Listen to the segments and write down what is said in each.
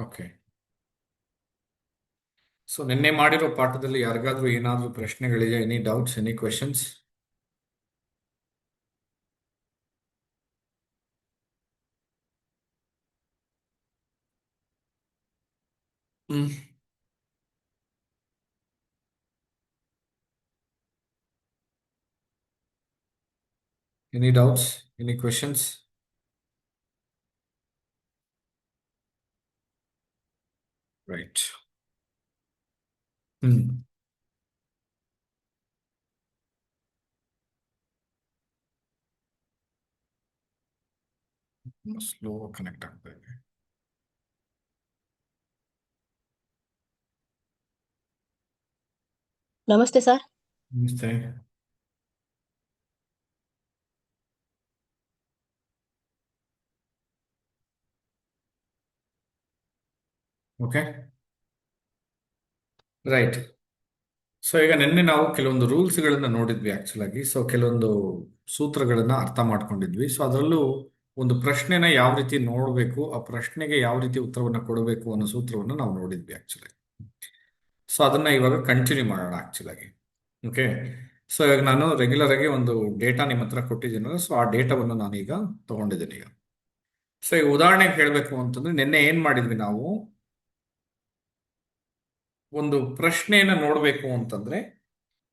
Okay. So ನಿನ್ನೆ ಮಾಡಿರೋ ಪಾಠದಲ್ಲಿ ಯಾರಿಗಾದ್ರೂ ಏನಾದ್ರೂ ಪ್ರಶ್ನೆಗಳಿದೆ? Any doubts, any questions? Hmm. Any doubts, any questions? Right. Hmm. Slow connect ಆಗ್ತಾ ಇದೆ. ನಮಸ್ತೆ ಸರ್. ನಮಸ್ತೆ. Okay, right. ಸೊ ಈಗ ನಿನ್ನೆ ನಾವು ಕೆಲವೊಂದು ರೂಲ್ಸ್ಗಳನ್ನ ನೋಡಿದ್ವಿ ಆಕ್ಚುಲ್ ಆಗಿ. ಸೊ ಕೆಲವೊಂದು ಸೂತ್ರಗಳನ್ನ ಅರ್ಥ ಮಾಡ್ಕೊಂಡಿದ್ವಿ. ಸೊ ಅದರಲ್ಲೂ ಒಂದು ಪ್ರಶ್ನೆನ ಯಾವ ರೀತಿ ನೋಡಬೇಕು, ಆ ಪ್ರಶ್ನೆಗೆ ಯಾವ ರೀತಿ ಉತ್ತರವನ್ನ ಕೊಡಬೇಕು ಅನ್ನೋ ಸೂತ್ರವನ್ನು ನಾವು ನೋಡಿದ್ವಿ ಆಕ್ಚುಲಿ. ಸೊ ಅದನ್ನ ಇವಾಗ ಕಂಟಿನ್ಯೂ ಮಾಡೋಣ ಆಕ್ಚುಲ್ ಆಗಿ. ಓಕೆ. ಸೊ ಇವಾಗ ನಾನು ರೆಗ್ಯುಲರ್ ಆಗಿ ಒಂದು ಡೇಟಾ ನಿಮ್ಮ ಹತ್ರ ಕೊಟ್ಟಿದ್ದೀನಲ್ಲ, ಸೊ ಆ ಡೇಟಾವನ್ನು ನಾನೀಗ ತಗೊಂಡಿದ್ದೀನಿ ಈಗ. ಸೊ ಈಗ ಉದಾಹರಣೆಗೆ ಹೇಳಬೇಕು ಅಂತಂದ್ರೆ ನಿನ್ನೆ ಏನ್ ಮಾಡಿದ್ವಿ ನಾವು, ಒಂದು ಪ್ರಶ್ನೆಯನ್ನ ನೋಡಬೇಕು ಅಂತಂದ್ರೆ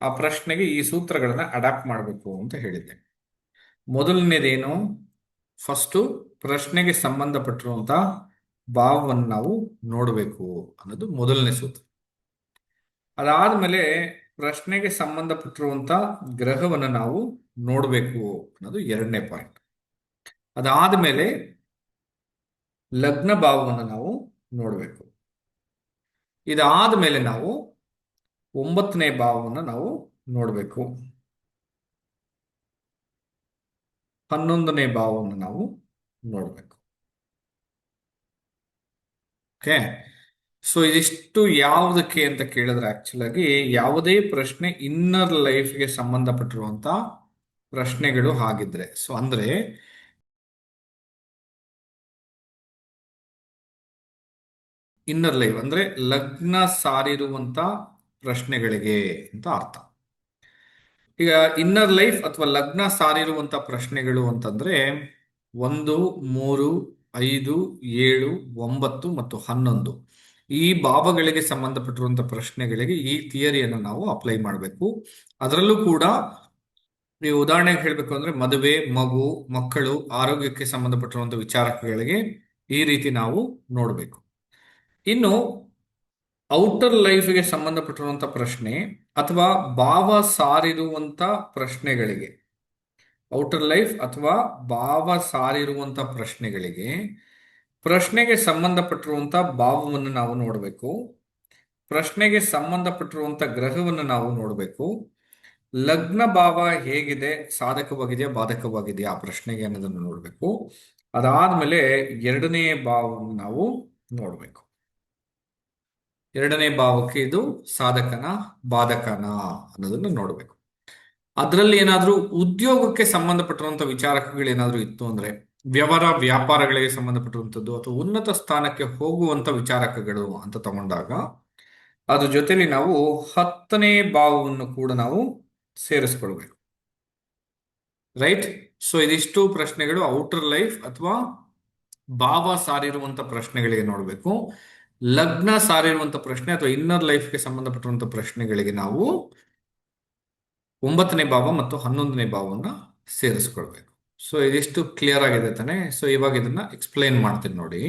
ಆ ಪ್ರಶ್ನೆಗೆ ಈ ಸೂತ್ರಗಳನ್ನ ಅಡಾಪ್ಟ್ ಮಾಡಬೇಕು ಅಂತ ಹೇಳಿದ್ದೆ. ಮೊದಲನೇದೇನು, ಫಸ್ಟು ಪ್ರಶ್ನೆಗೆ ಸಂಬಂಧಪಟ್ಟಿರುವಂತ ಭಾವವನ್ನು ನಾವು ನೋಡಬೇಕು ಅನ್ನೋದು ಮೊದಲನೇ ಸೂತ್ರ. ಅದಾದ್ಮೇಲೆ ಪ್ರಶ್ನೆಗೆ ಸಂಬಂಧಪಟ್ಟಿರುವಂತ ಗ್ರಹವನ್ನು ನಾವು ನೋಡಬೇಕು ಅನ್ನೋದು ಎರಡನೇ ಪಾಯಿಂಟ್. ಅದಾದ್ಮೇಲೆ ಲಗ್ನ ಭಾವವನ್ನು ನಾವು ನೋಡಬೇಕು. ಇದಾದ ಮೇಲೆ ನಾವು 9ನೇ ಭಾವವನ್ನು ನಾವು ನೋಡಬೇಕು. 11ನೇ ಭಾವವನ್ನು ನಾವು ನೋಡಬೇಕು. ಓಕೆ. ಸೊ ಇದಿಷ್ಟು ಯಾವುದಕ್ಕೆ ಅಂತ ಕೇಳಿದ್ರೆ ಆಕ್ಚುಲ್ ಆಗಿ ಯಾವುದೇ ಪ್ರಶ್ನೆ ಇನ್ನರ್ ಲೈಫ್ಗೆ ಸಂಬಂಧಪಟ್ಟಿರುವಂತ ಪ್ರಶ್ನೆಗಳು ಆಗಿದ್ರೆ, ಸೊ ಅಂದ್ರೆ ಇನ್ನರ್ ಲೈಫ್ ಅಂದ್ರೆ ಲಗ್ನ ಸಾರಿರುವಂತ ಪ್ರಶ್ನೆಗಳಿಗೆ ಅಂತ ಅರ್ಥ. ಈಗ ಇನ್ನರ್ ಲೈಫ್ ಅಥವಾ ಲಗ್ನ ಸಾರಿರುವಂತ ಪ್ರಶ್ನೆಗಳು ಅಂತಂದ್ರೆ 1, 3, 5, 7, 9 ಮತ್ತು 11 ಈ ಭಾವಗಳಿಗೆ ಸಂಬಂಧಪಟ್ಟಿರುವಂತ ಪ್ರಶ್ನೆಗಳಿಗೆ ಈ ಥಿಯರಿಯನ್ನು ನಾವು ಅಪ್ಲೈ ಮಾಡಬೇಕು. ಅದರಲ್ಲೂ ಕೂಡ ಈ ಉದಾಹರಣೆಗೆ ಹೇಳಬೇಕು ಅಂದ್ರೆ ಮದುವೆ, ಮಗು, ಮಕ್ಕಳು, ಆರೋಗ್ಯಕ್ಕೆ ಸಂಬಂಧಪಟ್ಟಿರುವಂತ ವಿಚಾರಗಳಿಗೆ ಈ ರೀತಿ ನಾವು ನೋಡಬೇಕು. ಇನ್ನು ಔಟರ್ ಲೈಫ್ಗೆ ಸಂಬಂಧಪಟ್ಟಿರುವಂತ ಪ್ರಶ್ನೆ ಅಥವಾ ಭಾವ ಸಾರಿರುವಂತ ಪ್ರಶ್ನೆಗಳಿಗೆ, ಔಟರ್ ಲೈಫ್ ಅಥವಾ ಭಾವ ಸಾರಿರುವಂತ ಪ್ರಶ್ನೆಗಳಿಗೆ ಪ್ರಶ್ನೆಗೆ ಸಂಬಂಧಪಟ್ಟಿರುವಂತ ಭಾವವನ್ನು ನಾವು ನೋಡಬೇಕು. ಪ್ರಶ್ನೆಗೆ ಸಂಬಂಧಪಟ್ಟಿರುವಂತ ಗ್ರಹವನ್ನು ನಾವು ನೋಡಬೇಕು. ಲಗ್ನ ಭಾವ ಹೇಗಿದೆ, ಸಾಧಕವಾಗಿದೆಯಾ ಬಾಧಕವಾಗಿದೆಯಾ ಆ ಪ್ರಶ್ನೆಗೆ ಅನ್ನೋದನ್ನು ನೋಡಬೇಕು. ಅದಾದ್ಮೇಲೆ ಎರಡನೇ ಭಾವವನ್ನು ನಾವು ನೋಡಬೇಕು. ಎರಡನೇ ಭಾವಕ್ಕೆ ಇದು ಸಾಧಕನ ಬಾಧಕನ ಅನ್ನೋದನ್ನು ನೋಡಬೇಕು. ಅದರಲ್ಲಿ ಏನಾದ್ರೂ ಉದ್ಯೋಗಕ್ಕೆ ಸಂಬಂಧಪಟ್ಟಿರುವಂತ ವಿಚಾರಕಗಳು ಏನಾದ್ರೂ ಇತ್ತು ಅಂದ್ರೆ, ವ್ಯವಹಾರ ವ್ಯಾಪಾರಗಳಿಗೆ ಸಂಬಂಧಪಟ್ಟಿರುವಂಥದ್ದು ಅಥವಾ ಉನ್ನತ ಸ್ಥಾನಕ್ಕೆ ಹೋಗುವಂತ ವಿಚಾರಕಗಳು ಅಂತ ತಗೊಂಡಾಗ ಅದ್ರ ಜೊತೆಲಿ ನಾವು 10ನೇ ಭಾವವನ್ನು ಕೂಡ ನಾವು ಸೇರಿಸ್ಕೊಳ್ಬೇಕು. ರೈಟ್. ಸೊ ಇದಿಷ್ಟು ಪ್ರಶ್ನೆಗಳು ಔಟರ್ ಲೈಫ್ ಅಥವಾ ಭಾವ ಸಾರಿರುವಂತ ಪ್ರಶ್ನೆಗಳಿಗೆ ನೋಡಬೇಕು. ಲಗ್ನ ಸಾರಿರುವಂತ ಪ್ರಶ್ನೆ ಅಥವಾ ಇನ್ನರ್ ಲೈಫ್ಗೆ ಸಂಬಂಧಪಟ್ಟಿರುವಂತ ಪ್ರಶ್ನೆಗಳಿಗೆ ನಾವು 9ನೇ ಭಾವ ಮತ್ತು 11ನೇ ಭಾವವನ್ನು ಸೇರಿಸ್ಕೊಳ್ಬೇಕು. ಸೊ ಇದಿಷ್ಟು ಕ್ಲಿಯರ್ ಆಗಿದೆ ತಾನೆ? ಸೊ ಇವಾಗ ಇದನ್ನ ಎಕ್ಸ್ಪ್ಲೈನ್ ಮಾಡ್ತೀನಿ ನೋಡಿ.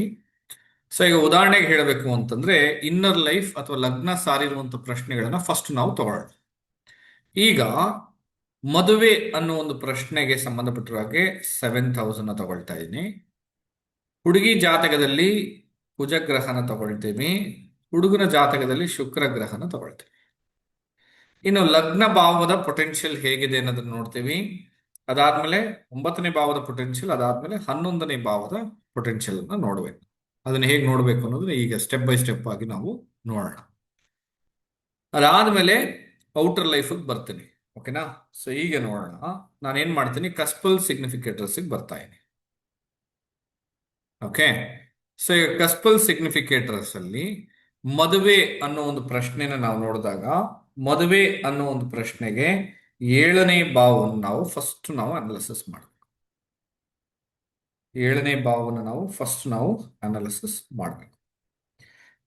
ಸೊ ಈಗ ಉದಾಹರಣೆಗೆ ಹೇಳಬೇಕು ಅಂತಂದ್ರೆ ಇನ್ನರ್ ಲೈಫ್ ಅಥವಾ ಲಗ್ನ ಸಾರಿರುವಂತ ಪ್ರಶ್ನೆಗಳನ್ನ ಫಸ್ಟ್ ನಾವು ತಗೊಳ್ಳೋಣ. ಈಗ ಮದುವೆ ಅನ್ನೋ ಒಂದು ಪ್ರಶ್ನೆಗೆ ಸಂಬಂಧಪಟ್ಟಿರೋ ಹಾಗೆ 7,000 ತಗೊಳ್ತಾ ಇದ್ದೀನಿ. ಹುಡುಗಿ ಜಾತಕದಲ್ಲಿ ಕುಜಗ್ರಹನ ತಗೊಳ್ತೀವಿ, ಹುಡುಗನ ಜಾತಕದಲ್ಲಿ ಶುಕ್ರ ಗ್ರಹನ ತಗೊಳ್ತೀವಿ. ಇನ್ನು ಲಗ್ನ ಭಾವದ ಪೊಟೆನ್ಷಿಯಲ್ ಹೇಗಿದೆ ಅನ್ನೋದನ್ನ ನೋಡ್ತೀವಿ. ಅದಾದ್ಮೇಲೆ 9ನೇ ಭಾವದ ಪೊಟೆನ್ಷಿಯಲ್, ಅದಾದ್ಮೇಲೆ 11ನೇ ಭಾವದ ಪೊಟೆನ್ಷಿಯಲ್ ಅನ್ನ ನೋಡ್ಬೇಕು. ಅದನ್ನ ಹೇಗೆ ನೋಡ್ಬೇಕು ಅನ್ನೋದನ್ನ ಈಗ ಸ್ಟೆಪ್ ಬೈ ಸ್ಟೆಪ್ ಆಗಿ ನಾವು ನೋಡೋಣ. ಅದಾದ್ಮೇಲೆ ಔಟರ್ ಲೈಫಿಗೆ ಬರ್ತೀನಿ. ಓಕೆನಾ? ಸೊ ಈಗ ನೋಡೋಣ. ನಾನೇನ್ ಮಾಡ್ತೀನಿ, ಕಸ್ಪಲ್ ಸಿಗ್ನಿಫಿಕೇಟರ್ಸ್ ಬರ್ತಾ ಇದ್ದೀನಿ. ಓಕೆ. ಸೊ ಈಗ ಕಸ್ಪಲ್ ಸಿಗ್ನಿಫಿಕೇಟರ್ಸ್ ಅಲ್ಲಿ ಮದುವೆ ಅನ್ನೋ ಒಂದು ಪ್ರಶ್ನೆನ ನಾವು ನೋಡಿದಾಗ, ಮದುವೆ ಅನ್ನೋ ಒಂದು ಪ್ರಶ್ನೆಗೆ 7ನೇ ಭಾವವನ್ನು ನಾವು ಅನಾಲಿಸಿಸ್ ಮಾಡಬೇಕು. 7ನೇ ಭಾವವನ್ನು ನಾವು ಅನಾಲಿಸಿಸ್ ಮಾಡಬೇಕು.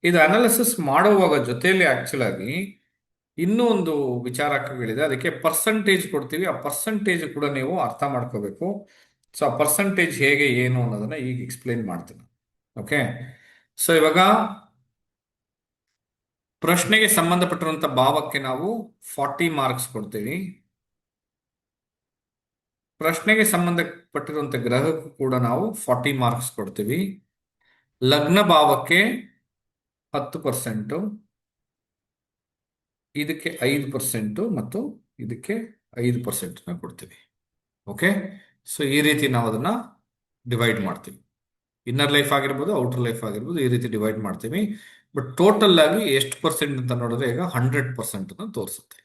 ಇದು ಅನಾಲಿಸಿಸ್ ಮಾಡುವಾಗ ಜೊತೆಯಲ್ಲಿ ಆಕ್ಚುಲ್ ಆಗಿ ಇನ್ನೂ ಒಂದು ವಿಚಾರಗಳಿದೆ. ಅದಕ್ಕೆ ಪರ್ಸಂಟೇಜ್ ಕೊಡ್ತೀವಿ. ಆ ಪರ್ಸಂಟೇಜ್ ಕೂಡ ನೀವು ಅರ್ಥ ಮಾಡ್ಕೋಬೇಕು. ಸೊ ಆ ಪರ್ಸಂಟೇಜ್ ಹೇಗೆ ಏನು ಅನ್ನೋದನ್ನ ಈಗ ಎಕ್ಸ್ಪ್ಲೇನ್ ಮಾಡ್ತೀನಿ. ಓಕೆ, ಸೊ ಇವಾಗ ಪ್ರಶ್ನೆಗೆ ಸಂಬಂಧಪಟ್ಟಿರುವಂತ ಭಾವಕ್ಕೆ ನಾವು 40 ಮಾರ್ಕ್ಸ್ ಕೊಡ್ತೀವಿ. ಪ್ರಶ್ನೆಗೆ ಸಂಬಂಧಪಟ್ಟಿರುವಂತ ಗ್ರಹಕ್ಕೂ ಕೂಡ ನಾವು 40 ಮಾರ್ಕ್ಸ್ ಕೊಡ್ತೀವಿ. ಲಗ್ನ ಭಾವಕ್ಕೆ 10%, ಇದಕ್ಕೆ 5% ಮತ್ತು ಇದಕ್ಕೆ 5% ಕೊಡ್ತೀವಿ. ಓಕೆ, ಸೊ ಈ ರೀತಿ ನಾವು ಅದನ್ನ ಡಿವೈಡ್ ಮಾಡ್ತೀವಿ. ಇನ್ನರ್ ಲೈಫ್ ಆಗಿರ್ಬೋದು, ಔಟರ್ ಲೈಫ್ ಆಗಿರ್ಬೋದು, ಈ ರೀತಿ ಡಿವೈಡ್ ಮಾಡ್ತೀವಿ. ಬಟ್ ಟೋಟಲ್ ಆಗಿ ಎಷ್ಟು ಪರ್ಸೆಂಟ್ ಅಂತ ನೋಡಿದ್ರೆ ಈಗ 100% ಅನ್ನು ತೋರಿಸುತ್ತೆ.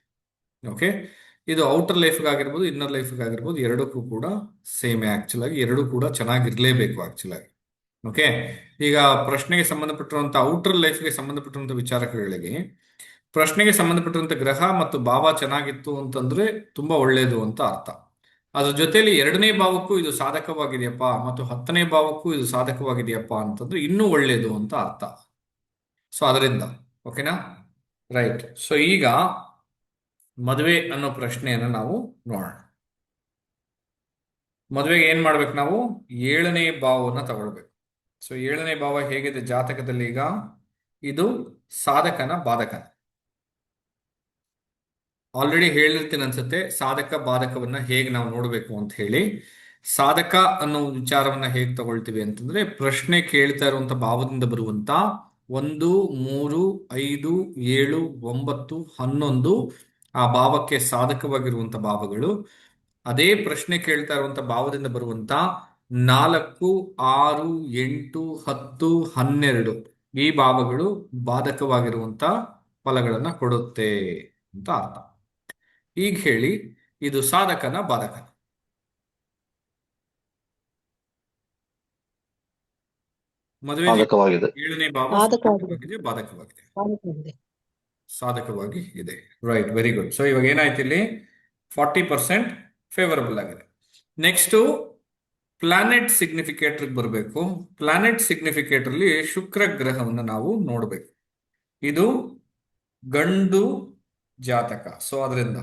ಓಕೆ, ಇದು ಔಟರ್ ಲೈಫ್ಗಾಗಿರ್ಬೋದು, ಇನ್ನರ್ ಲೈಫ್ಗಾಗಿರ್ಬೋದು, ಎರಡಕ್ಕೂ ಕೂಡ ಸೇಮ್ ಆಕ್ಚುಲ್ ಆಗಿ. ಎರಡೂ ಕೂಡ ಚೆನ್ನಾಗಿರ್ಲೇಬೇಕು ಆಕ್ಚುಲ್ ಆಗಿ. ಓಕೆ, ಈಗ ಪ್ರಶ್ನೆಗೆ ಸಂಬಂಧಪಟ್ಟಿರುವಂತಹ ಔಟರ್ ಲೈಫ್ಗೆ ಸಂಬಂಧಪಟ್ಟಿರುವಂತಹ ವಿಚಾರಗಳಿಗೆ ಪ್ರಶ್ನೆಗೆ ಸಂಬಂಧಪಟ್ಟಿರುವಂತ ಗ್ರಹ ಮತ್ತು ಭಾವ ಚೆನ್ನಾಗಿತ್ತು ಅಂತಂದ್ರೆ ತುಂಬಾ ಒಳ್ಳೇದು ಅಂತ ಅರ್ಥ. ಅದ್ರ ಜೊತೆಲಿ 2ನೇ ಭಾವಕ್ಕೂ ಇದು ಸಾಧಕವಾಗಿದೆಯಪ್ಪ ಮತ್ತು 10ನೇ ಭಾವಕ್ಕೂ ಇದು ಸಾಧಕವಾಗಿದೆಯಪ್ಪ ಅಂತಂದ್ರೆ ಇನ್ನೂ ಒಳ್ಳೇದು ಅಂತ ಅರ್ಥ. ಸೊ ಅದರಿಂದ ಓಕೆನಾ, ರೈಟ್. ಸೊ ಈಗ ಮದುವೆ ಅನ್ನೋ ಪ್ರಶ್ನೆಯನ್ನು ನಾವು ನೋಡೋಣ. ಮದುವೆಗೆ ಏನ್ ಮಾಡ್ಬೇಕು ನಾವು? 7ನೇ ಭಾವವನ್ನು ತಗೊಳ್ಬೇಕು. ಸೊ 7ನೇ ಭಾವ ಹೇಗಿದೆ ಜಾತಕದಲ್ಲಿ? ಈಗ ಇದು ಸಾಧಕನ ಬಾಧಕನ. ಆಲ್ರೆಡಿ ಹೇಳಿರ್ತೀನಿ ಅನ್ಸುತ್ತೆ ಸಾಧಕ ಬಾಧಕವನ್ನ ಹೇಗೆ ನಾವು ನೋಡಬೇಕು ಅಂತ ಹೇಳಿ. ಸಾಧಕ ಅನ್ನೋ ವಿಚಾರವನ್ನ ಹೇಗೆ ತಗೊಳ್ತೀವಿ ಅಂತಂದ್ರೆ, ಪ್ರಶ್ನೆ ಕೇಳ್ತಾ ಇರುವಂತ ಭಾವದಿಂದ ಬರುವಂತ 1, 3, 5, 7, 9, 11 ಆ ಭಾವಕ್ಕೆ ಸಾಧಕವಾಗಿರುವಂತ ಭಾವಗಳು. ಅದೇ ಪ್ರಶ್ನೆ ಕೇಳ್ತಾ ಇರುವಂತ ಭಾವದಿಂದ ಬರುವಂತ 4, 6, 8, 10, 12 ಈ ಭಾವಗಳು ಬಾಧಕವಾಗಿರುವಂತ ಫಲಗಳನ್ನ ಕೊಡುತ್ತೆ ಅಂತ ಅರ್ಥ. ಈಗ ಹೇಳಿ, ಇದು ಸಾಧಕನ ಬಾಧಕನ? ಮದುವೆ ಸಾಧಕವಾಗಿದೆ. 7ನೇ ಭಾವ ಸಾಧಕವಾಗಿದೆ, ಬಾಧಕವಾಗಿದೆ? ಸಾಧಕವಾಗಿ ಇದೆ. Right, very good. ಸೊ ಇವಾಗ ಏನಾಯ್ತು ಇಲ್ಲಿ? 40% ಫೇವರಬಲ್ ಆಗಿದೆ. ನೆಕ್ಸ್ಟ್ ಪ್ಲಾನೆಟ್ ಸಿಗ್ನಿಫಿಕೇಟರ್ ಬರಬೇಕು. ಪ್ಲಾನೆಟ್ ಸಿಗ್ನಿಫಿಕೇಟರ್ ಅಲ್ಲಿ ಶುಕ್ರ ಗ್ರಹವನ್ನು ನಾವು ನೋಡಬೇಕು. ಇದು ಗಂಡು ಜಾತಕ. ಸೊ ಅದರಿಂದ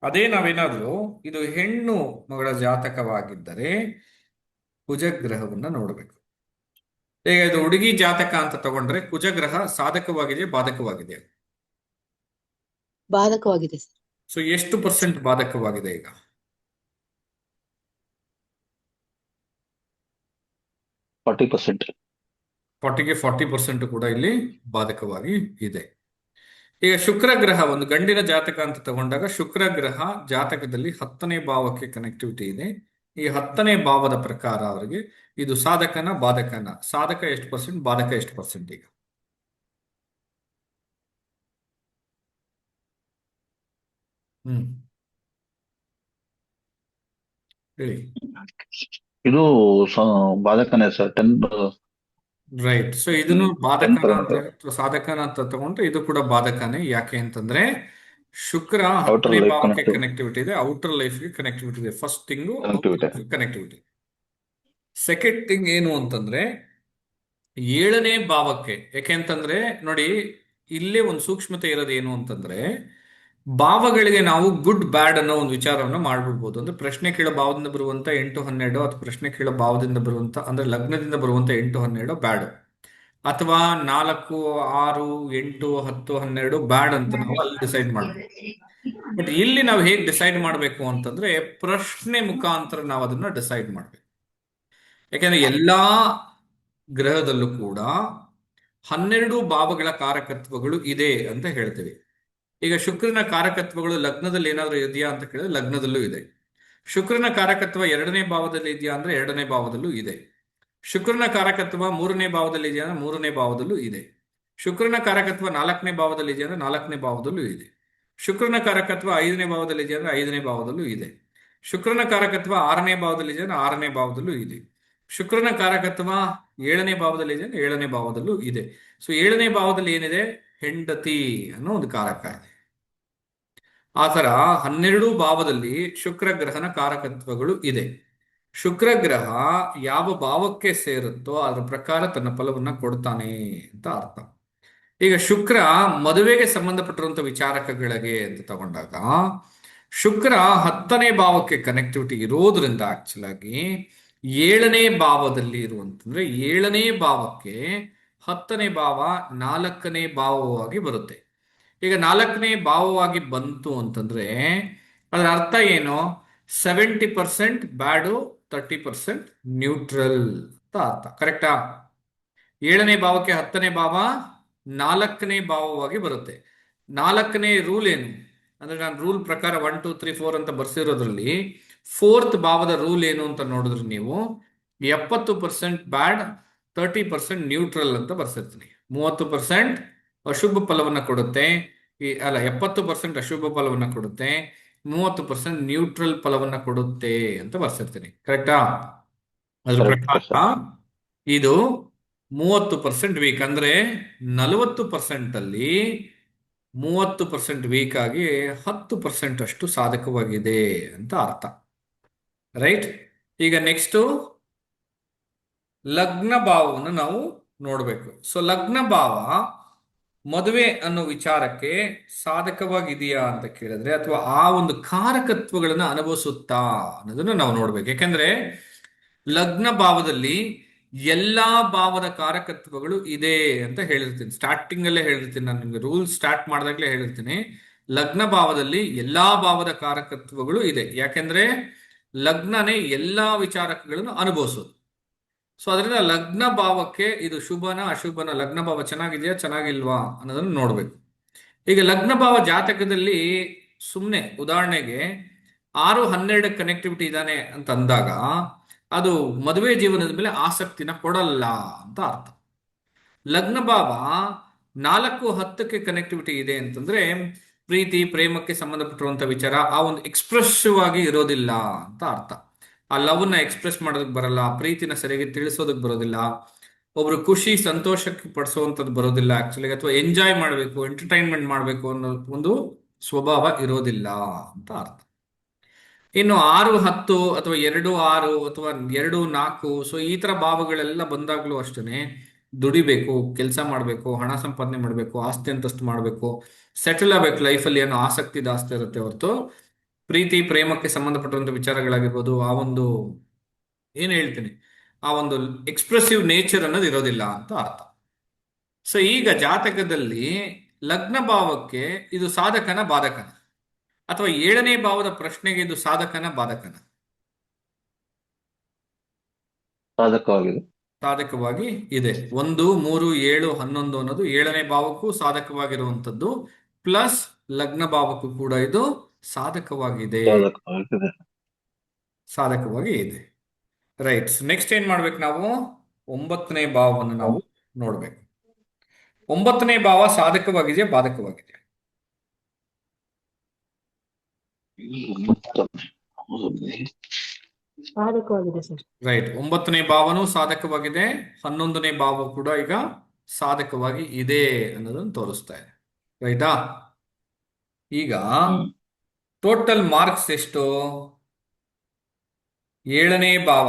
ಅದೇ ನಾವೇನಾದ್ರೂ ಇದು ಹೆಣ್ಣು ಮಗಳ ಜಾತಕವಾಗಿದ್ದರೆ ಕುಜಗ್ರಹವನ್ನ ನೋಡಬೇಕು. ಈಗ ಇದು ಹುಡುಗಿ ಜಾತಕ ಅಂತ ತಗೊಂಡ್ರೆ ಕುಜಗ್ರಹ ಸಾಧಕವಾಗಿದೆ, ಬಾಧಕವಾಗಿದೆ? ಬಾಧಕವಾಗಿದೆ. ಸೊ ಎಷ್ಟು ಪರ್ಸೆಂಟ್ ಬಾಧಕವಾಗಿದೆ ಈಗ? 40%. 40ಗೆ 40% ಕೂಡ ಇಲ್ಲಿ ಬಾಧಕವಾಗಿ ಇದೆ. ಈಗ ಶುಕ್ರ ಗ್ರಹ ಒಂದು ಗಂಡಿನ ಜಾತಕ ಅಂತ ತಗೊಂಡಾಗ ಶುಕ್ರ ಗ್ರಹ ಜಾತಕದಲ್ಲಿ 10ನೇ ಭಾವಕ್ಕೆ ಕನೆಕ್ಟಿವಿಟಿ ಇದೆ. ಈ 10ನೇ ಭಾವದ ಪ್ರಕಾರ ಅವರಿಗೆ ಇದು ಸಾಧಕನ ಬಾಧಕನ? ಸಾಧಕ ಎಷ್ಟು ಪರ್ಸೆಂಟ್, ಬಾಧಕ ಎಷ್ಟು ಪರ್ಸೆಂಟ್? ಈಗ ಹೇಳಿ. ಇದು ಬಾಧಕನೇ ಸರ್. 10. ರೈಟ್. ಸೊ ಇದನ್ನು ಬಾಧಕನ ಅಂತ ಸಾಧಕನ ಅಂತ ತಗೊಂಡ್ರೆ ಇದು ಕೂಡ ಬಾಧಕನೇ. ಯಾಕೆ ಅಂತಂದ್ರೆ ಶುಕ್ರ 10ನೇ ಭಾವಕ್ಕೆ ಕನೆಕ್ಟಿವಿಟಿ ಇದೆ, ಔಟರ್ ಲೈಫ್ಗೆ ಕನೆಕ್ಟಿವಿಟಿ ಇದೆ. First thing connectivity. Second thing ಏನು ಅಂತಂದ್ರೆ 7ನೇ ಭಾವಕ್ಕೆ, ಯಾಕೆಂತಂದ್ರೆ ನೋಡಿ ಇಲ್ಲೇ ಒಂದು ಸೂಕ್ಷ್ಮತೆ ಇರೋದು ಏನು ಅಂತಂದ್ರೆ ಭಾವಗಳಿಗೆ ನಾವು ಗುಡ್ ಬ್ಯಾಡ್ ಅನ್ನೋ ಒಂದು ವಿಚಾರವನ್ನು ಮಾಡ್ಬಿಡ್ಬೋದು. ಅಂದ್ರೆ ಪ್ರಶ್ನೆ ಕೇಳೋ ಭಾವದಿಂದ ಬರುವಂತ 8, 12 ಅಥವಾ ಪ್ರಶ್ನೆ ಕೇಳೋ ಭಾವದಿಂದ ಬರುವಂತ ಅಂದ್ರೆ ಲಗ್ನದಿಂದ ಬರುವಂತ 8, 12 ಬ್ಯಾಡ್, ಅಥವಾ 4, 6, 8, 10, 12 ಬ್ಯಾಡ್ ಅಂತ ನಾವು ಅಲ್ಲಿ ಡಿಸೈಡ್ ಮಾಡ್ಬೋದು. ಬಟ್ ಇಲ್ಲಿ ನಾವು ಹೇಗೆ ಡಿಸೈಡ್ ಮಾಡಬೇಕು ಅಂತಂದ್ರೆ ಪ್ರಶ್ನೆ ಮುಖಾಂತರ ನಾವು ಅದನ್ನ ಡಿಸೈಡ್ ಮಾಡ್ಬೇಕು. ಯಾಕೆಂದ್ರೆ ಎಲ್ಲಾ ಗ್ರಹದಲ್ಲೂ ಕೂಡ 12 ಭಾವಗಳ ಕಾರಕತ್ವಗಳು ಇದೆ ಅಂತ ಹೇಳ್ತೀವಿ. ಈಗ ಶುಕ್ರನ ಕಾರಕತ್ವಗಳು ಲಗ್ನದಲ್ಲಿ ಏನಾದರೂ ಇದೆಯಾ ಅಂತ ಕೇಳಿದ್ರೆ ಲಗ್ನದಲ್ಲೂ ಇದೆ. ಶುಕ್ರನ ಕಾರಕತ್ವ 2ನೇ ಭಾವದಲ್ಲಿ ಇದೆಯಾ ಅಂದ್ರೆ 2ನೇ ಭಾವದಲ್ಲೂ ಇದೆ. ಶುಕ್ರನ ಕಾರಕತ್ವ 3ನೇ ಭಾವದಲ್ಲಿ ಇದೆಯಾ ಅಂದ್ರೆ 3ನೇ ಭಾವದಲ್ಲೂ ಇದೆ. ಶುಕ್ರನ ಕಾರಕತ್ವ 4ನೇ ಭಾವದಲ್ಲಿ ಇದೆಯಾ ಅಂದ್ರೆ 4ನೇ ಭಾವದಲ್ಲೂ ಇದೆ. ಶುಕ್ರನ ಕಾರಕತ್ವ 5ನೇ ಭಾವದಲ್ಲಿ ಇದೆಯಾ ಅಂದ್ರೆ 5ನೇ ಭಾವದಲ್ಲೂ ಇದೆ. ಶುಕ್ರನ ಕಾರಕತ್ವ 6ನೇ ಭಾವದಲ್ಲಿ ಇದೆಯಾ ಅಂದ್ರೆ 6ನೇ ಭಾವದಲ್ಲೂ ಇದೆ. ಶುಕ್ರನ ಕಾರಕತ್ವ 7ನೇ ಭಾವದಲ್ಲಿ ಇದೆ, 7ನೇ ಭಾವದಲ್ಲೂ ಇದೆ. ಸೊ 7ನೇ ಭಾವದಲ್ಲಿ ಏನಿದೆ? ಹೆಂಡತಿ ಅನ್ನೋ ಒಂದು ಕಾರಕ ಇದೆ. ಆ ಥರ 12 ಭಾವದಲ್ಲಿ ಶುಕ್ರ ಗ್ರಹನ ಕಾರಕತ್ವಗಳು ಇದೆ. ಶುಕ್ರ ಗ್ರಹ ಯಾವ ಭಾವಕ್ಕೆ ಸೇರುತ್ತೋ ಅದರ ಪ್ರಕಾರ ತನ್ನ ಫಲವನ್ನ ಕೊಡ್ತಾನೆ ಅಂತ ಅರ್ಥ. ಈಗ ಶುಕ್ರ ಮದುವೆಗೆ ಸಂಬಂಧಪಟ್ಟಿರುವಂತ ವಿಚಾರಕಗಳಿಗೆ ಅಂತ ತಗೊಂಡಾಗ ಶುಕ್ರ 10ನೇ ಭಾವಕ್ಕೆ ಕನೆಕ್ಟಿವಿಟಿ ಇರೋದ್ರಿಂದ ಆಕ್ಚುಲ್ ಆಗಿ 7ನೇ ಭಾವದಲ್ಲಿ ಇರುವಂತಂದ್ರೆ 7ನೇ ಭಾವಕ್ಕೆ 10ನೇ ಭಾವ 4ನೇ ಭಾವವಾಗಿ ಬರುತ್ತೆ. ಈಗ 4ನೇ ಭಾವವಾಗಿ ಬಂತು ಅಂತಂದ್ರೆ ಅದರ ಅರ್ಥ ಏನು? 70% ಬ್ಯಾಡು, 30% ನ್ಯೂಟ್ರಲ್ ಅಂತ ಅರ್ಥ. ಕರೆಕ್ಟಾ? 7ನೇ ಭಾವಕ್ಕೆ 10ನೇ ಭಾವ 4ನೇ ಭಾವವಾಗಿ ಬರುತ್ತೆ. 4ನೇ ರೂಲ್ ಏನು ಅಂದ್ರೆ, ನಾನು ರೂಲ್ ಪ್ರಕಾರ 1 2 3 4 ಅಂತ ಬರ್ಸಿರೋದ್ರಲ್ಲಿ 4th ಭಾವದ ರೂಲ್ ಏನು ಅಂತ ನೋಡಿದ್ರೆ ನೀವು 70% ಬ್ಯಾಡ್, 30% ನ್ಯೂಟ್ರಲ್ ಅಂತ ಬರ್ಸಿರ್ತೀನಿ. 30% ಅಶುಭ ಫಲವನ್ನ ಕೊಡುತ್ತೆ, ಅಲ್ಲ 70% ಅಶುಭ ಫಲವನ್ನ ಕೊಡುತ್ತೆ, 30% ನ್ಯೂಟ್ರಲ್ ಫಲವನ್ನ ಕೊಡುತ್ತೆ ಅಂತ ಬರ್ಸಿರ್ತೀನಿ. ಕರೆಕ್ಟಾ? ಅದ್ರ ಕರೆಕ್ಟ್ ಪ್ರಕಾರ ಸರ್. ಇದು 30% ವೀಕ್ ಅಂದ್ರೆ 40% ಅಲ್ಲಿ 30% ವೀಕ್ ಆಗಿ 10% ಅಷ್ಟು ಸಾಧಕವಾಗಿದೆ ಅಂತ ಅರ್ಥ. ರೈಟ್? ಈಗ ನೆಕ್ಸ್ಟ್ ಲಗ್ನ ಭಾವವನ್ನು ನಾವು ನೋಡಬೇಕು. ಸೊ ಲಗ್ನ ಭಾವ ಮದುವೆ ಅನ್ನೋ ವಿಚಾರಕ್ಕೆ ಸಾಧಕವಾಗಿದೆಯಾ ಅಂತ ಕೇಳಿದ್ರೆ, ಅಥವಾ ಆ ಒಂದು ಕಾರಕತ್ವಗಳನ್ನ ಅನುಭವಿಸುತ್ತಾ ಅನ್ನೋದನ್ನ ನಾವು ನೋಡ್ಬೇಕು. ಯಾಕಂದ್ರೆ ಲಗ್ನ ಭಾವದಲ್ಲಿ ಎಲ್ಲಾ ಭಾವದ ಕಾರಕತ್ವಗಳು ಇದೆ ಅಂತ ಹೇಳಿರ್ತೀನಿ. ಸ್ಟಾರ್ಟಿಂಗ್ ಅಲ್ಲೇ ಹೇಳಿರ್ತೀನಿ, ನಾನು ನಿಮ್ಗೆ ರೂಲ್ ಸ್ಟಾರ್ಟ್ ಮಾಡಿದಾಗಲೇ ಹೇಳಿರ್ತೀನಿ, ಲಗ್ನ ಭಾವದಲ್ಲಿ ಎಲ್ಲಾ ಭಾವದ ಕಾರಕತ್ವಗಳು ಇದೆ. ಯಾಕೆಂದ್ರೆ ಲಗ್ನನೇ ಎಲ್ಲಾ ವಿಚಾರಕಗಳನ್ನು ಅನುಭವಿಸೋದು. ಸೊ ಅದರಿಂದ ಲಗ್ನ ಭಾವಕ್ಕೆ ಇದು ಶುಭನ ಅಶುಭನ, ಲಗ್ನ ಭಾವ ಚೆನ್ನಾಗಿದೆಯಾ ಚೆನ್ನಾಗಿಲ್ವಾ ಅನ್ನೋದನ್ನು ನೋಡ್ಬೇಕು. ಈಗ ಲಗ್ನ ಭಾವ ಜಾತಕದಲ್ಲಿ ಸುಮ್ಮನೆ ಉದಾಹರಣೆಗೆ 6-12 ಕನೆಕ್ಟಿವಿಟಿ ಇದ್ದಾನೆ ಅಂತ ಅಂದಾಗ ಅದು ಮದುವೆ ಜೀವನದ ಮೇಲೆ ಆಸಕ್ತಿನ ಕೊಡಲ್ಲ ಅಂತ ಅರ್ಥ. ಲಗ್ನ ಭಾವ 4-10ಕ್ಕೆ ಕನೆಕ್ಟಿವಿಟಿ ಇದೆ ಅಂತಂದ್ರೆ ಪ್ರೀತಿ ಪ್ರೇಮಕ್ಕೆ ಸಂಬಂಧಪಟ್ಟಿರುವಂತ ವಿಚಾರ ಆ ಒಂದು ಎಕ್ಸ್ಪ್ರೆಸಿವ್ ಆಗಿ ಇರೋದಿಲ್ಲ ಅಂತ ಅರ್ಥ. ಆ ಲವ್ನ ಎಕ್ಸ್ಪ್ರೆಸ್ ಮಾಡೋದಕ್ಕೆ ಬರಲ್ಲ, ಪ್ರೀತಿನ ಸರಿಯಾಗಿ ತಿಳಿಸೋದಕ್ಕೆ ಬರೋದಿಲ್ಲ, ಒಬ್ರು ಖುಷಿ ಸಂತೋಷಕ್ಕೆ ಪಡಿಸುವಂಥದ್ದು ಬರೋದಿಲ್ಲ ಆಕ್ಚುಲಿ, ಅಥವಾ ಎಂಜಾಯ್ ಮಾಡಬೇಕು, ಎಂಟರ್ಟೈನ್ಮೆಂಟ್ ಮಾಡಬೇಕು ಅನ್ನೋ ಒಂದು ಸ್ವಭಾವ ಇರೋದಿಲ್ಲ ಅಂತ ಅರ್ಥ. ಇನ್ನು 6-10 ಅಥವಾ 2-6 ಅಥವಾ 2-4, ಸೊ ಈ ತರ ಭಾವಗಳೆಲ್ಲ ಬಂದಾಗ್ಲೂ ಅಷ್ಟೇ ದುಡಿಬೇಕು, ಕೆಲಸ ಮಾಡಬೇಕು, ಹಣ ಸಂಪಾದನೆ ಮಾಡಬೇಕು, ಆಸ್ತಿ ಅಂತಸ್ತು ಮಾಡಬೇಕು, ಸೆಟಲ್ ಆಗ್ಬೇಕು ಲೈಫಲ್ಲಿ ಅನ್ನೋ ಆಸಕ್ತಿ ಜಾಸ್ತಿ ಇರುತ್ತೆ ಹೊರತು ಪ್ರೀತಿ ಪ್ರೇಮಕ್ಕೆ ಸಂಬಂಧಪಟ್ಟಂತ ವಿಚಾರಗಳಾಗಿರ್ಬೋದು, ಆ ಒಂದು ಏನು ಹೇಳ್ತೀನಿ, ಆ ಒಂದು ಎಕ್ಸ್ಪ್ರೆಸಿವ್ ನೇಚರ್ ಅನ್ನೋದು ಇರೋದಿಲ್ಲ ಅಂತ ಅರ್ಥ. ಸೊ ಈಗ ಜಾತಕದಲ್ಲಿ ಲಗ್ನ ಭಾವಕ್ಕೆ ಇದು ಸಾಧಕನ ಬಾಧಕನ, ಅಥವಾ 7ನೇ ಭಾವದ ಪ್ರಶ್ನೆಗೆ ಇದು ಸಾಧಕನ ಬಾಧಕನ? ಸಾಧಕವಾಗಿದೆ. ಸಾಧಕವಾಗಿ ಇದೆ. 1 3 7 11 ಅನ್ನೋದು 7ನೇ ಭಾವಕ್ಕೂ ಸಾಧಕವಾಗಿರುವಂಥದ್ದು, ಪ್ಲಸ್ ಲಗ್ನ ಭಾವಕ್ಕೂ ಕೂಡ ಇದು ಸಾಧಕವಾಗಿದೆ, ಸಾಧಕವಾಗಿದೆ. ಸಾಧಕವಾಗಿ ಇದೆ. ರೈಟ್. ನೆಕ್ಸ್ಟ್ ಏನ್ ಮಾಡ್ಬೇಕು ನಾವು? 9ನೇ ಭಾವವನ್ನು ನಾವು ನೋಡ್ಬೇಕು. 9ನೇ ಭಾವ ಸಾಧಕವಾಗಿದೆಯಾ ಬಾಧಕವಾಗಿದೆಯಾ? ಸಾಧಕವಾಗಿದೆ ಸರ್. ರೈಟ್. 9ನೇ ಭಾವನೂ ಸಾಧಕವಾಗಿದೆ, 11ನೇ ಭಾವ ಕೂಡ ಈಗ ಸಾಧಕವಾಗಿ ಇದೆ ಅನ್ನೋದನ್ನು ತೋರಿಸ್ತಾ ಇದೆ. ರೈಟಾ? ಈಗ ಟೋಟಲ್ ಮಾರ್ಕ್ಸ್ ಎಷ್ಟು? 7ನೇ ಭಾವ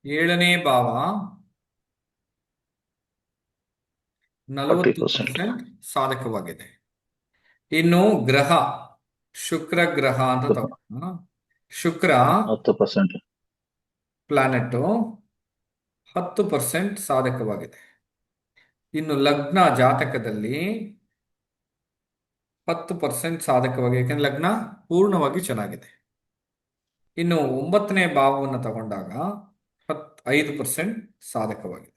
7ನೇ ಭಾವ 40% ಸಾಧಕವಾಗಿದೆ. ಇನ್ನು ಗ್ರಹ ಶುಕ್ರ ಗ್ರಹ ಅಂತ ತಗೋಣ. ಶುಕ್ರ 10%. ಪ್ಲಾನೆಟ್ 10% ಸಾಧಕವಾಗಿದೆ. ಇನ್ನು ಲಗ್ನ ಜಾತಕದಲ್ಲಿ 10% ಸಾಧಕವಾಗಿದೆ, ಯಾಕಂದ್ರೆ ಲಗ್ನ ಪೂರ್ಣವಾಗಿ ಚೆನ್ನಾಗಿದೆ. ಇನ್ನು 9ನೇ ಭಾವವನ್ನು ತಗೊಂಡಾಗ 5% ಸಾಧಕವಾಗಿದೆ.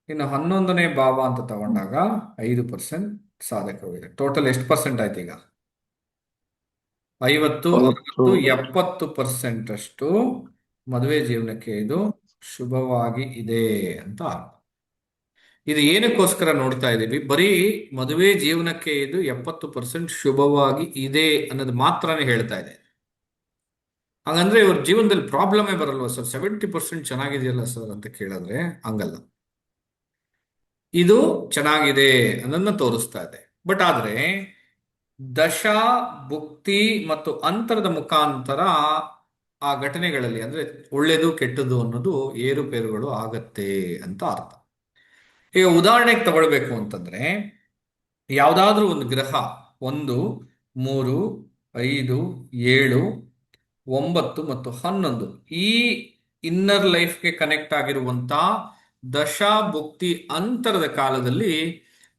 ಇನ್ನು 11ನೇ ಭಾವ ಅಂತ ತಗೊಂಡಾಗ 5% ಸಾಧಕವಾಗಿದೆ. ಟೋಟಲ್ ಎಷ್ಟು ಪರ್ಸೆಂಟ್ ಆಯ್ತು ಈಗ? 50, 60, 70% ಅಷ್ಟು ಮದುವೆ ಜೀವನಕ್ಕೆ ಇದು ಶುಭವಾಗಿ ಇದೆ ಅಂತ ಅರ್ಥ. ಇದು ಏನಕ್ಕೋಸ್ಕರ ನೋಡ್ತಾ ಇದ್ದೀವಿ? ಬರೀ ಮದುವೆ ಜೀವನಕ್ಕೆ ಇದು 70% ಶುಭವಾಗಿ ಇದೆ ಅನ್ನೋದು ಮಾತ್ರನೇ ಹೇಳ್ತಾ ಇದೆ. ಹಾಗಂದ್ರೆ ಇವ್ರ ಜೀವನದಲ್ಲಿ ಪ್ರಾಬ್ಲಮೇ ಬರಲ್ವಾ ಸರ್? 70% ಚೆನ್ನಾಗಿದೆಯಲ್ಲ ಸರ್ ಅಂತ ಕೇಳಿದ್ರೆ ಹಂಗಲ್ಲ. ಇದು ಚೆನ್ನಾಗಿದೆ ಅನ್ನೋದನ್ನ ತೋರಿಸ್ತಾ ಇದೆ. ಬಟ್ ಆದ್ರೆ ದಶಾ ಭುಕ್ತಿ ಮತ್ತು ಅಂತರದ ಮುಖಾಂತರ ಆ ಘಟನೆಗಳಲ್ಲಿ ಅಂದ್ರೆ ಒಳ್ಳೇದು ಕೆಟ್ಟದ್ದು ಅನ್ನೋದು ಏರುಪೇರುಗಳು ಆಗತ್ತೆ ಅಂತ ಅರ್ಥ. ಈಗ ಉದಾಹರಣೆಗೆ ತಗೊಳ್ಬೇಕು ಅಂತಂದ್ರೆ ಯಾವುದಾದ್ರೂ ಒಂದು ಗ್ರಹ 1, 3, 5, 7, 9 ಮತ್ತು 11 ಈ ಇನ್ನರ್ ಲೈಫ್ಗೆ ಕನೆಕ್ಟ್ ಆಗಿರುವಂತ ದಶಾ ಭುಕ್ತಿ ಅಂತರದ ಕಾಲದಲ್ಲಿ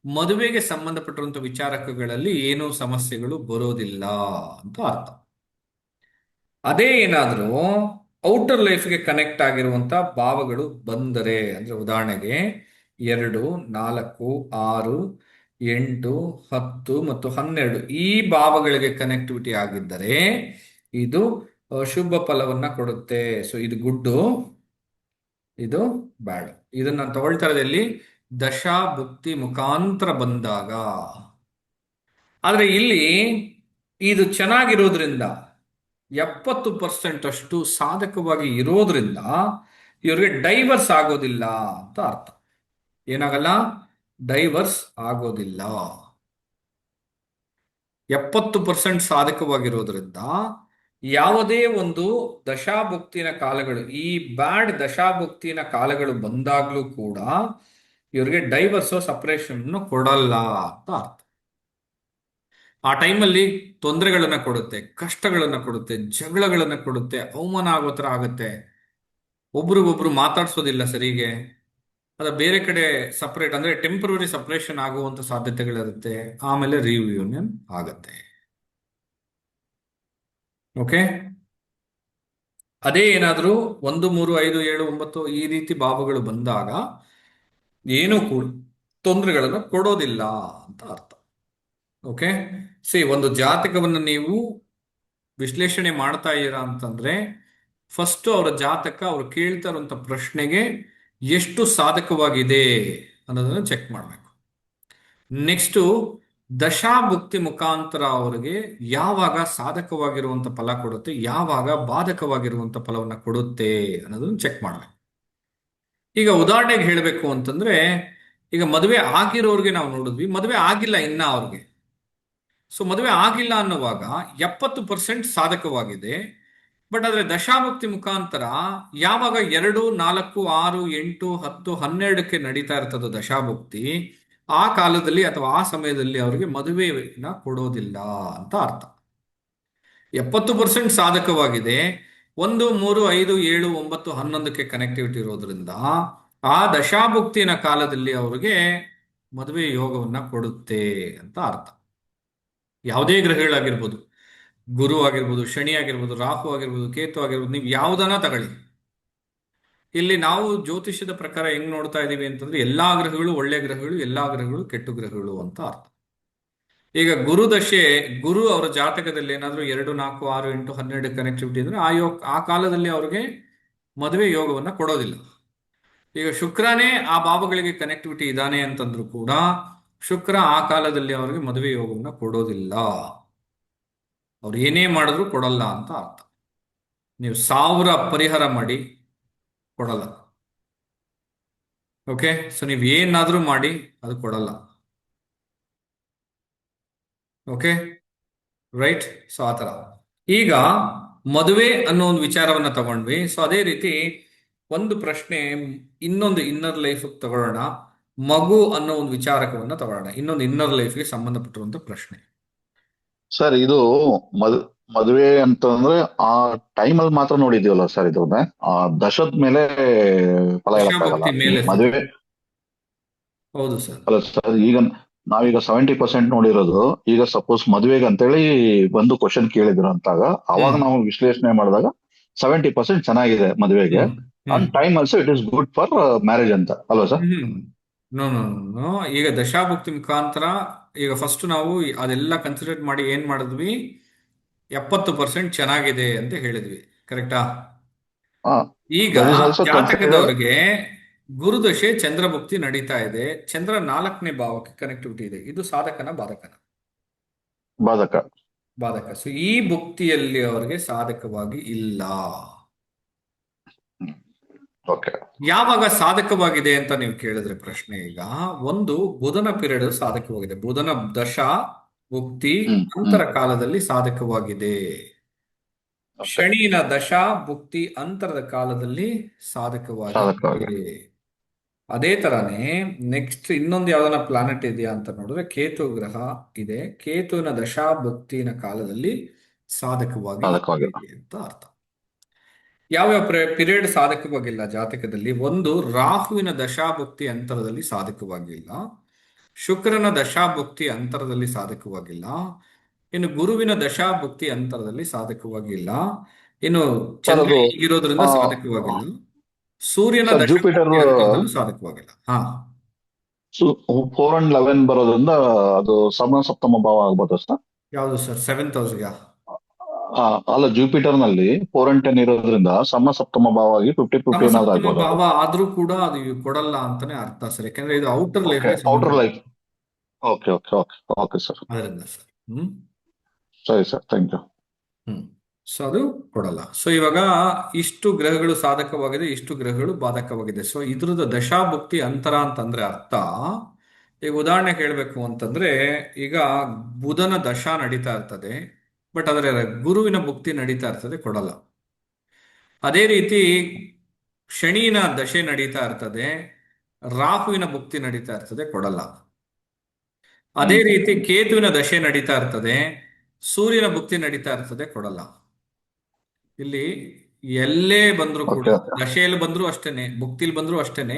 ಮದುವೆಗೆ ಸಂಬಂಧಪಟ್ಟಿರುವಂತ ವಿಚಾರಕಗಳಲ್ಲಿ ಏನೂ ಸಮಸ್ಯೆಗಳು ಬರೋದಿಲ್ಲ ಅಂತ ಅರ್ಥ. ಅದೇ ಏನಾದರೂ ಔಟರ್ ಲೈಫ್ಗೆ ಕನೆಕ್ಟ್ ಆಗಿರುವಂತ ಭಾವಗಳು ಬಂದರೆ, ಅಂದ್ರೆ ಉದಾಹರಣೆಗೆ 2, 4, 6, 8, 10 ಮತ್ತು 12 ಈ ಭಾವಗಳಿಗೆ ಕನೆಕ್ಟಿವಿಟಿ ಆಗಿದ್ದರೆ ಇದು ಶುಭ ಫಲವನ್ನ ಕೊಡುತ್ತೆ. ಸೊ ಇದು ಗುಡ್ಡು, ಇದು ಬ್ಯಾಡ್. ಇದನ್ನ ನಾನು ತಗೊಳ್ತಾ ಇರೋದು ಎಲ್ಲಿ? ದಶಾ ಭುಕ್ತಿ ಮುಖಾಂತರ ಬಂದಾಗ. ಆದ್ರೆ ಇಲ್ಲಿ ಇದು ಚೆನ್ನಾಗಿರೋದ್ರಿಂದ 70% ಅಷ್ಟು ಸಾಧಕವಾಗಿ ಇರೋದ್ರಿಂದ ಇವ್ರಿಗೆ ಡೈವರ್ಸ್ ಆಗೋದಿಲ್ಲ ಅಂತ ಅರ್ಥ. ಏನಾಗಲ್ಲ? ಡೈವರ್ಸ್ ಆಗೋದಿಲ್ಲ. 70% ಸಾಧಕವಾಗಿರೋದ್ರಿಂದ ಯಾವುದೇ ಒಂದು ದಶಾಭುಕ್ತಿನ ಕಾಲಗಳು, ಈ ಬ್ಯಾಡ್ ದಶಾಭುಕ್ತಿನ ಕಾಲಗಳು ಬಂದಾಗ್ಲೂ ಕೂಡ ಇವ್ರಿಗೆ ಡೈವರ್ಸ್ ಸಪರೇಷನ್ ಕೊಡಲ್ಲ ಅಂತ ಅರ್ಥ. ಆ ಟೈಮಲ್ಲಿ ತೊಂದರೆಗಳನ್ನ ಕೊಡುತ್ತೆ, ಕಷ್ಟಗಳನ್ನ ಕೊಡುತ್ತೆ, ಜಗಳಗಳನ್ನ ಕೊಡುತ್ತೆ, ಅವಮಾನ ಆಗೋ ಥರ ಆಗುತ್ತೆ, ಒಬ್ರಿಗೊಬ್ರು ಮಾತಾಡ್ಸೋದಿಲ್ಲ ಸರಿಗೆ, ಅದ ಬೇರೆ ಕಡೆ ಸಪರೇಟ್ ಅಂದ್ರೆ ಟೆಂಪರರಿ ಸಪರೇಷನ್ ಆಗುವಂತ ಸಾಧ್ಯತೆಗಳಿರುತ್ತೆ. ಆಮೇಲೆ ರಿಯೂನಿಯನ್ ಆಗತ್ತೆ. ಓಕೆ, ಅದೇ ಏನಾದರೂ 1, 3, 5, 7, 9 ಈ ರೀತಿ ಭಾವಗಳು ಬಂದಾಗ ಏನೂ ಕೂಡ ತೊಂದರೆಗಳನ್ನು ಕೊಡೋದಿಲ್ಲ ಅಂತ ಅರ್ಥ. ಓಕೆ, ಒಂದು ಜಾತಕವನ್ನು ನೀವು ವಿಶ್ಲೇಷಣೆ ಮಾಡ್ತಾ ಇದ್ದೀರಾ ಅಂತಂದ್ರೆ ಫಸ್ಟ್ ಅವರ ಜಾತಕ, ಅವ್ರು ಕೇಳ್ತಾ ಇರುವಂತ ಪ್ರಶ್ನೆಗೆ ಎಷ್ಟು ಸಾಧಕವಾಗಿದೆ ಅನ್ನೋದನ್ನು ಚೆಕ್ ಮಾಡಬೇಕು. ನೆಕ್ಸ್ಟು ದಶಾಭುಕ್ತಿ ಮುಖಾಂತರ ಅವರಿಗೆ ಯಾವಾಗ ಸಾಧಕವಾಗಿರುವಂತ ಫಲ ಕೊಡುತ್ತೆ, ಯಾವಾಗ ಬಾಧಕವಾಗಿರುವಂತ ಫಲವನ್ನ ಕೊಡುತ್ತೆ ಅನ್ನೋದನ್ನು ಚೆಕ್ ಮಾಡಬೇಕು. ಈಗ ಉದಾಹರಣೆಗೆ ಹೇಳಬೇಕು ಅಂತಂದ್ರೆ, ಈಗ ಮದುವೆ ಆಗಿರೋರಿಗೆ ನಾವು ನೋಡಿದ್ವಿ, ಮದುವೆ ಆಗಿಲ್ಲ ಇನ್ನ ಅವ್ರಿಗೆ. ಸೊ ಮದುವೆ ಆಗಿಲ್ಲ ಅನ್ನುವಾಗ 70% ಸಾಧಕವಾಗಿದೆ. ಬಟ್ ಆದ್ರೆ ದಶಾಭುಕ್ತಿ ಮುಖಾಂತರ ಯಾವಾಗ 2, 4, 6, 8, 10, 12ಕ್ಕೆ ನಡೀತಾ ಇರ್ತದೋ ದಶಾಭುಕ್ತಿ, ಆ ಕಾಲದಲ್ಲಿ ಅಥವಾ ಆ ಸಮಯದಲ್ಲಿ ಅವರಿಗೆ ಮದುವೆನ ಕೊಡೋದಿಲ್ಲ ಅಂತ ಅರ್ಥ. 70% ಸಾಧಕವಾಗಿದೆ, 1, 3, 5, 7, 9, 11ಕ್ಕೆ ಕನೆಕ್ಟಿವಿಟಿ ಇರೋದ್ರಿಂದ ಆ ದಶಾಭುಕ್ತಿನ ಕಾಲದಲ್ಲಿ ಅವರಿಗೆ ಮದುವೆ ಯೋಗವನ್ನ ಕೊಡುತ್ತೆ ಅಂತ ಅರ್ಥ. ಯಾವುದೇ ಗ್ರಹಗಳಾಗಿರ್ಬೋದು, ಗುರು ಆಗಿರ್ಬೋದು, ಶನಿ ಆಗಿರ್ಬೋದು, ರಾಹು ಆಗಿರ್ಬೋದು, ಕೇತು ಆಗಿರ್ಬೋದು, ನೀವು ಯಾವುದನ್ನ ತಗೊಳ್ಳಿ. ಇಲ್ಲಿ ನಾವು ಜ್ಯೋತಿಷ್ಯದ ಪ್ರಕಾರ ಹೆಂಗ್ ನೋಡ್ತಾ ಇದೀವಿ ಅಂತಂದ್ರೆ ಎಲ್ಲಾ ಗ್ರಹಗಳು ಒಳ್ಳೆ ಗ್ರಹಗಳು, ಎಲ್ಲಾ ಗ್ರಹಗಳು ಕೆಟ್ಟ ಗ್ರಹಗಳು ಅಂತ ಅರ್ಥ. ಈಗ ಗುರು ದಶೆ, ಗುರು ಅವರ ಜಾತಕದಲ್ಲಿ ಏನಾದ್ರೂ 2, 4, 6, 8, 12 ಕನೆಕ್ಟಿವಿಟಿ ಅಂದ್ರೆ ಆ ಕಾಲದಲ್ಲಿ ಅವ್ರಿಗೆ ಮದುವೆ ಯೋಗವನ್ನ ಕೊಡೋದಿಲ್ಲ. ಈಗ ಶುಕ್ರನೇ ಆ ಭಾವಗಳಿಗೆ ಕನೆಕ್ಟಿವಿಟಿ ಇದ್ದಾನೆ ಅಂತಂದ್ರೂ ಕೂಡ ಶುಕ್ರ ಆ ಕಾಲದಲ್ಲಿ ಅವರಿಗೆ ಮದುವೆ ಯೋಗವನ್ನ ಕೊಡೋದಿಲ್ಲ. ಅವ್ರು ಏನೇ ಮಾಡಿದ್ರು ಕೊಡಲ್ಲ ಅಂತ ಅರ್ಥ. ನೀವು 1000 ಪರಿಹಾರ ಮಾಡಿ ಕೊಡಲ್ಲ. ಓಕೆ, ಸೊ ನೀವು ಏನಾದ್ರೂ ಮಾಡಿ ಅದು ಕೊಡಲ್ಲ. Okay, right. ಸೊ ಆ ಥರ ಈಗ ಮದುವೆ ಅನ್ನೋ ಒಂದು ವಿಚಾರವನ್ನ ತಗೊಂಡ್ವಿ. ಸೊ ಅದೇ ರೀತಿ ಒಂದು ಪ್ರಶ್ನೆ, ಇನ್ನೊಂದು ಇನ್ನರ್ ಲೈಫ್ ತಗೊಳ್ಳೋಣ. ಮಗು ಅನ್ನೋ ಒಂದು ವಿಚಾರಕವನ್ನ ತಗೊಳ್ಳೋಣ, ಇನ್ನೊಂದು ಇನ್ನರ್ ಲೈಫ್ಗೆ ಸಂಬಂಧಪಟ್ಟಿರುವಂತ ಪ್ರಶ್ನೆ. ಸರ್ ಇದು ಮದ್ ಮದುವೆ ಅಂತಂದ್ರೆ ಆ ಟೈಮಲ್ಲಿ ಮಾತ್ರ ನೋಡಿದೀವಲ್ಲ ಸರ್, ಇದನ್ನ ಆ ದಶದ ಮೇಲೆ ಫಲ ಹೇಳಕ್ಕಾಗಲ್ಲ. ದಶಾಭಕ್ತಿ ಮೇಲೆ ಸರ್. ಮದುವೆ ಹೌದು ಸರ್. ಅಲ್ಲ ಸರ್, ಈಗ ನಾವೀಗ 70% ನೋಡಿರೋದು. ಈಗ ಸಪೋಸ್ ಮದುವೆಗೆ ಅಂತೇಳಿ ಒಂದು ಕ್ವಶನ್ ಕೇಳಿದ್ರು ಅಂತಾಗ ಅವಾಗ ನಾವು ವಿಶ್ಲೇಷಣೆ ಮಾಡಿದಾಗ 70% ಚೆನ್ನಾಗಿದೆ ಮದುವೆಗೆ, and time also it is good for marriage ಅಂತ ಅಲ್ವಾ ಸರ್? ನೋ ನೋ ನೋ, ಈಗ ದಶಾಭುಕ್ತಿ ಮುಖಾಂತರ ಈಗ ಫಸ್ಟ್ ನಾವು ಅದೆಲ್ಲ ಕನ್ಸಿಡರ್ ಮಾಡಿ ಏನ್ ಮಾಡಿದ್ವಿ, 70% ಚೆನ್ನಾಗಿದೆ ಅಂತ ಹೇಳಿದ್ವಿ, ಕರೆಕ್ಟಾ? ಹಾ, ಈಗ that is also considered. ಜಾತಕದವ್ರಿಗೆ ಗುರುದಶೆ ಚಂದ್ರಭುಕ್ತಿ ನಡೀತಾ ಇದೆ. ಚಂದ್ರ 4ನೇ ಭಾವಕ್ಕೆ ಕನೆಕ್ಟಿವಿಟಿ ಇದೆ. ಇದು ಸಾಧಕನ ಬಾಧಕನ? ಬಾಧಕ. ಬಾಧಕ. ಸೊ ಈ ಭುಕ್ತಿಯಲ್ಲಿ ಅವರಿಗೆ ಸಾಧಕವಾಗಿ ಇಲ್ಲ. ಓಕೆ. ಯಾವಾಗ ಸಾಧಕವಾಗಿದೆ ಅಂತ ನೀವು ಕೇಳಿದ್ರೆ ಪ್ರಶ್ನೆ, ಈಗ ಒಂದು ಬುಧನ ಪಿರಿಯಡ್ ಸಾಧಕವಾಗಿದೆ. ಬುಧನ ದಶಾ ಭುಕ್ತಿ ಅಂತರ ಕಾಲದಲ್ಲಿ ಸಾಧಕವಾಗಿದೆ. ಓಕೆ. ಶನಿನ ದಶಾ ಭುಕ್ತಿ ಅಂತರದ ಕಾಲದಲ್ಲಿ ಸಾಧಕವಾಗಿದೆ. ಸಾಧಕವಾಗಿದೆ. ಅದೇ ತರಾನೇ ನೆಕ್ಸ್ಟ್ ಇನ್ನೊಂದು ಯಾವ್ದನ ಪ್ಲಾನೆಟ್ ಇದೆಯಾ ಅಂತ ನೋಡಿದ್ರೆ ಕೇತು ಗ್ರಹ ಇದೆ. ಕೇತುವಿನ ದಶಾ ಭುಕ್ತಿನ ಕಾಲದಲ್ಲಿ ಸಾಧಕವಾಗಿ ಸಾಧಕವಾಗಿದೆ. ಇದೆ ಅಂತ ಅರ್ಥ. ಯಾವ್ಯಾವ ಪಿರಿಯಡ್ ಸಾಧಕವಾಗಿಲ್ಲ ಜಾತಕದಲ್ಲಿ? ಒಂದು, ರಾಹುವಿನ ದಶಾಭುಕ್ತಿ ಅಂತರದಲ್ಲಿ ಸಾಧಕವಾಗಿಲ್ಲ. ಶುಕ್ರನ ದಶಾಭುಕ್ತಿ ಅಂತರದಲ್ಲಿ ಸಾಧಕವಾಗಿಲ್ಲ. ಇನ್ನು ಗುರುವಿನ ದಶಾಭುಕ್ತಿ ಅಂತರದಲ್ಲಿ ಸಾಧಕವಾಗಿಲ್ಲ. ಇನ್ನು ಸರ್ ಚಂದ್ರ ಅದು ಹೀಗಿರೋದ್ರಿಂದ ಸಾಧಕವಾಗಿಲ್ಲ. ಸೂರ್ಯನ ಸರ್ ಜೂಪಿಟರ್ ದಶಾಭುಕ್ತಿ ಅಂತರದಲ್ಲೂ ಸಾಧಕವಾಗಿಲ್ಲ. ಹಾ, 4 and 11 ಬರೋದ್ರಿಂದ ಅದು ಸಪ್ತಮ ಭಾವ ಆಗ್ಬೋದು ಸರ್. ಯಾವುದು ಸರ್? 7th ಹೌಸ್ಗೆ? ಅಲ್ಲ, ಜೂಪಿಟರ್ ನಲ್ಲಿ 4 and 10 ಇರೋದ್ರಿಂದ ಸಪ್ತಮ ಭಾವ ಆಗಿ 50-50 ಏನಾದ್ರು ಸಪ್ತಮ ಆಗ್ಬೋದು. ಭಾವ ಆದ್ರೂ ಕೂಡ ಅದು ಕೊಡಲ್ಲ ಅಂತಾನೆ ಅರ್ಥ ಸರ್. ಯಾಕಂದ್ರೆ ಇದು outer life outer life. Okay okay okay okay sir. ಅದರಿಂದ ಸರ್. ಸರಿ ಸರ್, ಥ್ಯಾಂಕ್ ಯು. ಸೊ ಅದು ಕೊಡಲ್ಲ. ಸೊ ಇವಾಗ ಇಷ್ಟು ಗ್ರಹಗಳು ಸಾಧಕವಾಗಿದೆ, ಇಷ್ಟು ಗ್ರಹಗಳು ಬಾಧಕವಾಗಿದೆ. ಸೊ ಇದ್ರದ್ದು ದಶಾಭುಕ್ತಿ ಅಂತರ ಅಂತಂದ್ರೆ ಅರ್ಥ, ಈಗ ಉದಾಹರಣೆ ಹೇಳ್ಬೇಕು ಅಂತಂದ್ರೆ, ಈಗ ಬುಧನ ದಶಾ ನಡೀತಾ ಇರ್ತದೆ, ಬಟ್ ಅದರ ಗುರುವಿನ ಭುಕ್ತಿ ನಡೀತಾ ಇರ್ತದೆ, ಕೊಡಲ್ಲ. ಅದೇ ರೀತಿ ಶನಿನ ದಶೆ ನಡೀತಾ ಇರ್ತದೆ, ರಾಹುವಿನ ಭುಕ್ತಿ ನಡೀತಾ ಇರ್ತದೆ, ಕೊಡಲ್ಲ. ಅದೇ ರೀತಿ ಕೇತುವಿನ ದಶೆ ನಡೀತಾ ಇರ್ತದೆ, ಸೂರ್ಯನ ಭುಕ್ತಿ ನಡೀತಾ ಇರ್ತದೆ, ಕೊಡಲ್ಲ. ಇಲ್ಲಿ ಎಲ್ಲೇ ಬಂದ್ರು ಕೂಡ, ದಶೆಯಲ್ಲಿ ಬಂದ್ರು ಅಷ್ಟೇನೆ, ಭುಕ್ತಿಲಿ ಬಂದ್ರು ಅಷ್ಟೇನೆ,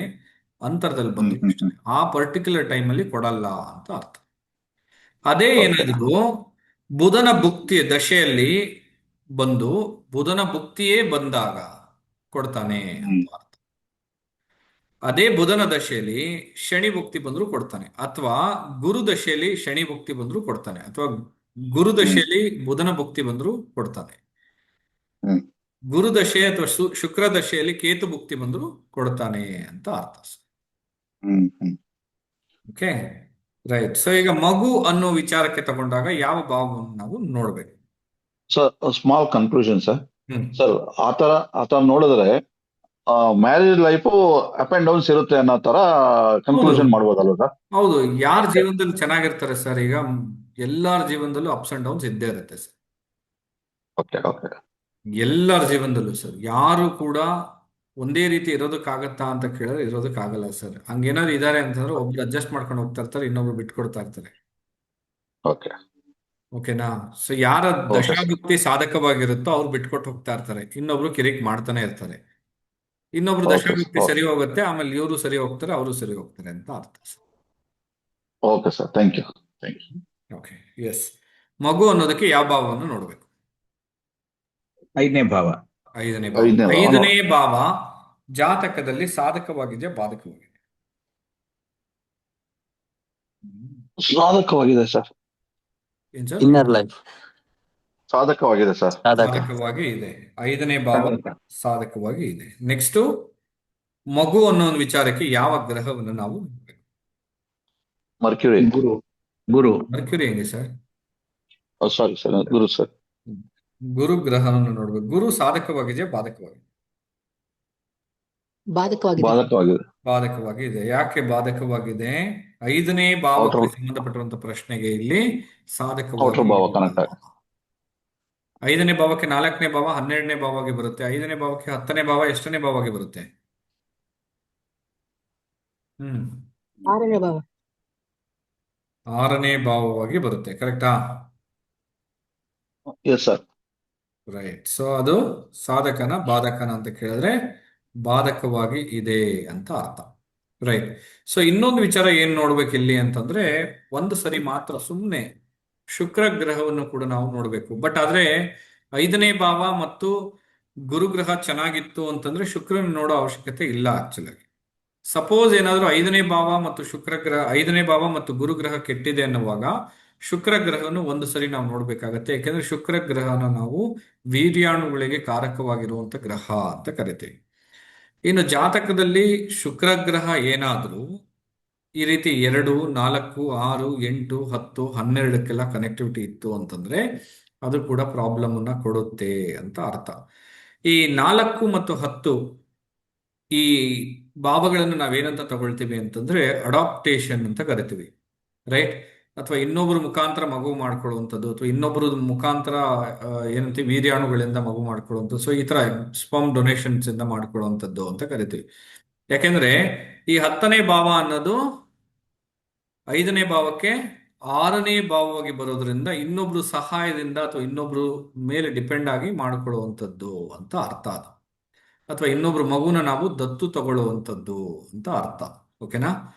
ಅಂತರದಲ್ಲಿ ಬಂದ್ರು ಅಷ್ಟೇನೆ, ಆ ಪರ್ಟಿಕ್ಯುಲರ್ ಟೈಮಲ್ಲಿ ಕೊಡಲ್ಲ ಅಂತ ಅರ್ಥ. ಅದೇ ಏನಾದ್ರು ಬುಧನ ಭುಕ್ತಿ ದಶೆಯಲ್ಲಿ ಬಂದು ಬುಧನ ಭುಕ್ತಿಯೇ ಬಂದಾಗ ಕೊಡ್ತಾನೆ ಅಂತ ಅರ್ಥ. ಅದೇ ಬುಧನ ದಶೆಯಲ್ಲಿ ಶನಿ ಭುಕ್ತಿ ಬಂದ್ರು ಕೊಡ್ತಾನೆ, ಅಥವಾ ಗುರು ದಶೆಯಲ್ಲಿ ಶನಿ ಭುಕ್ತಿ ಬಂದ್ರು ಕೊಡ್ತಾನೆ, ಅಥವಾ ಗುರು ದಶೆಯಲ್ಲಿ ಬುಧನ ಭುಕ್ತಿ ಬಂದ್ರು ಕೊಡ್ತಾನೆ. ಗುರು ದಶೆ ಅಥವಾ ಶುಕ್ರ ದಶೆಯಲ್ಲಿ ಕೇತು ಭುಕ್ತಿ ಬಂದ್ರು ಕೊಡ್ತಾನೆ ಅಂತ ಅರ್ಥ. Okay, right. ಸೊ ಈಗ ಮಗು ಅನ್ನೋ ವಿಚಾರಕ್ಕೆ ತಗೊಂಡಾಗ ಯಾವ ಭಾವವನ್ನು ನಾವು ನೋಡ್ಬೇಕು? Sir, small conclusion sir. Hmm sir, ಆತರ ನೋಡಿದ್ರೆ marriage life up and downs ಇರುತ್ತೆ ಅನ್ನೋ ತರ ಕನ್ಕ್ಲೂಷನ್ ಮಾಡ್ಬೋದಲ್ವ ಸರ್? ಹೌದು. ಯಾರ ಜೀವನದಲ್ಲಿ ಚೆನ್ನಾಗಿರ್ತಾರೆ ಸರ್? ಈಗ ಎಲ್ಲಾರ ಜೀವನದಲ್ಲೂ ಅಪ್ಸ್ ಅಂಡ್ ಡೌನ್ಸ್ ಇದ್ದೇ ಇರುತ್ತೆ ಸರ್. Okay okay. ಎಲ್ಲರ ಜೀವನದಲ್ಲೂ ಸರ್. ಯಾರು ಕೂಡ ಒಂದೇ ರೀತಿ ಇರೋದಕ್ಕಾಗತ್ತಾ ಅಂತ ಕೇಳಿದ್ರೆ ಇರೋದಕ್ಕಾಗಲ್ಲ ಸರ್. ಹಂಗೇನಾದ್ರು ಇದಾರೆ ಅಂತಂದ್ರೆ ಒಬ್ರು ಅಡ್ಜಸ್ಟ್ ಮಾಡ್ಕೊಂಡು ಹೋಗ್ತಾ ಇರ್ತಾರೆ, ಇನ್ನೊಬ್ರು ಬಿಟ್ಕೊಡ್ತಾ ಇರ್ತಾರೆ. ಓಕೆ ಓಕೆನಾ? ಸೊ ಯಾರ ದಶಾಭುಕ್ತಿ ಸಾಧಕವಾಗಿರುತ್ತೋ ಅವ್ರು ಬಿಟ್ಕೊಟ್ಟು ಹೋಗ್ತಾ ಇರ್ತಾರೆ, ಇನ್ನೊಬ್ರು ಕಿರಿಕ್ ಮಾಡ್ತಾನೆ ಇರ್ತಾರೆ. ಇನ್ನೊಬ್ರು ದಶಾಭುಕ್ತಿ ಸರಿ ಹೋಗುತ್ತೆ, ಆಮೇಲೆ ಇವರು ಸರಿ ಹೋಗ್ತಾರೆ, ಅವರು ಸರಿ ಹೋಗ್ತಾರೆ ಅಂತ ಅರ್ಥ. Okay sir, thank you. Okay, yes. ಮಗು ಅನ್ನೋದಕ್ಕೆ ಯಾವ ಭಾವವನ್ನು ನೋಡ್ಬೇಕು? 5ನೇ ಭಾವ. 5ನೇ ಭಾವ. 5ನೇ ಭಾವ ಜಾತಕದಲ್ಲಿ ಸಾಧಕವಾಗಿದೆಯಾ ಬಾಧಕವಾಗಿದೆ? ಸಾಧಕವಾಗಿದೆ ಸರ್. ಏನ್ ಸರ್? ಇನ್ನರ್ ಲೈಫ್ ಸಾಧಕವಾಗಿದೆ ಸರ್. ಸಾಧಕವಾಗಿ ಇದೆ. 5ನೇ ಭಾವ ಸಾಧಕವಾಗಿ ಇದೆ. ನೆಕ್ಸ್ಟ್, ಮಗು ಅನ್ನೋ ಒಂದು ವಿಚಾರಕ್ಕೆ ಯಾವ ಗ್ರಹವನ್ನು ನಾವು ನೋಡ್ಬೇಕು? ಮರ್ಕ್ಯೂರಿ. ಗುರು. ಮರ್ಕ್ಯುರಿ ಹೆಂಗೆ ಸರ್? ಸಾರಿ ಸರ್, ಗುರು ಸರ್. ಗುರು ಗ್ರಹವನ್ನು ನೋಡ್ಬೇಕು. ಗುರು ಸಾಧಕವಾಗಿದೆಯಾ ಬಾಧಕವಾಗಿದೆ? ಬಾಧಕವಾಗಿದೆ. ಬಾಧಕವಾಗಿ ಇದೆ. ಯಾಕೆ ಬಾಧಕವಾಗಿದೆ? 5ನೇ ಭಾವಕ್ಕೆ ಸಂಬಂಧಪಟ್ಟಿರುವಂತ ಪ್ರಶ್ನೆಗೆ ಇಲ್ಲಿ ಔಟರ್ ಭಾವ ಕನೆಕ್ಟ್ ಸಾಧಕವಾಗಿ. 5ನೇ ಭಾವಕ್ಕೆ 4ನೇ ಭಾವ 12ನೇ ಭಾವವಾಗಿ ಬರುತ್ತೆ. 5ನೇ ಭಾವಕ್ಕೆ 10ನೇ ಭಾವ ಎಷ್ಟನೇ ಭಾವವಾಗಿ ಬರುತ್ತೆ? 6ನೇ ಭಾವ. 6ನೇ ಭಾವವಾಗಿ ಬರುತ್ತೆ. ಕರೆಕ್ಟಾ? Yes sir. ರೈಟ್. ಸೊ ಅದು ಸಾಧಕನ ಬಾಧಕನ ಅಂತ ಕೇಳಿದ್ರೆ ಬಾಧಕವಾಗಿ ಇದೆ ಅಂತ ಅರ್ಥ. ರೈಟ್. ಸೊ ಇನ್ನೊಂದು ವಿಚಾರ ಏನ್ ನೋಡ್ಬೇಕು ಇಲ್ಲಿ ಅಂತಂದ್ರೆ, ಒಂದು ಸರಿ ಮಾತ್ರ ಸುಮ್ಮನೆ ಶುಕ್ರ ಗ್ರಹವನ್ನು ಕೂಡ ನಾವು ನೋಡ್ಬೇಕು. ಬಟ್ ಆದ್ರೆ 5ನೇ ಭಾವ ಮತ್ತು ಗುರುಗ್ರಹ ಚೆನ್ನಾಗಿತ್ತು ಅಂತಂದ್ರೆ ಶುಕ್ರನ ನೋಡೋ ಅವಶ್ಯಕತೆ ಇಲ್ಲ ಆಕ್ಚುಲಿ. ಸಪೋಸ್ ಏನಾದ್ರೂ 5ನೇ ಭಾವ ಮತ್ತು ಶುಕ್ರ ಗ್ರಹ 5ನೇ ಭಾವ ಮತ್ತು ಗುರುಗ್ರಹ ಕೆಟ್ಟಿದೆ ಅನ್ನುವಾಗ ಶುಕ್ರ ಗ್ರಹವನ್ನು ಒಂದು ಸರಿ ನಾವು ನೋಡ್ಬೇಕಾಗತ್ತೆ. ಯಾಕೆಂದ್ರೆ ಶುಕ್ರ ಗ್ರಹನ ನಾವು ವೀರ್ಯಾಣುಗಳಿಗೆ ಕಾರಕವಾಗಿರುವಂತ ಗ್ರಹ ಅಂತ ಕರಿತೀವಿ. ಇನ್ನು ಜಾತಕದಲ್ಲಿ ಶುಕ್ರಗ್ರಹ ಏನಾದರೂ ಈ ರೀತಿ 2, 4, 6, 8, 10, 12ಕ್ಕೆಲ್ಲ ಕನೆಕ್ಟಿವಿಟಿ ಇತ್ತು ಅಂತಂದ್ರೆ ಅದು ಕೂಡ ಪ್ರಾಬ್ಲಮ್ ಅನ್ನ ಕೊಡುತ್ತೆ ಅಂತ ಅರ್ಥ. ಈ 4 ಮತ್ತು 10 ಈ ಭಾವಗಳನ್ನು ನಾವೇನಂತ ತಗೊಳ್ತೀವಿ ಅಂತಂದ್ರೆ ಅಡಾಪ್ಟೇಷನ್ ಅಂತ ಕರಿತೀವಿ, ರೈಟ್? ಅಥವಾ ಇನ್ನೊಬ್ಬರ ಮುಖಾಂತರ ಮಗು ಮಾಡ್ಕೊಳ್ಳುವಂಥದ್ದು, ಅಥವಾ ಇನ್ನೊಬ್ಬರ ಮುಖಾಂತರ ಏನಂತೀವಿ ವೀರ್ಯಾಣುಗಳಿಂದ ಮಗು ಮಾಡ್ಕೊಳ್ಳುವಂಥದ್ದು. ಸೊ ಈ ತರ ಸ್ಪರ್ಮ್ ಡೊನೇಷನ್ಸ್ ಇಂದ ಮಾಡ್ಕೊಳ್ಳುವಂಥದ್ದು ಅಂತ ಕರಿತೀವಿ. ಯಾಕೆಂದ್ರೆ ಈ 10ನೇ ಭಾವ ಅನ್ನೋದು 5ನೇ ಭಾವಕ್ಕೆ 6ನೇ ಭಾವವಾಗಿ ಬರೋದ್ರಿಂದ ಇನ್ನೊಬ್ರು ಸಹಾಯದಿಂದ ಅಥವಾ ಇನ್ನೊಬ್ರು ಮೇಲೆ ಡಿಪೆಂಡ್ ಆಗಿ ಮಾಡ್ಕೊಳ್ಳುವಂಥದ್ದು ಅಂತ ಅರ್ಥ ಅದು. ಅಥವಾ ಇನ್ನೊಬ್ರು ಮಗುನ ನಾವು ದತ್ತು ತಗೊಳ್ಳುವಂಥದ್ದು ಅಂತ ಅರ್ಥ. ಓಕೆನಾ?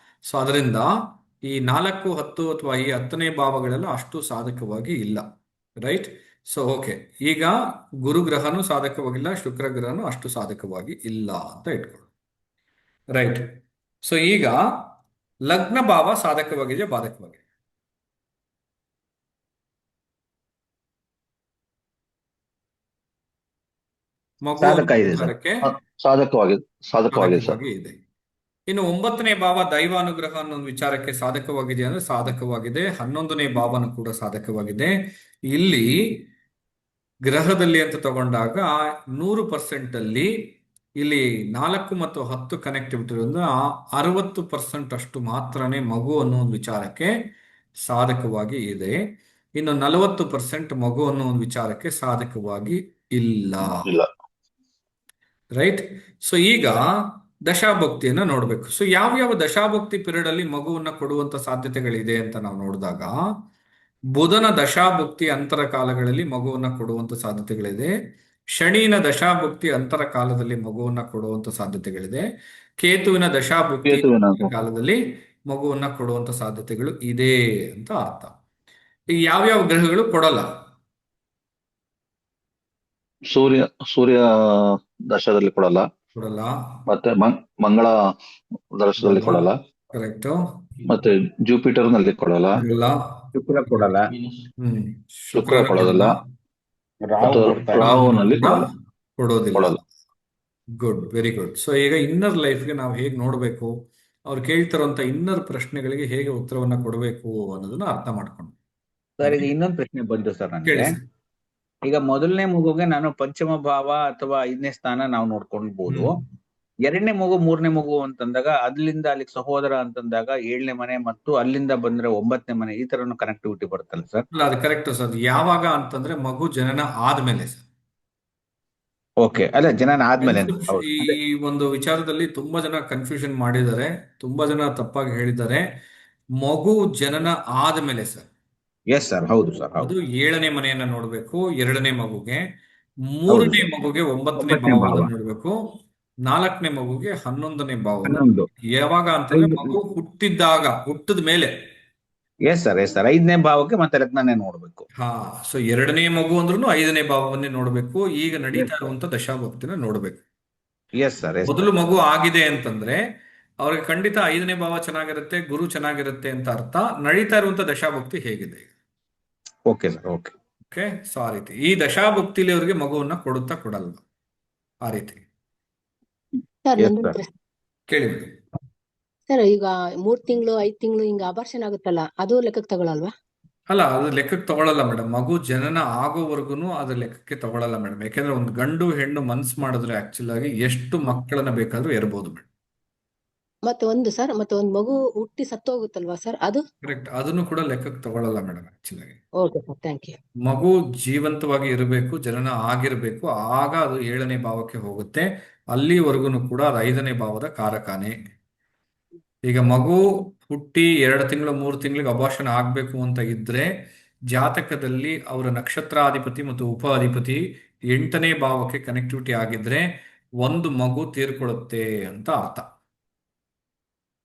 ಸೊ ಅದರಿಂದ ಈ 4, 10 ಅಥವಾ ಈ 10ನೇ ಭಾವಗಳೆಲ್ಲ ಅಷ್ಟು ಸಾಧಕವಾಗಿ ಇಲ್ಲ, ರೈಟ್? ಸೊ ಓಕೆ, ಈಗ ಗುರುಗ್ರಹನೂ ಸಾಧಕವಾಗಿಲ್ಲ, ಶುಕ್ರ ಗ್ರಹನೂ ಅಷ್ಟು ಸಾಧಕವಾಗಿ ಇಲ್ಲ ಅಂತ ಇಟ್ಕೊಳ್ಳಿ, ರೈಟ್? ಸೊ ಈಗ ಲಗ್ನ ಭಾವ ಸಾಧಕವಾಗಿದೆಯಾ ಬಾಧಕವಾಗಿದೆ? ಮಗು ಸಾಧಕ ಇದೆ ಸರ್. ವಿಚಾರಕ್ಕೆ ಸಾಧಕವಾಗಿದೆ ಸರ್. ಸಾಧಕವಾಗಿ ಇದೆ. ಇನ್ನು 9ನೇ ಭಾವ ದೈವಾನುಗ್ರಹ ಅನ್ನೋ ಒಂದು ವಿಚಾರಕ್ಕೆ ಸಾಧಕವಾಗಿದೆ ಅಂದ್ರೆ ಸಾಧಕವಾಗಿದೆ. 11ನೇ ಭಾವನೂ ಕೂಡ ಸಾಧಕವಾಗಿದೆ. ಇಲ್ಲಿ ಗ್ರಹದಲ್ಲಿ ಅಂತ ತಗೊಂಡಾಗ 100% ಅಲ್ಲಿ ಇಲ್ಲಿ 4 ಮತ್ತು 10 ಕನೆಕ್ಟಿವಿಟಿ 60% ಅಷ್ಟು ಮಾತ್ರನೇ ಮಗು ಅನ್ನೋ ಒಂದು ವಿಚಾರಕ್ಕೆ ಸಾಧಕವಾಗಿ ಇದೆ. ಇನ್ನು 40% ಮಗು ಅನ್ನೋ ಒಂದು ವಿಚಾರಕ್ಕೆ ಸಾಧಕವಾಗಿ ಇಲ್ಲ, ಇಲ್ಲ. ರೈಟ್? ಸೊ ಈಗ ದಶಾಭಕ್ತಿಯನ್ನ ನೋಡ್ಬೇಕು. ಸೊ ಯಾವ್ಯಾವ ದಶಾಭಕ್ತಿ ಪೀರಿಯಡ್ ಅಲ್ಲಿ ಮಗುವನ್ನ ಕೊಡುವಂತ ಸಾಧ್ಯತೆಗಳಿದೆ ಅಂತ ನಾವು ನೋಡಿದಾಗ, ಬುಧನ ದಶಾಭುಕ್ತಿ ಅಂತರ ಕಾಲಗಳಲ್ಲಿ ಮಗುವನ್ನ ಕೊಡುವಂತ ಸಾಧ್ಯತೆಗಳಿದೆ. ಶನಿನ ದಶಾಭುಕ್ತಿ ಅಂತರ ಕಾಲದಲ್ಲಿ ಮಗುವನ್ನ ಕೊಡುವಂತ ಸಾಧ್ಯತೆಗಳಿದೆ. ಕೇತುವಿನ ದಶಾಭುಕ್ತಿ ಕೇತುವಿನ ಕಾಲದಲ್ಲಿ ಮಗುವನ್ನ ಕೊಡುವಂತ ಸಾಧ್ಯತೆಗಳು ಇದೆ ಅಂತ ಅರ್ಥ. ಈಗ ಯಾವ್ಯಾವ ಗ್ರಹಗಳು ಕೊಡಲ್ಲ? ಸೂರ್ಯ ದಶದಲ್ಲಿ ಕೊಡಲ್ಲ, ಕೊಡಲ್ಲ, ಮತ್ತೆ ಮಂಗಳ ದಶದಲ್ಲಿ ಕೊಡಲ್ಲ, ಕರೆಕ್ಟ್. ಮತ್ತೆ ಜುಪಿಟರ್ ನಲ್ಲಿ ಕೊಡಲ್ಲ, ಕೊಡಲ್ಲ. ಶುಕ್ರ ಕೊಡಲ್ಲ, ಶುಕ್ರ ಕೊಡೋದಿಲ್ಲ, ರಾಹು ಮತ್ತು ಕೊಡ್ತಾರೆ. ರಾಹುನಲ್ಲಿ ಕೂಡ ಕೊಡಲ್ಲ. ಕೊಡೋದಿಲ್ಲ. Good, very good. ಸೊ ಈಗ ಇನ್ನರ್ ಲೈಫ್ಗೆ ನಾವು ಹೇಗೆ ನೋಡಬೇಕು, ಅವ್ರು ಕೇಳ್ತಿರೋಂಥ ಇನ್ನರ್ ಪ್ರಶ್ನೆಗಳಿಗೆ ಹೇಗೆ ಉತ್ತರವನ್ನ ಕೊಡಬೇಕು ಅನ್ನೋದನ್ನ ಅರ್ಥ ಮಾಡ್ಕೊಂಡು ಸರ್ ಈಗ ಇನ್ನೊಂದು ಪ್ರಶ್ನೆ ಬಂತು ಸರ್ ಕೇಳಿ ನನಗೆ. ಸರ್. ಈಗ ಮೊದಲನೇ ಮಗುಗೆ ನಾನು ಪಂಚಮ ಭಾವ ಅಥವಾ 5ನೇ ಸ್ಥಾನ ನಾವು ನೋಡ್ಕೊಳ್ಬಹುದು. 2ನೇ ಮಗು 3ನೇ ಮಗು ಅಂತಂದಾಗ ಅಲ್ಲಿಂದ ಅಲ್ಲಿಗೆ ಸಹೋದರ ಅಂತಂದಾಗ 7ನೇ ಮನೆ ಮತ್ತು ಅಲ್ಲಿಂದ ಬಂದ್ರೆ 9ನೇ ಮನೆ, ಈ ತರನು ಕನೆಕ್ಟಿವಿಟಿ ಬರುತ್ತಲ್ಲ ಸರ್? ಅಲ್ಲ, ಅದು ಕರೆಕ್ಟ್ ಸರ್. ಯಾವಾಗ ಅಂತಂದ್ರೆ ಮಗು ಜನನ ಆದ್ಮೇಲೆ ಸರ್. ಓಕೆ, ಅಲ್ಲ ಜನನ ಆದ್ಮೇಲೆ ಅಂತ. ಹೌದು. ಈ ಒಂದು ವಿಚಾರದಲ್ಲಿ ತುಂಬಾ ಜನ ಕನ್ಫ್ಯೂಷನ್ ಮಾಡಿದ್ದಾರೆ, ತುಂಬಾ ಜನ ತಪ್ಪಾಗಿ ಹೇಳಿದ್ದಾರೆ. ಮಗು ಜನನ ಆದ್ಮೇಲೆ ಸರ್. ಎಸ್ ಸರ್, ಹೌದು ಸರ್, ಹೌದು. ಅದು 7ನೇ ಮನೆಯನ್ನ ನೋಡ್ಬೇಕು 2ನೇ ಮಗುಗೆ, 3ನೇ ಮಗುಗೆ 9ನೇ 9ನೇ ಭಾವ. ಭಾವವನ್ನು ನೋಡ್ಬೇಕು, 4ನೇ ಮಗುಗೆ 11ನೇ ಭಾವವನ್ನು 11. ಯಾವಾಗ ಅಂತಂದ್ರೆ ಮಗು ಹುಟ್ಟಿದ ಮೇಲೆ. ಎಸ್ ಸರ್, 5ನೇ ಭಾವಕ್ಕೆ ಮತ್ತೆ ಲಗ್ನನೇ ನೋಡ್ಬೇಕು. ಹಾ, ಸೊ 2ನೇ ಮಗು ಅಂದ್ರೂ 5ನೇ ಭಾವವನ್ನೇ ನೋಡ್ಬೇಕು. ಈಗ ನಡೀತಾ ಇರುವಂತ ದಶಾಭಕ್ತಿನ ನೋಡ್ಬೇಕು. ಎಸ್ ಸರ್, ಮೊದಲು ಮಗು ಆಗಿದೆ ಅಂತಂದ್ರೆ ಅವ್ರಿಗೆ ಖಂಡಿತ 5ನೇ ಭಾವ ಚೆನ್ನಾಗಿರುತ್ತೆ, ಗುರು ಚೆನ್ನಾಗಿರುತ್ತೆ ಅಂತ ಅರ್ಥ. ನಡೀತಾ ಇರುವಂತ ದಶಾಭಕ್ತಿ ಹೇಗಿದೆ? Okay sir, okay. Okay, so ಆ ರೀತಿ ಈ ದಶಾಭಕ್ತಿಲಿ ಅವ್ರಿಗೆ ಮಗುವನ್ನ ಕೊಡಲ್ಲ ಆ ರೀತಿ. ಸರ್ Yes, ನಂದೊಂದು sir. ಪ್ರಶ್ನೆ. ಕೇಳಿ ಬಿಡಿ. ಸರ್ ಈಗ 3 ತಿಂಗಳು 5 ತಿಂಗಳು ಹಿಂಗ ಅಬಾರ್ಷನ್ ಆಗುತ್ತಲ್ಲ, ಅದು ಲೆಕ್ಕಕ್ಕೆ ತಗೊಳಲ್ವಾ? ಅಲ್ಲ, ಅದು ಲೆಕ್ಕಕ್ಕೆ ತಗೊಳಲ್ಲ ಮೇಡಮ್. ಮಗು ಜನನ ಆಗೋವರೆಗೂ ಅದು ಲೆಕ್ಕಕ್ಕೆ ತಗೊಳಲ್ಲ ಮೇಡಮ್. ಯಾಕೆಂದ್ರೆ ಒಂದು ಗಂಡು ಹೆಣ್ಣು ಮನ್ಸು ಮಾಡಿದ್ರೆ ಆಕ್ಚುಲ್ ಆಗಿ ಎಷ್ಟು ಮಕ್ಕಳನ್ನ ಬೇಕಾದ್ರೂ ಇರ್ಬೋದು ಮೇಡಮ್. ಮತ್ತೆ ಒಂದು ಮಗು ಹುಟ್ಟಿ ಸತ್ತೋಗುತ್ತಲ್ವಾ ಸರ್, ಅದು? ಕರೆಕ್ಟ್, ಅದನ್ನು ಕೂಡ ಲೆಕ್ಕಕ್ಕೆ ತಗೊಳಲ್ಲ ಮೇಡಮ್ ಆಕ್ಚುಲ್ ಆಗಿ. Okay sir, thank you. ಮಗು ಜೀವಂತವಾಗಿ ಇರಬೇಕು, ಜನನ ಆಗಿರ್ಬೇಕು, ಆಗ ಅದು 7ನೇ ಭಾವಕ್ಕೆ ಹೋಗುತ್ತೆ. ಅಲ್ಲಿವರೆಗೂ ಕೂಡ ಅದು 5ನೇ ಭಾವದ ಕಾರಕಾನೆ. ಈಗ ಮಗು ಹುಟ್ಟಿ 2 ತಿಂಗಳು 3 ತಿಂಗಳಿಗೆ ಅಬಾರ್ಷನ್ ಆಗ್ಬೇಕು ಅಂತ ಇದ್ರೆ ಜಾತಕದಲ್ಲಿ ಅವರ ನಕ್ಷತ್ರಾಧಿಪತಿ ಮತ್ತು ಉಪ ಅಧಿಪತಿ 8ನೇ ಭಾವಕ್ಕೆ ಕನೆಕ್ಟಿವಿಟಿ ಆಗಿದ್ರೆ ಒಂದು ಮಗು ತೀರ್ಕೊಳ್ಳುತ್ತೆ ಅಂತ ಅರ್ಥ.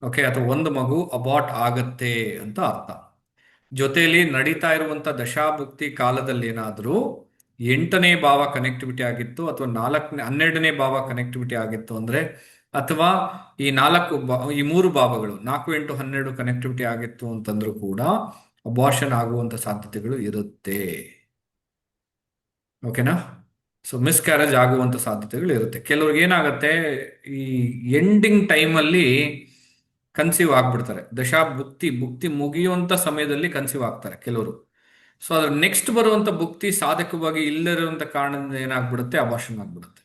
ಓಕೆ, ಅಥವಾ ಒಂದು ಮಗು ಅಬಾರ್ಟ್ ಆಗತ್ತೆ ಅಂತ ಅರ್ಥ. ಜೊತೆಯಲ್ಲಿ ನಡೀತಾ ಇರುವಂತ ದಶಾಭುಕ್ತಿ ಕಾಲದಲ್ಲಿ ಏನಾದರೂ 8ನೇ ಭಾವ ಕನೆಕ್ಟಿವಿಟಿ ಆಗಿತ್ತು ಅಥವಾ 12ನೇ ಭಾವ ಕನೆಕ್ಟಿವಿಟಿ ಆಗಿತ್ತು ಅಂದ್ರೆ, ಅಥವಾ ಈ 3 ಭಾವಗಳು 4, 8, 12 ಕನೆಕ್ಟಿವಿಟಿ ಆಗಿತ್ತು ಅಂತಂದ್ರೂ ಕೂಡ ಅಬಾರ್ಷನ್ ಆಗುವಂತ ಸಾಧ್ಯತೆಗಳು ಇರುತ್ತೆ. ಓಕೆನಾ? ಸೊ ಮಿಸ್ಕ್ಯಾರೇಜ್ ಆಗುವಂತ ಸಾಧ್ಯತೆಗಳು ಇರುತ್ತೆ. ಕೆಲವ್ರಿಗೆ ಏನಾಗುತ್ತೆ, ಈ ಎಂಡಿಂಗ್ ಟೈಮಲ್ಲಿ ಕನ್ಸೀವ್ ಆಗ್ಬಿಡ್ತಾರೆ. ಭುಕ್ತಿ ಮುಗಿಯುವಂತ ಸಮಯದಲ್ಲಿ ಕನ್ಸೀವ್ ಆಗ್ತಾರೆ ಕೆಲವರು. ಸೊ ಅದ್ರ ನೆಕ್ಸ್ಟ್ ಬರುವಂತ ಭುಕ್ತಿ ಸಾಧಕವಾಗಿ ಇಲ್ಲದಿರುವಂತ ಕಾರಣದಿಂದ ಏನಾಗ್ಬಿಡುತ್ತೆ, ಅಬಾರ್ಷನ್ ಆಗ್ಬಿಡುತ್ತೆ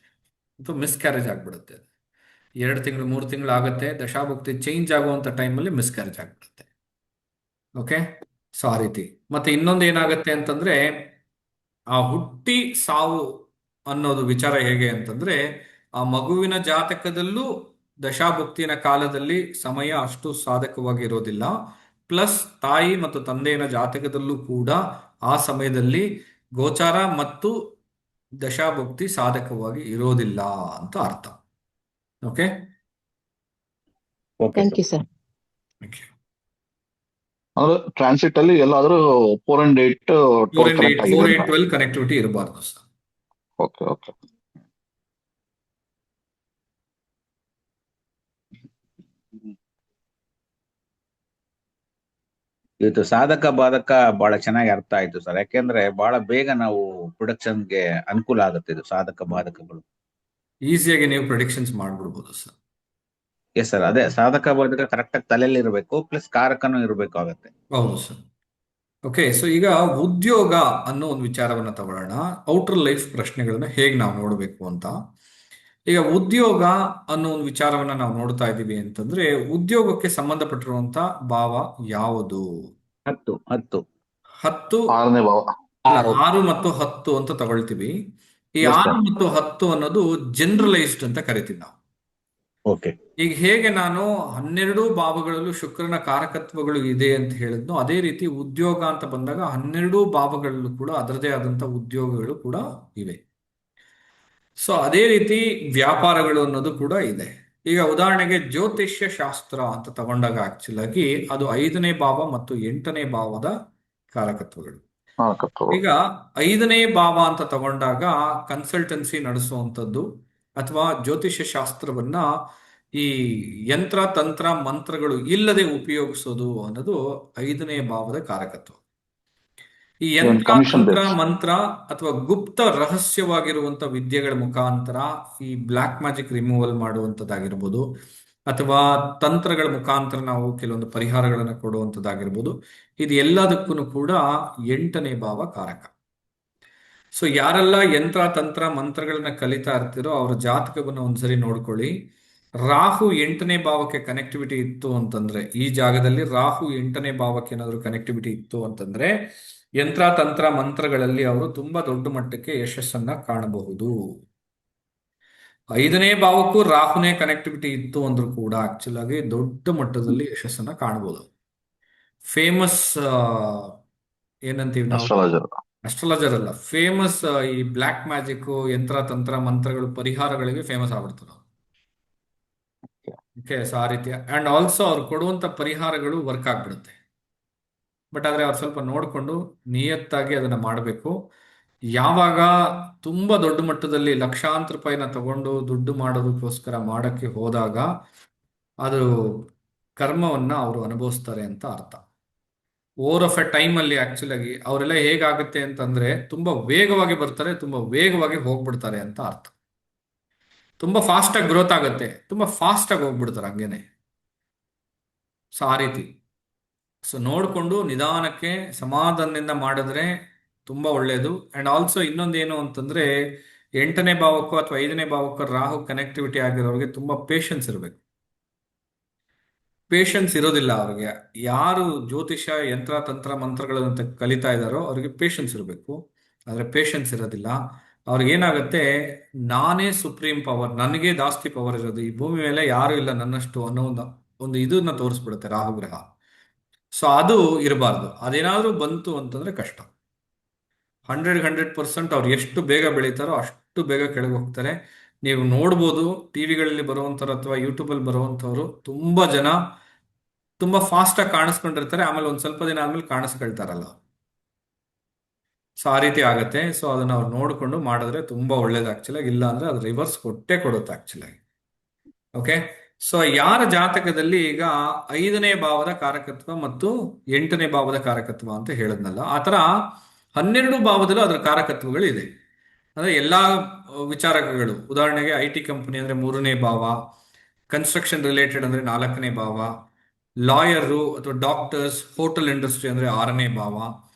ಅಥವಾ ಮಿಸ್ಕ್ಯಾರೇಜ್ ಆಗ್ಬಿಡುತ್ತೆ. 2 ತಿಂಗಳು 3 ತಿಂಗಳು ಆಗುತ್ತೆ, ದಶಾಭುಕ್ತಿ ಚೇಂಜ್ ಆಗುವಂತ ಟೈಮಲ್ಲಿ ಮಿಸ್ಕ್ಯಾರೇಜ್ ಆಗ್ಬಿಡುತ್ತೆ. ಓಕೆ, ಸೊ ಆ ರೀತಿ. ಮತ್ತೆ ಇನ್ನೊಂದು ಏನಾಗುತ್ತೆ ಅಂತಂದ್ರೆ, ಆ ಹುಟ್ಟಿ ಸಾವು ಅನ್ನೋದು ವಿಚಾರ ಹೇಗೆ ಅಂತಂದ್ರೆ, ಆ ಮಗುವಿನ ಜಾತಕದಲ್ಲೂ ದಶಾಭುಕ್ತಿನ ಕಾಲದಲ್ಲಿ ಸಮಯ ಅಷ್ಟು ಸಾಧಕವಾಗಿ ಇರೋದಿಲ್ಲ. ಪ್ಲಸ್ ತಾಯಿ ಮತ್ತು ತಂದೆಯ ಜಾತಕದಲ್ಲೂ ಕೂಡ ಆ ಸಮಯದಲ್ಲಿ ಗೋಚಾರ ಮತ್ತು ದಶಾಭುಕ್ತಿ ಸಾಧಕವಾಗಿ ಇರೋದಿಲ್ಲ ಅಂತ ಅರ್ಥ. Okay, okay thank sir. You sir. ಅಂದ್ರೆ ಟ್ರಾನ್ಸಿಟ್ ಅಲ್ಲಿ ಎಲ್ಲಾದ್ರೂ 4 and 8 4 and 8 ಕನೆಕ್ಟ್ ಆಗಿದೆ 4 8 12 ಕನೆಕ್ಟಿವಿಟಿ ಇರಬಾರ್ದು ಸರ್. Okay okay. ಇವತ್ತು ಸಾಧಕ ಬಾಧಕ ಬಹಳ ಚೆನ್ನಾಗಿ ಅರ್ಥ ಆಯ್ತು ಸರ್. ಯಾಕೆಂದ್ರೆ ಬಹಳ ಬೇಗ ನಾವು ಪ್ರೊಡಕ್ಷನ್ಗೆ ಅನುಕೂಲ ಆಗುತ್ತೆ ಇದು ಸಾಧಕ ಬಾಧಕಗಳು. ಈಸಿಯಾಗಿ ನೀವು ಪ್ರಿಡಿಕ್ಷನ್ಸ್ ಮಾಡ್ಬಿಡ್ಬೋದು ಸರ್. ಎಸ್ ಸರ್, ಅದೇ ಸಾಧಕ ಬಾಧಕ ಕರೆಕ್ಟ್ ಆಗಿ ತಲೆಯಲ್ಲಿ ಇರಬೇಕು, ಪ್ಲಸ್ ಕಾರಕನೂ ಇರಬೇಕಾಗತ್ತೆ. ಹೌದು ಸರ್. ಓಕೆ, ಸೊ ಈಗ ಉದ್ಯೋಗ ಅನ್ನೋ ಒಂದು ವಿಚಾರವನ್ನ ತಗೊಳ್ಳೋಣ. ಔಟರ್ ಲೈಫ್ ಪ್ರಶ್ನೆಗಳನ್ನ ಹೇಗೆ ನಾವು ನೋಡಬೇಕು ಅಂತ. ಈಗ ಉದ್ಯೋಗ ಅನ್ನೋ ಒಂದು ವಿಚಾರವನ್ನ ನಾವು ನೋಡ್ತಾ ಇದ್ದೀವಿ ಅಂತಂದ್ರೆ, ಉದ್ಯೋಗಕ್ಕೆ ಸಂಬಂಧಪಟ್ಟಿರುವಂತ ಭಾವ ಯಾವುದು? 10 10 10, 6ನೇ ಭಾವ. 6 ಮತ್ತು 10 ಅಂತ ತಗೊಳ್ತೀವಿ. ಈ Yes, 6 sir. ಮತ್ತು 10 ಅನ್ನೋದು ಜನರಲೈಸ್ಡ್ ಅಂತ ಕರಿತೀವಿ ನಾವು. ಓಕೆ. ಈಗ ಹೇಗೆ ನಾನು 12 ಭಾವಗಳಲ್ಲೂ ಶುಕ್ರನ ಕಾರಕತ್ವಗಳು ಇದೆ ಅಂತ ಹೇಳಿದ್ನೋ, ಅದೇ ರೀತಿ ಉದ್ಯೋಗ ಅಂತ ಬಂದಾಗ 12 ಭಾವಗಳಲ್ಲೂ ಕೂಡ ಅದರದೇ ಆದಂತ ಉದ್ಯೋಗಗಳು ಕೂಡ ಇವೆ. ಸೊ ಅದೇ ರೀತಿ ವ್ಯಾಪಾರಗಳು ಅನ್ನೋದು ಕೂಡ ಇದೆ. ಈಗ ಉದಾಹರಣೆಗೆ ಜ್ಯೋತಿಷ್ಯ ಶಾಸ್ತ್ರ ಅಂತ ತಗೊಂಡಾಗ ಆಕ್ಚುಲ್ ಆಗಿ ಅದು 5ನೇ ಭಾವ ಮತ್ತು 8ನೇ ಭಾವದ ಕಾರಕತ್ವಗಳು. ಈಗ 5ನೇ ಭಾವ ಅಂತ ತಗೊಂಡಾಗ ಕನ್ಸಲ್ಟೆನ್ಸಿ ನಡೆಸುವಂಥದ್ದು ಅಥವಾ ಜ್ಯೋತಿಷ್ಯ ಶಾಸ್ತ್ರವನ್ನ ಈ ಯಂತ್ರ ತಂತ್ರ ಮಂತ್ರಗಳು ಇಲ್ಲದೆ ಉಪಯೋಗಿಸೋದು ಅನ್ನೋದು 5ನೇ ಭಾವದ ಕಾರಕತ್ವ. ಈ ಯಂತ್ರ commission ತಂತ್ರ based. ಮಂತ್ರ ಅಥವಾ ಗುಪ್ತ ರಹಸ್ಯವಾಗಿರುವಂತ ವಿದ್ಯೆಗಳ ಮುಖಾಂತರ ಈ ಬ್ಲ್ಯಾಕ್ ಮ್ಯಾಜಿಕ್ ರಿಮೂವಲ್ ಮಾಡುವಂಥದ್ದಾಗಿರ್ಬೋದು, ಅಥವಾ ತಂತ್ರಗಳ ಮುಖಾಂತರ ನಾವು ಕೆಲವೊಂದು ಪರಿಹಾರಗಳನ್ನು ಕೊಡುವಂಥದ್ದಾಗಿರ್ಬೋದು, ಇದು ಎಲ್ಲದಕ್ಕೂ ಕೂಡ 8ನೇ ಭಾವ ಕಾರಕ. ಸೊ ಯಾರೆಲ್ಲ ಯಂತ್ರ ತಂತ್ರ ಮಂತ್ರಗಳನ್ನ ಕಲಿತಾ ಇರ್ತೀರೋ ಅವ್ರ ಜಾತಕವನ್ನು ಒಂದ್ಸರಿ ನೋಡ್ಕೊಳ್ಳಿ. ರಾಹು 8ನೇ ಭಾವಕ್ಕೆ ಕನೆಕ್ಟಿವಿಟಿ ಇತ್ತು ಅಂತಂದ್ರೆ, ಈ ಜಾಗದಲ್ಲಿ ರಾಹು 8ನೇ ಭಾವಕ್ಕೆ ಏನಾದ್ರು ಕನೆಕ್ಟಿವಿಟಿ ಇತ್ತು ಅಂತಂದ್ರೆ, ಯಂತ್ರ ತಂತ್ರ ಮಂತ್ರಗಳಲ್ಲಿ ಅವರು ತುಂಬಾ ದೊಡ್ಡ ಮಟ್ಟಕ್ಕೆ ಯಶಸ್ಸನ್ನ ಕಾಣಬಹುದು. 5ನೇ ಭಾವಕ್ಕೂ ರಾಹುನೇ ಕನೆಕ್ಟಿವಿಟಿ ಇತ್ತು ಅಂದ್ರೂ ಕೂಡ ಆಕ್ಚುಲ್ ಆಗಿ ದೊಡ್ಡ ಮಟ್ಟದಲ್ಲಿ ಯಶಸ್ಸನ್ನ ಕಾಣಬಹುದು. ಫೇಮಸ್ ಏನಂತೀವಿ ನಾವು, ಅಸ್ಟ್ರಾಲಜರ್ ಅಲ್ಲ, ಫೇಮಸ್ ಈ ಬ್ಲ್ಯಾಕ್ ಮ್ಯಾಜಿಕ್ ಯಂತ್ರ ತಂತ್ರ ಮಂತ್ರಗಳು ಪರಿಹಾರಗಳಿಗೆ ಫೇಮಸ್ ಆಗ್ಬಿಡ್ತಾರೆ. ಓಕೆ, ಸೊ ಆ ರೀತಿಯ ಅಂಡ್ ಆಲ್ಸೋ ಅವ್ರು ಕೊಡುವಂತ ಪರಿಹಾರಗಳು ವರ್ಕ್ ಆಗ್ಬಿಡುತ್ತೆ. ಬಟ್ ಆದ್ರೆ ಅವ್ರು ಸ್ವಲ್ಪ ನೋಡಿಕೊಂಡು ನಿಯತ್ತಾಗಿ ಅದನ್ನ ಮಾಡಬೇಕು. ಯಾವಾಗ ತುಂಬಾ ದೊಡ್ಡ ಮಟ್ಟದಲ್ಲಿ ಲಕ್ಷಾಂತರ ರೂಪಾಯಿನ ತಗೊಂಡು ದುಡ್ಡು ಮಾಡೋದಕ್ಕೋಸ್ಕರ ಮಾಡಕ್ಕೆ ಹೋದಾಗ ಅದು ಕರ್ಮವನ್ನ ಅವರು ಅನುಭವಿಸ್ತಾರೆ ಅಂತ ಅರ್ಥ. ಓವರ್ ಆಫ್ ಎ ಟೈಮ್ ಅಲ್ಲಿ ಆಕ್ಚುಲ್ ಆಗಿ ಅವರೆಲ್ಲ ಹೇಗಾಗುತ್ತೆ ಅಂತಂದ್ರೆ, ತುಂಬಾ ವೇಗವಾಗಿ ಬರ್ತಾರೆ, ತುಂಬಾ ವೇಗವಾಗಿ ಹೋಗ್ಬಿಡ್ತಾರೆ ಅಂತ ಅರ್ಥ. ತುಂಬಾ ಫಾಸ್ಟ್ ಆಗಿ ಗ್ರೋತ್ ಆಗುತ್ತೆ, ತುಂಬಾ ಫಾಸ್ಟ್ ಆಗಿ ಹೋಗ್ಬಿಡ್ತಾರೆ ಹಂಗೇನೆ. ಸೊ ಆ ರೀತಿ. ಸೊ ನೋಡಿಕೊಂಡು ನಿಧಾನಕ್ಕೆ ಸಮಾಧಾನದಿಂದ ಮಾಡಿದ್ರೆ ತುಂಬಾ ಒಳ್ಳೆಯದು. ಅಂಡ್ ಆಲ್ಸೋ ಇನ್ನೊಂದೇನು ಅಂತಂದ್ರೆ, 8ನೇ ಭಾವಕ್ಕೂ ಅಥವಾ 5ನೇ ಭಾವಕ್ಕೂ ರಾಹು ಕನೆಕ್ಟಿವಿಟಿ ಆಗಿರೋರಿಗೆ ತುಂಬಾ ಪೇಷನ್ಸ್ ಇರಬೇಕು. ಪೇಷನ್ಸ್ ಇರೋದಿಲ್ಲ ಅವ್ರಿಗೆ. ಯಾರು ಜ್ಯೋತಿಷ ಯಂತ್ರ ತಂತ್ರ ಮಂತ್ರಗಳನ್ನ ಕಲಿತಾ ಇದ್ದಾರೋ ಅವ್ರಿಗೆ ಪೇಷನ್ಸ್ ಇರಬೇಕು. ಆದ್ರೆ ಪೇಷನ್ಸ್ ಇರೋದಿಲ್ಲ ಅವ್ರಿಗೆ. ಏನಾಗುತ್ತೆ, ನಾನೇ ಸುಪ್ರೀಂ ಪವರ್, ನನಗೆ ಜಾಸ್ತಿ ಪವರ್ ಇರೋದು, ಈ ಭೂಮಿ ಮೇಲೆ ಯಾರು ಇಲ್ಲ ನನ್ನಷ್ಟು ಅನ್ನೋ ಒಂದು ಇದನ್ನ ತೋರಿಸ್ಬಿಡುತ್ತೆ ರಾಹುಗ್ರಹ. ಸೊ ಅದು ಇರಬಾರ್ದು. ಅದೇನಾದ್ರೂ ಬಂತು ಅಂತಂದ್ರೆ ಕಷ್ಟ. 100% ಅವ್ರು ಎಷ್ಟು ಬೇಗ ಬೆಳೀತಾರೋ ಅಷ್ಟು ಬೇಗ ಕೆಳಗೆ ಹೋಗ್ತಾರೆ. ನೀವು ನೋಡ್ಬೋದು ಟಿವಿಗಳಲ್ಲಿ ಬರುವಂಥವ್ರು ಅಥವಾ ಯೂಟ್ಯೂಬಲ್ಲಿ ಬರುವಂಥವ್ರು ತುಂಬಾ ಜನ ತುಂಬಾ ಫಾಸ್ಟ್ ಆಗಿ ಕಾಣಿಸ್ಕೊಂಡಿರ್ತಾರೆ, ಆಮೇಲೆ ಒಂದ್ ಸ್ವಲ್ಪ ದಿನ ಆದ್ಮೇಲೆ ಕಾಣಿಸ್ಕೊಳ್ತಾರಲ್ಲ. ಸೊ ಆ ರೀತಿ ಆಗತ್ತೆ. ಸೊ ಅದನ್ನ ಅವ್ರು ನೋಡ್ಕೊಂಡು ಮಾಡಿದ್ರೆ ತುಂಬಾ ಒಳ್ಳೇದು ಆಕ್ಚುಲಾಗಿ. ಇಲ್ಲ ಅಂದ್ರೆ ಅದು ರಿವರ್ಸ್ ಕೊಟ್ಟೆ ಕೊಡುತ್ತೆ ಆಕ್ಚುಲಾಗಿ. ಓಕೆ, ಸೊ ಯಾರ ಜಾತಕದಲ್ಲಿ ಈಗ 5ನೇ ಭಾವದ ಕಾರಕತ್ವ ಮತ್ತು 8ನೇ ಭಾವದ ಕಾರಕತ್ವ ಅಂತ ಹೇಳದ್ನಲ್ಲ, ಆತರ 12 ಭಾವದಲ್ಲೂ ಅದರ ಕಾರಕತ್ವಗಳು ಇದೆ. ಅಂದ್ರೆ ಎಲ್ಲಾ ವಿಚಾರಕಗಳು, ಉದಾಹರಣೆಗೆ ಐ ಟಿ ಕಂಪನಿ ಅಂದ್ರೆ 3ನೇ ಭಾವ, ಕನ್ಸ್ಟ್ರಕ್ಷನ್ ರಿಲೇಟೆಡ್ ಅಂದ್ರೆ 4ನೇ ಭಾವ, ಲಾಯರು ಅಥವಾ ಡಾಕ್ಟರ್ಸ್, ಹೋಟೆಲ್ ಇಂಡಸ್ಟ್ರಿ ಅಂದ್ರೆ 6ನೇ ಭಾವ.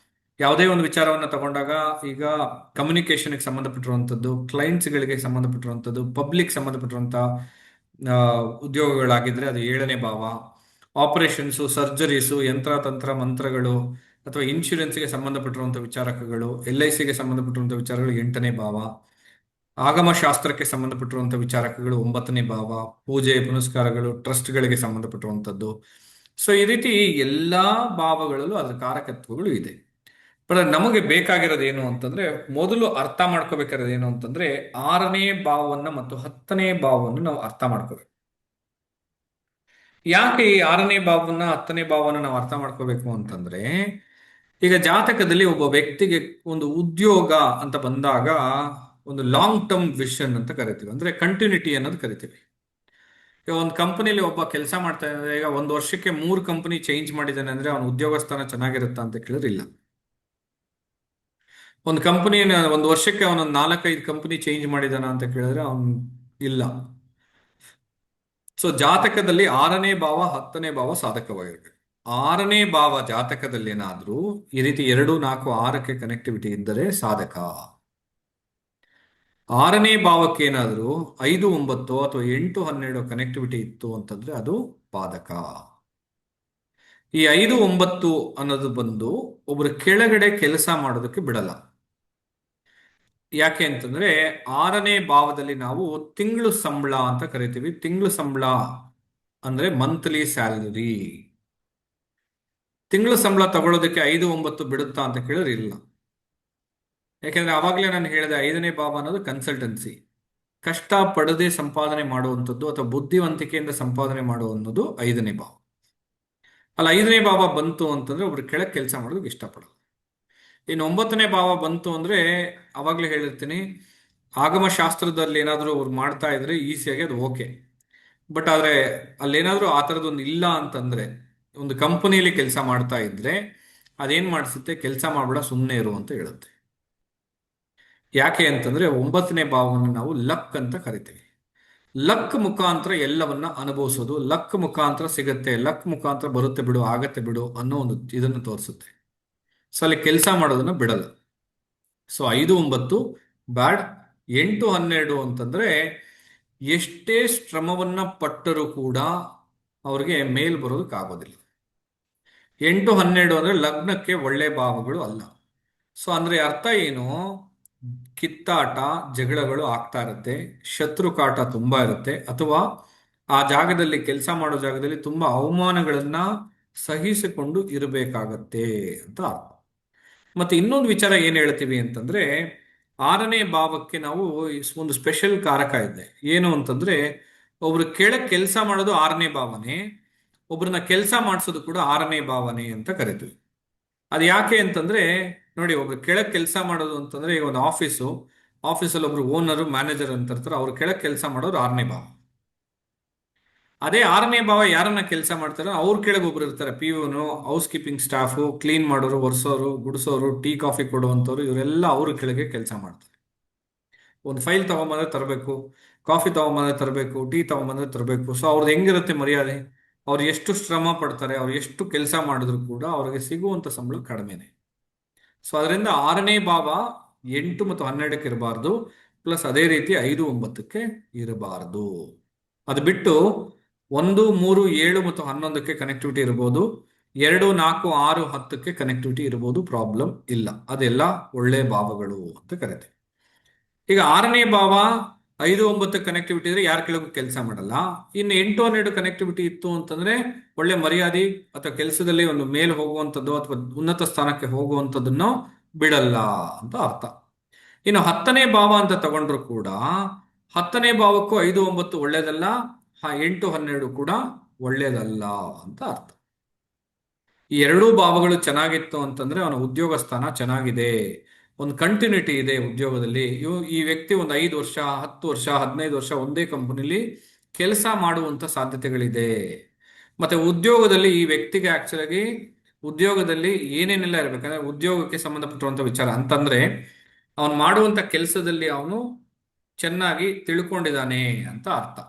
ಯಾವುದೇ ಒಂದು ವಿಚಾರವನ್ನು ತಗೊಂಡಾಗ ಈಗ ಕಮ್ಯುನಿಕೇಶನ್ಗೆ ಸಂಬಂಧಪಟ್ಟಿರುವಂಥದ್ದು, ಕ್ಲೈಂಟ್ಸ್ಗಳಿಗೆ ಸಂಬಂಧಪಟ್ಟಿರುವಂಥದ್ದು, ಪಬ್ಲಿಕ್ ಸಂಬಂಧಪಟ್ಟಿರುವಂಥ ಉದ್ಯೋಗಗಳಾಗಿದ್ರೆ ಅದು 7ನೇ ಭಾವ. ಆಪರೇಷನ್ಸು, ಸರ್ಜರೀಸು, ಯಂತ್ರ ಮಂತ್ರಗಳು ಅಥವಾ ಇನ್ಶೂರೆನ್ಸ್ಗೆ ಸಂಬಂಧಪಟ್ಟಿರುವಂಥ ವಿಚಾರಕಗಳು, LICಗೆ ಸಂಬಂಧಪಟ್ಟಿರುವಂಥ ವಿಚಾರಗಳು 8ನೇ ಭಾವ. ಆಗಮಶಾಸ್ತ್ರಕ್ಕೆ ಸಂಬಂಧಪಟ್ಟಿರುವಂಥ ವಿಚಾರಕಗಳು 9ನೇ ಭಾವ. ಪೂಜೆ ಪುನಸ್ಕಾರಗಳು, ಟ್ರಸ್ಟ್ಗಳಿಗೆ ಸಂಬಂಧಪಟ್ಟಿರುವಂಥದ್ದು. ಸೊ ಈ ರೀತಿ ಎಲ್ಲಾ ಭಾವಗಳಲ್ಲೂ ಅದರ ಕಾರಕತ್ವಗಳು ಇದೆ. ಬಟ್ ನಮಗೆ ಬೇಕಾಗಿರೋದು ಏನು ಅಂತಂದ್ರೆ, ಮೊದಲು ಅರ್ಥ ಮಾಡ್ಕೋಬೇಕಾಗಿರೋದು ಏನು ಅಂತಂದ್ರೆ 6ನೇ ಭಾವವನ್ನ ಮತ್ತು 10ನೇ ಭಾವವನ್ನು ನಾವು ಅರ್ಥ ಮಾಡ್ಕೋಬೇಕು. ಯಾಕೆ ಈ 6ನೇ ಭಾವವನ್ನ 10ನೇ ಭಾವವನ್ನು ನಾವು ಅರ್ಥ ಮಾಡ್ಕೋಬೇಕು ಅಂತಂದ್ರೆ, ಈಗ ಜಾತಕದಲ್ಲಿ ಒಬ್ಬ ವ್ಯಕ್ತಿಗೆ ಒಂದು ಉದ್ಯೋಗ ಅಂತ ಬಂದಾಗ ಒಂದು ಲಾಂಗ್ ಟರ್ಮ್ ವಿಷನ್ ಅಂತ ಕರಿತೀವಿ, ಅಂದ್ರೆ ಕಂಟಿನ್ಯೂಟಿ ಅನ್ನೋದು ಕರಿತೀವಿ. ಈಗ ಒಂದು ಕಂಪನಿಲಿ ಒಬ್ಬ ಕೆಲಸ ಮಾಡ್ತಾ ಇದ್ದಾರೆ, ಈಗ 1 ವರ್ಷಕ್ಕೆ 3 ಕಂಪನಿ ಚೇಂಜ್ ಮಾಡಿದ್ದಾನೆ ಅಂದ್ರೆ ಅವನ ಉದ್ಯೋಗ ಸ್ಥಾನ ಚೆನ್ನಾಗಿರುತ್ತಾ ಅಂತ ಕೇಳಿದ್ರೆ ಇಲ್ಲ. ಒಂದು ಕಂಪನಿ 1 ವರ್ಷಕ್ಕೆ ಅವನೊಂದು 4-5 ಕಂಪನಿ ಚೇಂಜ್ ಮಾಡಿದಾನ ಅಂತ ಕೇಳಿದ್ರೆ ಅವನ್ ಇಲ್ಲ. ಸೊ ಜಾತಕದಲ್ಲಿ 6ನೇ ಭಾವ 10ನೇ ಭಾವ ಸಾಧಕವಾಗಿರ್ಬೇಕು. 6ನೇ ಭಾವ ಜಾತಕದಲ್ಲಿ ಏನಾದ್ರೂ ಈ ರೀತಿ 2, 4, 6ಕ್ಕೆ ಕನೆಕ್ಟಿವಿಟಿ ಇದ್ದರೆ ಸಾಧಕ. 6ನೇ ಭಾವಕ್ಕೆ ಏನಾದ್ರೂ 5, 9 ಅಥವಾ 8, 12 ಕನೆಕ್ಟಿವಿಟಿ ಇತ್ತು ಅಂತಂದ್ರೆ ಅದು ಪಾದಕ. ಈ 5, 9 ಅನ್ನೋದು ಬಂದು ಒಬ್ರು ಕೆಳಗಡೆ ಕೆಲಸ ಮಾಡೋದಕ್ಕೆ ಬಿಡಲ್ಲ. ಯಾಕೆ ಅಂತಂದ್ರೆ 6ನೇ ಭಾವದಲ್ಲಿ ನಾವು ತಿಂಗಳು ಸಂಬಳ ಅಂತ ಕರಿತೀವಿ. ತಿಂಗಳು ಸಂಬಳ ಅಂದ್ರೆ ಮಂತ್ಲಿ ಸ್ಯಾಲರಿ. ತಿಂಗಳು ಸಂಬಳ ತಗೊಳ್ಳೋದಕ್ಕೆ 5, 9 ಬಿಡುತ್ತಾ ಅಂತ ಕೇಳಿದ್ರೆ ಇಲ್ಲ. ಯಾಕೆಂದ್ರೆ ಆವಾಗಲೇ ನಾನು ಹೇಳಿದೆ 5ನೇ ಭಾವ ಅನ್ನೋದು ಕನ್ಸಲ್ಟೆನ್ಸಿ, ಕಷ್ಟ ಪಡದೆ ಸಂಪಾದನೆ ಮಾಡುವಂಥದ್ದು ಅಥವಾ ಬುದ್ಧಿವಂತಿಕೆಯಿಂದ ಸಂಪಾದನೆ ಅನ್ನೋದು 5ನೇ ಭಾವ. ಅಲ್ಲ 5ನೇ ಭಾವ ಬಂತು ಅಂತಂದ್ರೆ ಒಬ್ರು ಕೆಳಗೆ ಕೆಲಸ ಮಾಡೋದಕ್ಕೆ ಇಷ್ಟಪಡಲ್ಲ. ಇನ್ನು 9ನೇ ಭಾವ ಬಂತು ಅಂದ್ರೆ ಅವಾಗಲೇ ಹೇಳಿರ್ತೀನಿ, ಆಗಮಶಾಸ್ತ್ರದಲ್ಲಿ ಏನಾದರೂ ಅವ್ರು ಮಾಡ್ತಾ ಇದ್ರೆ ಈಸಿಯಾಗಿ ಅದು ಓಕೆ. ಬಟ್ ಆದ್ರೆ ಅಲ್ಲೇನಾದ್ರೂ ಆ ಥರದೊಂದು ಇಲ್ಲ ಅಂತಂದ್ರೆ, ಒಂದು ಕಂಪನಿಯಲ್ಲಿ ಕೆಲಸ ಮಾಡ್ತಾ ಇದ್ರೆ ಅದೇನ್ ಮಾಡಿಸುತ್ತೆ, ಕೆಲಸ ಮಾಡಬೇಡ ಸುಮ್ಮನೆ ಇರು ಅಂತ ಹೇಳುತ್ತೆ. ಯಾಕೆ ಅಂತಂದ್ರೆ 9ನೇ ಭಾವವನ್ನು ನಾವು ಲಕ್ ಅಂತ ಕರಿತೀವಿ. ಲಕ್ ಮುಖಾಂತರ ಎಲ್ಲವನ್ನ ಅನುಭವಿಸೋದು, ಲಕ್ ಮುಖಾಂತರ ಸಿಗತ್ತೆ, ಲಕ್ ಮುಖಾಂತರ ಬರುತ್ತೆ ಬಿಡು, ಆಗತ್ತೆ ಬಿಡು ಅನ್ನೋ ಒಂದು ಇದನ್ನು ತೋರಿಸುತ್ತೆ. ಸೊ ಅಲ್ಲಿ ಕೆಲಸ ಮಾಡೋದನ್ನ ಬಿಡಲ್ಲ. ಸೊ 5, 9 ಬ್ಯಾಡ್. 8, 12 ಅಂತಂದ್ರೆ ಎಷ್ಟೇ ಶ್ರಮವನ್ನ ಪಟ್ಟರೂ ಕೂಡ ಅವ್ರಿಗೆ ಮೇಲ್ ಬರೋದಕ್ಕಾಗೋದಿಲ್ಲ. 8, 12 ಅಂದ್ರೆ ಲಗ್ನಕ್ಕೆ ಒಳ್ಳೆ ಭಾವಗಳು ಅಲ್ಲ. ಸೊ ಅಂದ್ರೆ ಅರ್ಥ ಏನು, ಕಿತ್ತಾಟ ಜಗಳಗಳು ಆಗ್ತಾ ಇರುತ್ತೆ, ಶತ್ರು ಕಾಟ ತುಂಬಾ ಇರುತ್ತೆ, ಅಥವಾ ಆ ಜಾಗದಲ್ಲಿ ಕೆಲಸ ಮಾಡೋ ಜಾಗದಲ್ಲಿ ತುಂಬಾ ಅವಮಾನಗಳನ್ನ ಸಹಿಸಿಕೊಂಡು ಇರಬೇಕಾಗತ್ತೆ ಅಂತ ಅರ್ಥ. ಮತ್ತೆ ಇನ್ನೊಂದು ವಿಚಾರ ಏನ್ ಹೇಳ್ತೀವಿ ಅಂತಂದ್ರೆ, 6ನೇ ಭಾವಕ್ಕೆ ನಾವು ಒಂದು ಸ್ಪೆಷಲ್ ಕಾರಕ ಇದೆ. ಏನು ಅಂತಂದ್ರೆ, ಒಬ್ರು ಕೆಳಗೆ ಕೆಲಸ ಮಾಡೋದು 6ನೇ ಭಾವನೆ, ಒಬ್ರನ್ನ ಕೆಲಸ ಮಾಡಿಸೋದು ಕೂಡ 6ನೇ ಭಾವನೆ ಅಂತ ಕರಿತೀವಿ. ಅದು ಯಾಕೆ ಅಂತಂದ್ರೆ ನೋಡಿ, ಒಬ್ರು ಕೆಳಗೆ ಕೆಲಸ ಮಾಡೋದು ಅಂತಂದ್ರೆ, ಈಗ ಒಂದು ಆಫೀಸಲ್ಲಿ ಒಬ್ರು ಓನರು ಮ್ಯಾನೇಜರ್ ಅಂತ ಇರ್ತಾರೆ, ಅವ್ರು ಕೆಳಗೆ ಕೆಲಸ ಮಾಡೋರು 6ನೇ ಭಾವ. ಅದೇ 6ನೇ ಭಾವ ಯಾರನ್ನ ಕೆಲಸ ಮಾಡ್ತಾರೋ ಅವ್ರ ಕೆಳಗೆ ಒಬ್ರು ಇರ್ತಾರೆ, ಪಿಯೂನು, ಹೌಸ್ ಕೀಪಿಂಗ್ ಸ್ಟಾಫು, ಕ್ಲೀನ್ ಮಾಡೋರು, ಒರೆಸೋರು, ಗುಡಿಸೋರು, ಟೀ ಕಾಫಿ ಕೊಡುವಂಥವ್ರು, ಇವರೆಲ್ಲ ಅವ್ರ ಕೆಳಗೆ ಕೆಲಸ ಮಾಡ್ತಾರೆ. ಒಂದು ಫೈಲ್ ತಗೊಂಬಂದ್ರೆ ತರಬೇಕು, ಕಾಫಿ ತಗೊಂಬಂದ್ರೆ ತರಬೇಕು, ಟೀ ತಗೊಂಬಂದ್ರೆ ತರಬೇಕು. ಸೊ ಅವ್ರದ್ದು ಹೆಂಗಿರುತ್ತೆ ಮರ್ಯಾದೆ, ಅವ್ರು ಎಷ್ಟು ಶ್ರಮ ಪಡ್ತಾರೆ, ಅವ್ರು ಎಷ್ಟು ಕೆಲಸ ಮಾಡಿದ್ರು ಕೂಡ ಅವ್ರಿಗೆ ಸಿಗುವಂತ ಸಂಬಳ ಕಡಿಮೆನೆ. ಸೊ ಅದರಿಂದ 6ನೇ ಭಾವ 8 ಮತ್ತು 12ಕ್ಕೆ ಇರಬಾರ್ದು, ಪ್ಲಸ್ ಅದೇ ರೀತಿ 5, 9ಕ್ಕೆ ಇರಬಾರ್ದು. ಅದು ಬಿಟ್ಟು 1, 3, 7 ಮತ್ತು 11ಕ್ಕೆ ಕನೆಕ್ಟಿವಿಟಿ ಇರ್ಬೋದು, 2, 4, 6, 10ಕ್ಕೆ ಕನೆಕ್ಟಿವಿಟಿ ಇರ್ಬೋದು, ಪ್ರಾಬ್ಲಮ್ ಇಲ್ಲ. ಅದೆಲ್ಲ ಒಳ್ಳೆ ಭಾವಗಳು ಅಂತ ಕರಿತೀವಿ. ಈಗ 6ನೇ ಭಾವ 5, 9 ಕನೆಕ್ಟಿವಿಟಿ ಇದ್ರೆ ಯಾರ ಕೆಳಗೂ ಕೆಲಸ ಮಾಡಲ್ಲ. ಇನ್ನು 8, 12 ಕನೆಕ್ಟಿವಿಟಿ ಇತ್ತು ಅಂತಂದ್ರೆ ಒಳ್ಳೆ ಮರ್ಯಾದೆ ಅಥವಾ ಕೆಲಸದಲ್ಲಿ ಒಂದು ಮೇಲೆ ಹೋಗುವಂಥದ್ದು ಅಥವಾ ಉನ್ನತ ಸ್ಥಾನಕ್ಕೆ ಹೋಗುವಂಥದ್ದನ್ನು ಬಿಡಲ್ಲ ಅಂತ ಅರ್ಥ. ಇನ್ನು 10ನೇ ಭಾವ ಅಂತ ತಗೊಂಡ್ರು ಕೂಡ 10ನೇ ಭಾವಕ್ಕೂ 5, 9 ಒಳ್ಳೇದಲ್ಲ, 8, 12 ಕೂಡ ಒಳ್ಳೇದಲ್ಲ ಅಂತ ಅರ್ಥ. ಈ ಎರಡೂ ಭಾವಗಳು ಚೆನ್ನಾಗಿತ್ತು ಅಂತಂದ್ರೆ ಅವನ ಉದ್ಯೋಗ ಸ್ಥಾನ ಚೆನ್ನಾಗಿದೆ, ಒಂದು ಕಂಟಿನ್ಯೂಟಿ ಇದೆ ಉದ್ಯೋಗದಲ್ಲಿ. ಈ ವ್ಯಕ್ತಿ ಒಂದು 5 ವರ್ಷ, 10 ವರ್ಷ, 15 ವರ್ಷ ಒಂದೇ ಕಂಪನಿಲಿ ಕೆಲಸ ಮಾಡುವಂತ ಸಾಧ್ಯತೆಗಳಿದೆ. ಮತ್ತೆ ಉದ್ಯೋಗದಲ್ಲಿ ಈ ವ್ಯಕ್ತಿಗೆ ಆಕ್ಚುಲಾಗಿ ಉದ್ಯೋಗದಲ್ಲಿ ಏನೇನೆಲ್ಲ ಇರಬೇಕಂದ್ರೆ, ಉದ್ಯೋಗಕ್ಕೆ ಸಂಬಂಧಪಟ್ಟಿರುವಂತ ವಿಚಾರ ಅಂತಂದ್ರೆ, ಅವನು ಮಾಡುವಂತ ಕೆಲಸದಲ್ಲಿ ಅವನು ಚೆನ್ನಾಗಿ ತಿಳ್ಕೊಂಡಿದ್ದಾನೆ ಅಂತ ಅರ್ಥ.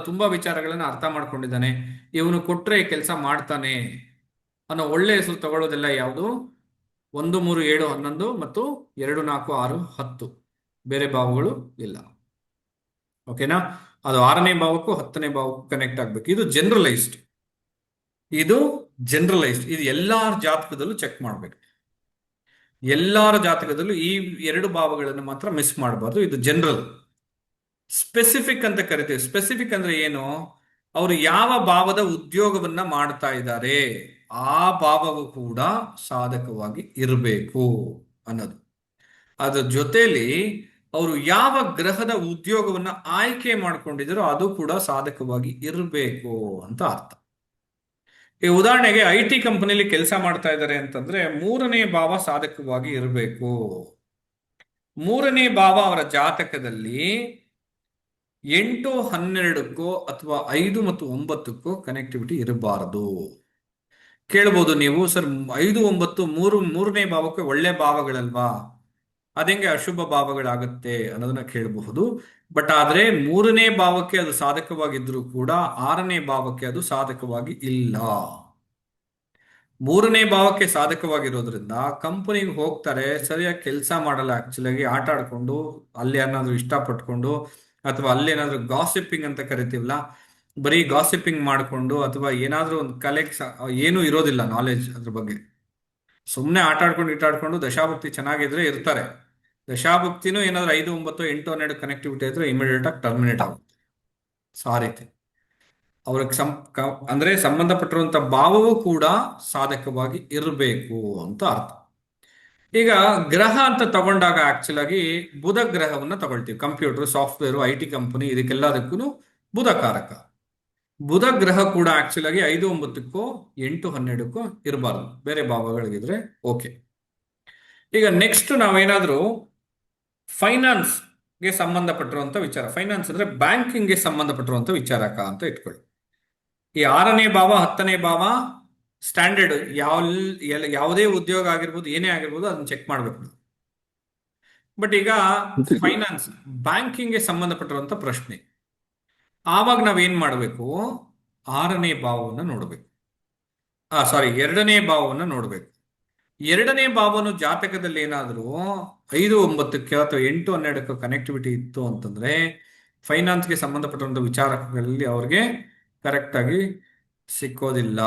ತುಂಬಾ ವಿಚಾರಗಳನ್ನ ಅರ್ಥ ಮಾಡ್ಕೊಂಡಿದ್ದಾನೆ, ಇವನು ಕೊಟ್ರೆ ಕೆಲಸ ಮಾಡ್ತಾನೆ ಅನ್ನೋ ಒಳ್ಳೆ ಹೆಸರು ತಗೊಳ್ಳೋದೆಲ್ಲ ಯಾವುದು? 1, 3, 7, 11 ಮತ್ತು 2, 4, 6, 10 ಬೇರೆ ಭಾವಗಳು ಇಲ್ಲ. ಓಕೆನಾ? ಅದು 6ನೇ ಭಾವಕ್ಕೂ 10ನೇ ಭಾವಕ್ಕೂ ಕನೆಕ್ಟ್ ಆಗ್ಬೇಕು. ಇದು ಜನರಲೈಸ್ಡ್. ಇದು ಎಲ್ಲಾರ ಜಾತಕದಲ್ಲೂ ಚೆಕ್ ಮಾಡ್ಬೇಕು. ಎಲ್ಲಾರ ಜಾತಕದಲ್ಲೂ ಈ 2 ಭಾವಗಳನ್ನು ಮಾತ್ರ ಮಿಸ್ ಮಾಡಬಾರ್ದು. ಇದು ಜನರಲ್. ಸ್ಪೆಸಿಫಿಕ್ ಅಂತ ಕರಿತೀವಿ. ಸ್ಪೆಸಿಫಿಕ್ ಅಂದ್ರೆ ಏನು? ಅವರು ಯಾವ ಭಾವದ ಉದ್ಯೋಗವನ್ನ ಮಾಡ್ತಾ ಇದ್ದಾರೆ ಆ ಭಾವವು ಕೂಡ ಸಾಧಕವಾಗಿ ಇರಬೇಕು ಅನ್ನೋದು. ಅದ್ರ ಜೊತೆಲಿ ಅವರು ಯಾವ ಗ್ರಹದ ಉದ್ಯೋಗವನ್ನ ಆಯ್ಕೆ ಮಾಡ್ಕೊಂಡಿದ್ದಾರೋ ಅದು ಕೂಡ ಸಾಧಕವಾಗಿ ಇರಬೇಕು ಅಂತ ಅರ್ಥ. ಈ ಉದಾಹರಣೆಗೆ IT ಕಂಪನಿಯಲ್ಲಿ ಕೆಲಸ ಮಾಡ್ತಾ ಇದ್ದಾರೆ ಅಂತಂದ್ರೆ 3ನೇ ಭಾವ ಸಾಧಕವಾಗಿ ಇರಬೇಕು. 3ನೇ ಭಾವ ಅವರ ಜಾತಕದಲ್ಲಿ 8, 12ಕ್ಕೋ ಅಥವಾ 5 ಮತ್ತು 9ಕ್ಕೋ ಕನೆಕ್ಟಿವಿಟಿ ಇರಬಾರದು. ಕೇಳ್ಬೋದು ನೀವು, ಸರ್ 5, 9 ಮೂರನೇ ಭಾವಕ್ಕೆ ಒಳ್ಳೆ ಭಾವಗಳಲ್ವಾ, ಅದೆಂಗೆ ಅಶುಭ ಭಾವಗಳಾಗುತ್ತೆ ಅನ್ನೋದನ್ನ ಕೇಳಬಹುದು. ಬಟ್ ಆದ್ರೆ 3ನೇ ಭಾವಕ್ಕೆ ಅದು ಸಾಧಕವಾಗಿದ್ರೂ ಕೂಡ 6ನೇ ಭಾವಕ್ಕೆ ಅದು ಸಾಧಕವಾಗಿ ಇಲ್ಲ. 3ನೇ ಭಾವಕ್ಕೆ ಸಾಧಕವಾಗಿರೋದ್ರಿಂದ ಕಂಪನಿಗೆ ಹೋಗ್ತಾರೆ, ಸರಿಯಾಗಿ ಕೆಲಸ ಮಾಡಲ್ಲ. ಆಕ್ಚುಲಾಗಿ ಆಟ ಆಡ್ಕೊಂಡು ಅಲ್ಲಿ ಏನಾದ್ರು ಇಷ್ಟಪಟ್ಕೊಂಡು ಅಥವಾ ಅಲ್ಲಿ ಏನಾದ್ರು ಗಾಸಿಪಿಂಗ್ ಅಂತ ಕರಿತೀವಲ್ಲ, ಬರೀ ಗಾಸಿಪಿಂಗ್ ಮಾಡಿಕೊಂಡು ಅಥವಾ ಏನಾದ್ರೂ ಒಂದು ಏನೂ ಇರೋದಿಲ್ಲ ನಾಲೆಜ್ ಅದ್ರ ಬಗ್ಗೆ. ಸುಮ್ಮನೆ ಆಟ ಆಡ್ಕೊಂಡು ದಶಾಭಕ್ತಿ ಚೆನ್ನಾಗಿದ್ರೆ ಇರ್ತಾರೆ. ದಶಾಭಕ್ತಿನೂ ಏನಾದ್ರು 5, 9, 8, 12 ಕನೆಕ್ಟಿವಿಟಿ ಇದ್ರೆ ಇಮಿಡಿಯೇಟ್ ಆಗಿ ಟರ್ಮಿನೇಟ್ ಆಗುತ್ತೆ. ಸೊ ಆ ರೀತಿ ಅವ್ರಿಗೆ ಅಂದ್ರೆ ಸಂಬಂಧಪಟ್ಟಿರುವಂತ ಭಾವವೂ ಕೂಡ ಸಾಧಕವಾಗಿ ಇರಬೇಕು ಅಂತ ಅರ್ಥ. ಈಗ ಗ್ರಹ ಅಂತ ತಗೊಂಡಾಗ ಆಕ್ಚುಲ್ ಆಗಿ ಬುಧ ಗ್ರಹವನ್ನ ತಗೊಳ್ತೀವಿ. ಕಂಪ್ಯೂಟರ್, ಸಾಫ್ಟ್ವೇರ್, IT ಕಂಪನಿ ಇದಕ್ಕೆಲ್ಲದಕ್ಕೂ ಬುಧ ಕಾರಕ. ಬುಧ ಗ್ರಹ ಕೂಡ ಆಕ್ಚುಲ್ ಆಗಿ 5, 9ಕ್ಕೋ 8, 12ಕ್ಕೋ ಇರಬಾರ್ದು. ಬೇರೆ ಭಾವಗಳಿಗಿದ್ರೆ ಓಕೆ. ಈಗ ನೆಕ್ಸ್ಟ್ ನಾವೇನಾದ್ರೂ ಫೈನಾನ್ಸ್ಗೆ ಸಂಬಂಧಪಟ್ಟಿರುವಂತ ವಿಚಾರ, ಫೈನಾನ್ಸ್ ಅಂದ್ರೆ ಬ್ಯಾಂಕಿಂಗ್ಗೆ ಸಂಬಂಧಪಟ್ಟಿರುವಂತ ವಿಚಾರಕ ಅಂತ ಇಟ್ಕೊಳ್ಳಿ. ಈ 6ನೇ ಭಾವ 10ನೇ ಭಾವ ಸ್ಟ್ಯಾಂಡರ್ಡ್ ಯಾವುದೇ ಉದ್ಯೋಗ ಆಗಿರ್ಬೋದು, ಏನೇ ಆಗಿರ್ಬೋದು, ಅದನ್ನ ಚೆಕ್ ಮಾಡ್ಬೇಕು. ಬಟ್ ಈಗ ಫೈನಾನ್ಸ್ ಬ್ಯಾಂಕಿಂಗ್ಗೆ ಸಂಬಂಧಪಟ್ಟಿರುವಂತ ಪ್ರಶ್ನೆ, ಆವಾಗ ನಾವೇನ್ ಮಾಡಬೇಕು? 6ನೇ ಭಾವವನ್ನು ನೋಡ್ಬೇಕು. 2ನೇ ಭಾವವನ್ನು ನೋಡ್ಬೇಕು. 2ನೇ ಭಾವನು ಜಾತಕದಲ್ಲಿ ಏನಾದರೂ 5, 9ಕ್ಕೆ ಅಥವಾ 8, 12ಕ್ಕೆ ಕನೆಕ್ಟಿವಿಟಿ ಇತ್ತು ಅಂತಂದ್ರೆ ಫೈನಾನ್ಸ್ಗೆ ಸಂಬಂಧಪಟ್ಟಂತ ವಿಚಾರಗಳಲ್ಲಿ ಅವ್ರಿಗೆ ಕರೆಕ್ಟ್ ಆಗಿ ಸಿಕ್ಕೋದಿಲ್ಲ.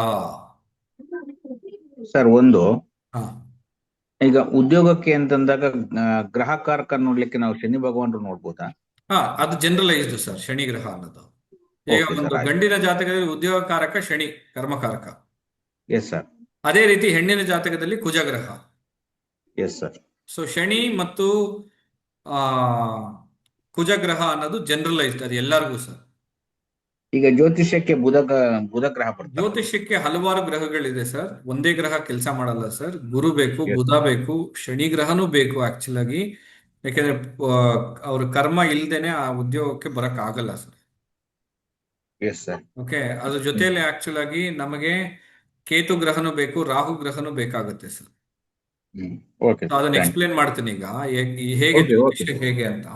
ಸರ್ ಒಂದು ಹಾ ಈಗ ಉದ್ಯೋಗಕ್ಕೆ ಅಂತಂದಾಗ ಗ್ರಹಕಾರಕ ನೋಡ್ಲಿಕ್ಕೆ ನಾವು ಶನಿ ಭಗವಾನರು ನೋಡ್ಬೋದಾ? ಅದು ಜನರಲೈಸ್ಡ್ ಸರ್, ಶನಿ ಗ್ರಹ ಅನ್ನೋದು. ಈಗ Okay, ಒಂದು sir, ಆಯ್ತು. ಗಂಡಿನ ಜಾತಕದಲ್ಲಿ ಉದ್ಯೋಗಕಾರಕ ಶನಿ, ಕರ್ಮಕಾರಕ. ಎಸ್ ಸರ್, ಅದೇ ರೀತಿ ಹೆಣ್ಣಿನ ಜಾತಕದಲ್ಲಿ ಕುಜಗ್ರಹ. Yes sir. ಸೊ ಶನಿ ಮತ್ತು ಆ ಕುಜಗ್ರಹ ಅನ್ನೋದು ಜನರಲೈಸ್ಡ್, ಅದು ಎಲ್ಲರಿಗೂ ಸರ್. ಈಗ ಜ್ಯೋತಿಷ್ಯಕ್ಕೆ ಬುಧ ಗ್ರಹ ಬರ್ತಾರೆ. ಜ್ಯೋತಿಷ್ಯಕ್ಕೆ ಹಲವಾರು ಗ್ರಹಗಳಿದೆ ಸರ್, ಒಂದೇ ಗ್ರಹ ಕೆಲಸ ಮಾಡಲ್ಲ ಸರ್. ಗುರು ಬೇಕು, Yes. ಬುಧ ಬೇಕು, ಶನಿ ಗ್ರಹನೂ ಬೇಕು ಆಕ್ಚುಲ್ ಆಗಿ. ಯಾಕೆಂದ್ರೆ ಅವ್ರ ಕರ್ಮ ಇಲ್ದೇನೆ ಆ ಉದ್ಯೋಗಕ್ಕೆ ಬರಕ್ ಆಗಲ್ಲ ಸರ್. Yes sir. ಓಕೆ, ಅದ್ರ ಜೊತೆಯಲ್ಲಿ ಆಕ್ಚುಲ್ ಆಗಿ ನಮಗೆ ಕೇತು ಗ್ರಹನೂ ಬೇಕು, ರಾಹು ಗ್ರಹನೂ ಬೇಕಾಗುತ್ತೆ ಸರ್. ಓಕೆ So ಅದನ್ನ ಎಕ್ಸ್ಪ್ಲೇನ್ ಮಾಡ್ತೀನಿ ಈಗ, ಹೇಗೆ Okay, okay. ಜ್ಯೋತಿಷ್ಯ ಹೇಗೆ ಅಂತ.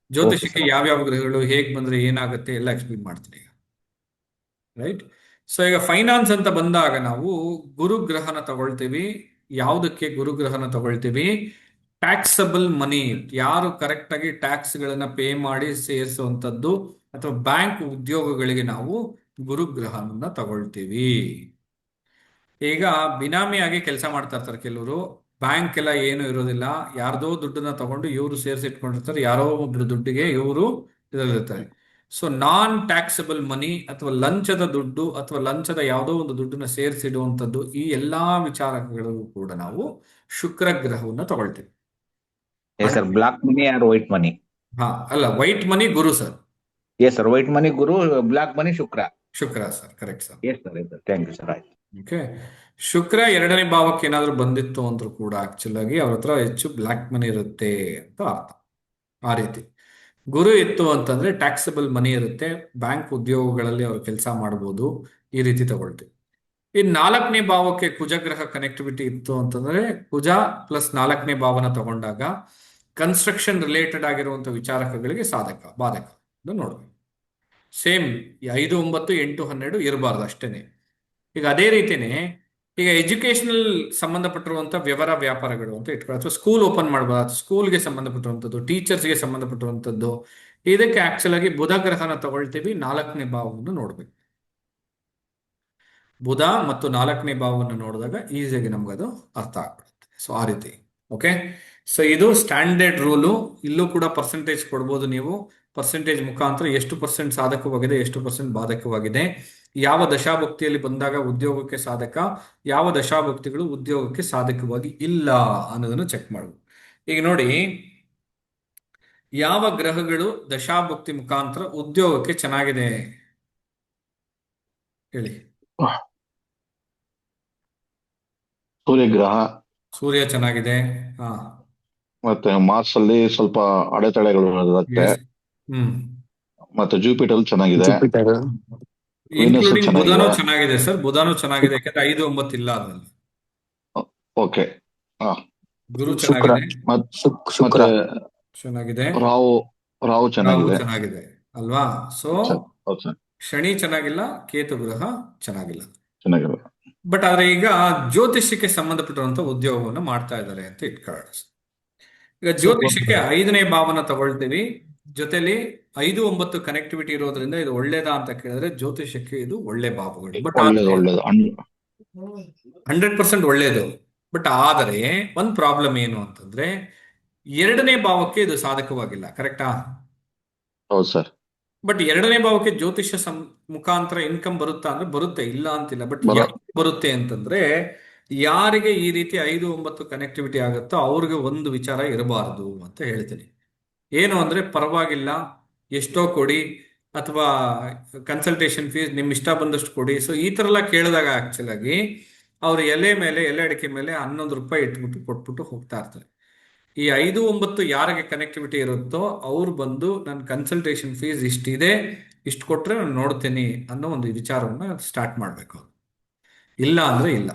ಜ್ಯೋತಿಷ್ಯಕ್ಕೆ Okay, sir. ಯಾವ್ಯಾವ ಗ್ರಹಗಳು ಹೇಗ್ ಬಂದ್ರೆ ಏನಾಗುತ್ತೆ ಎಲ್ಲ ಎಕ್ಸ್ಪ್ಲೇನ್ ಮಾಡ್ತೀನಿ ಈಗ. ರೈಟ್. ಸೊ ಈಗ ಫೈನಾನ್ಸ್ ಅಂತ ಬಂದಾಗ ನಾವು ಗುರುಗ್ರಹನ ತಗೊಳ್ತೀವಿ. ಯಾವುದಕ್ಕೆ ಗುರುಗ್ರಹನ ತಗೊಳ್ತೀವಿ? ಟ್ಯಾಕ್ಸಬಲ್ ಮನಿ, ಯಾರು ಕರೆಕ್ಟ್ ಆಗಿ ಟ್ಯಾಕ್ಸ್ ಗಳನ್ನ ಪೇ ಮಾಡಿ ಸೇರಿಸುವಂತದ್ದು ಅಥವಾ ಬ್ಯಾಂಕ್ ಉದ್ಯೋಗಗಳಿಗೆ ನಾವು ಗುರುಗ್ರಹನ ತಗೊಳ್ತೀವಿ. ಈಗ ಬಿನಾಮಿಯಾಗಿ ಕೆಲಸ ಮಾಡ್ತಾ ಇರ್ತಾರೆ ಕೆಲವರು. ಬ್ಯಾಂಕ್ ಎಲ್ಲ ಏನು ಇರೋದಿಲ್ಲ, ಯಾರ್ದೋ ದುಡ್ಡನ್ನ ತಗೊಂಡು ಇವರು ಸೇರಿಸಿಟ್ಕೊಂಡಿರ್ತಾರೆ, ಯಾರೋ ಒಬ್ರು ದುಡ್ಡಿಗೆ ಇವರು ಇದರಲ್ಲಿರ್ತಾರೆ. ಸೊ ನಾನ್ ಟ್ಯಾಕ್ಸಬಲ್ ಮನಿ ಅಥವಾ ಲಂಚದ ದುಡ್ಡು ಅಥವಾ ಲಂಚದ ಯಾವುದೋ ಒಂದು ದುಡ್ಡನ್ನ ಸೇರಿಸಿಡುವಂಥದ್ದು, ಈ ಎಲ್ಲಾ ವಿಚಾರಗಳಿಗೂ ಕೂಡ ನಾವು ಶುಕ್ರ ಗ್ರಹವನ್ನ ತಗೊಳ್ತೀವಿ. Yes sir, black money or white money? ಅಲ್ಲ, ವೈಟ್ ಮನಿ ಗುರು sir. Yes sir, white money ಗುರು, ಬ್ಲಾಕ್ ಮನಿ ಶುಕ್ರ. ಶುಕ್ರ sir, correct sir. Yes sir, thank you sir. ಆಯ್ತು. ಓಕೆ, ಶುಕ್ರ 2ನೇ ಭಾವಕ್ಕೆ ಏನಾದ್ರು ಬಂದಿತ್ತು ಅಂದ್ರೂ ಕೂಡ ಆಕ್ಚುಲ್ ಆಗಿ ಅವ್ರ ಹತ್ರ ಹೆಚ್ಚು ಬ್ಲ್ಯಾಕ್ ಮನಿ ಇರುತ್ತೆ ಅಂತ ಅರ್ಥ. ಆ ರೀತಿ ಗುರು ಇತ್ತು ಅಂತಂದ್ರೆ ಟ್ಯಾಕ್ಸಬಲ್ ಮನಿ ಇರುತ್ತೆ, ಬ್ಯಾಂಕ್ ಉದ್ಯೋಗಗಳಲ್ಲಿ ಅವ್ರು ಕೆಲಸ ಮಾಡ್ಬೋದು, ಈ ರೀತಿ ತಗೊಳ್ತೀವಿ. ಈ 4ನೇ ಭಾವಕ್ಕೆ ಕುಜಗ್ರಹ ಕನೆಕ್ಟಿವಿಟಿ ಇತ್ತು ಅಂತಂದ್ರೆ ಕುಜ ಪ್ಲಸ್ 4ನೇ ಭಾವನ ತಗೊಂಡಾಗ ಕನ್ಸ್ಟ್ರಕ್ಷನ್ ರಿಲೇಟೆಡ್ ಆಗಿರುವಂಥ ವಿಚಾರಕಗಳಿಗೆ ಸಾಧಕ ಬಾಧಕ ಅಂತ ನೋಡ್ಬೇಕು. ಸೇಮ್ 5, 9, 8, 12 ಇರಬಾರ್ದು ಅಷ್ಟೇನೆ. ಈಗ ಅದೇ ರೀತಿನೇ ಈಗ ಎಜುಕೇಶನಲ್ ಸಂಬಂಧಪಟ್ಟಿರುವಂಥ ವ್ಯವಹಾರ ವ್ಯಾಪಾರಗಳು ಅಂತ ಇಟ್ಕೊಳ್ಳಿ, ಅಥವಾ ಸ್ಕೂಲ್ ಓಪನ್ ಮಾಡಬಾರ್ದು, ಸ್ಕೂಲ್ಗೆ ಸಂಬಂಧಪಟ್ಟಿರುವಂಥದ್ದು, ಟೀಚರ್ಸ್ಗೆ ಸಂಬಂಧಪಟ್ಟಿರುವಂಥದ್ದು. ಇದಕ್ಕೆ ಆಕ್ಚುಲ್ ಆಗಿ ಬುಧ ಗ್ರಹನ ತಗೊಳ್ತೀವಿ, 4ನೇ ಭಾವವನ್ನು ನೋಡ್ಬೇಕು. ಬುಧ ಮತ್ತು 4ನೇ ಭಾವವನ್ನು ನೋಡಿದಾಗ ಈಸಿಯಾಗಿ ನಮ್ಗದು ಅರ್ಥ ಆಗ್ಬಿಡುತ್ತೆ. ಸೊ ಆ ರೀತಿ. ಓಕೆ, ಸೊ ಇದು ಸ್ಟ್ಯಾಂಡರ್ಡ್ ರೂಲು. ಇಲ್ಲೂ ಕೂಡ ಪರ್ಸೆಂಟೇಜ್ ಕೊಡ್ಬೋದು ನೀವು. ಪರ್ಸೆಂಟೇಜ್ ಮುಖಾಂತರ ಎಷ್ಟು ಪರ್ಸೆಂಟ್ ಸಾಧಕವಾಗಿದೆ, ಎಷ್ಟು ಪರ್ಸೆಂಟ್ ಬಾಧಕವಾಗಿದೆ, ಯಾವ ದಶಾಭುಕ್ತಿಯಲ್ಲಿ ಬಂದಾಗ ಉದ್ಯೋಗಕ್ಕೆ ಸಾಧಕ, ಯಾವ ದಶಾಭುಕ್ತಿಗಳು ಉದ್ಯೋಗಕ್ಕೆ ಸಾಧಕವಾಗಿ ಇಲ್ಲ ಅನ್ನೋದನ್ನು ಚೆಕ್ ಮಾಡಬಹುದು. ಈಗ ನೋಡಿ, ಯಾವ ಗ್ರಹಗಳು ದಶಾಭುಕ್ತಿ ಮುಖಾಂತರ ಉದ್ಯೋಗಕ್ಕೆ ಚೆನ್ನಾಗಿದೆ ಹೇಳಿ. ಸೂರ್ಯಗ್ರಹ ಸೂರ್ಯ ಚೆನ್ನಾಗಿದೆ. ಹಾ, ಮತ್ತೆ ಮಾರ್ಸ್ ಅಲ್ಲಿ ಸ್ವಲ್ಪ ಅಡೆತಡೆಗಳು ಇರುತ್ತೆ. yes. ಮತ್ತೆ ಜೂಪಿಟರ್ ಚೆನ್ನಾಗಿದೆ. ಜುಪಿಟರ್ ಇನ್ಕ್ಲೂಡಿಂಗ್ ಚೆನ್ನಾಗಿದೆ. ಬುಧನೂ ಚೆನ್ನಾಗಿದೆ ಸರ್, ಬುಧನೂ ಚೆನ್ನಾಗಿದೆ. ಯಾಕಂದ್ರೆ 5, 9 ಇಲ್ಲ ಅದ್ರಲ್ಲಿ. ಓಕೆ. ಗುರು ಶುಕ್ರ ಚೆನ್ನಾಗಿದೆ, ಶುಕ್ರ ಮತ್ತೆ ಚೆನ್ನಾಗಿದೆ, ರಾಹು ರಾಹು ಚೆನ್ನಾಗಿದೆ. ಚೆನ್ನಾಗಿದೆ ಅಲ್ವಾ. ಸೊ ಹೌದು ಸರ್, ಶನಿ ಚೆನ್ನಾಗಿಲ್ಲ, ಕೇತು ಗ್ರಹ ಚೆನ್ನಾಗಿಲ್ಲ. ಚೆನ್ನಾಗಿದೆ. ಬಟ್ ಆದ್ರೆ ಈಗ ಜ್ಯೋತಿಷ್ಯಕ್ಕೆ ಸಂಬಂಧಪಟ್ಟಿರುವಂತ ಉದ್ಯೋಗವನ್ನು ಮಾಡ್ತಾ ಇದ್ದಾರೆ ಅಂತ ಇಟ್ಕೊಳ್ಳೋಣ. ಈಗ ಜ್ಯೋತಿಷ್ಯಕ್ಕೆ 5ನೇ ಭಾವನ ತಗೊಳ್ತೀವಿ, ಜೊತೆಲಿ 5, 9 ಕನೆಕ್ಟಿವಿಟಿ ಇರೋದ್ರಿಂದ ಇದು ಒಳ್ಳೇದಾ ಅಂತ ಕೇಳಿದ್ರೆ ಜ್ಯೋತಿಷ್ಯಕ್ಕೆ ಇದು ಒಳ್ಳೆ ಭಾವಗಳು. ಬಟ್ ಒಳ್ಳೇದು 100% ಒಳ್ಳೇದು. ಬಟ್ ಆದರೆ ಒಂದು ಪ್ರಾಬ್ಲಮ್ ಏನು ಅಂತಂದ್ರೆ 2ನೇ ಭಾವಕ್ಕೆ ಇದು ಸಾಧಕವಾಗಿಲ್ಲ. ಕರೆಕ್ಟಾ? ಹೌದು ಸರ್. ಬಟ್ 2ನೇ ಭಾವಕ್ಕೆ ಜ್ಯೋತಿಷ್ಯ ಮುಖಾಂತರ ಇನ್ಕಮ್ ಬರುತ್ತಾ ಅಂದ್ರೆ ಬರುತ್ತೆ, ಇಲ್ಲ ಅಂತಿಲ್ಲ. ಬಟ್ ಬರುತ್ತೆ ಅಂತಂದ್ರೆ ಯಾರಿಗೆ ಈ ರೀತಿ 5, 9 ಕನೆಕ್ಟಿವಿಟಿ ಆಗುತ್ತೋ ಅವ್ರಿಗೆ ಒಂದು ವಿಚಾರ ಇರಬಾರದು ಅಂತ ಹೇಳ್ತೀನಿ. ಏನು ಅಂದ್ರೆ ಪರವಾಗಿಲ್ಲ, ಎಷ್ಟೋ ಕೊಡಿ, ಅಥವಾ ಕನ್ಸಲ್ಟೇಷನ್ ಫೀಸ್ ನಿಮ್ ಇಷ್ಟ ಬಂದಷ್ಟು ಕೊಡಿ. ಸೊ ಈ ತರ ಎಲ್ಲ ಕೇಳಿದಾಗ ಆಕ್ಚುಲ್ ಆಗಿ ಅವ್ರು ಎಲೆ ಅಡಿಕೆ ಮೇಲೆ 11 ರೂಪಾಯಿ ಇಟ್ಬಿಟ್ಟು ಕೊಟ್ಬಿಟ್ಟು ಹೋಗ್ತಾ ಇರ್ತಾರೆ. ಈ 5, 9 ಯಾರಿಗೆ ಕನೆಕ್ಟಿವಿಟಿ ಇರುತ್ತೋ ಅವ್ರು ಬಂದು ನನ್ನ ಕನ್ಸಲ್ಟೇಷನ್ ಫೀಸ್ ಇಷ್ಟಿದೆ, ಇಷ್ಟು ಕೊಟ್ರೆ ನಾನು ನೋಡ್ತೀನಿ ಅನ್ನೋ ಒಂದು ವಿಚಾರವನ್ನ ಸ್ಟಾರ್ಟ್ ಮಾಡಬೇಕು. ಇಲ್ಲ ಅಂದ್ರೆ ಇಲ್ಲ.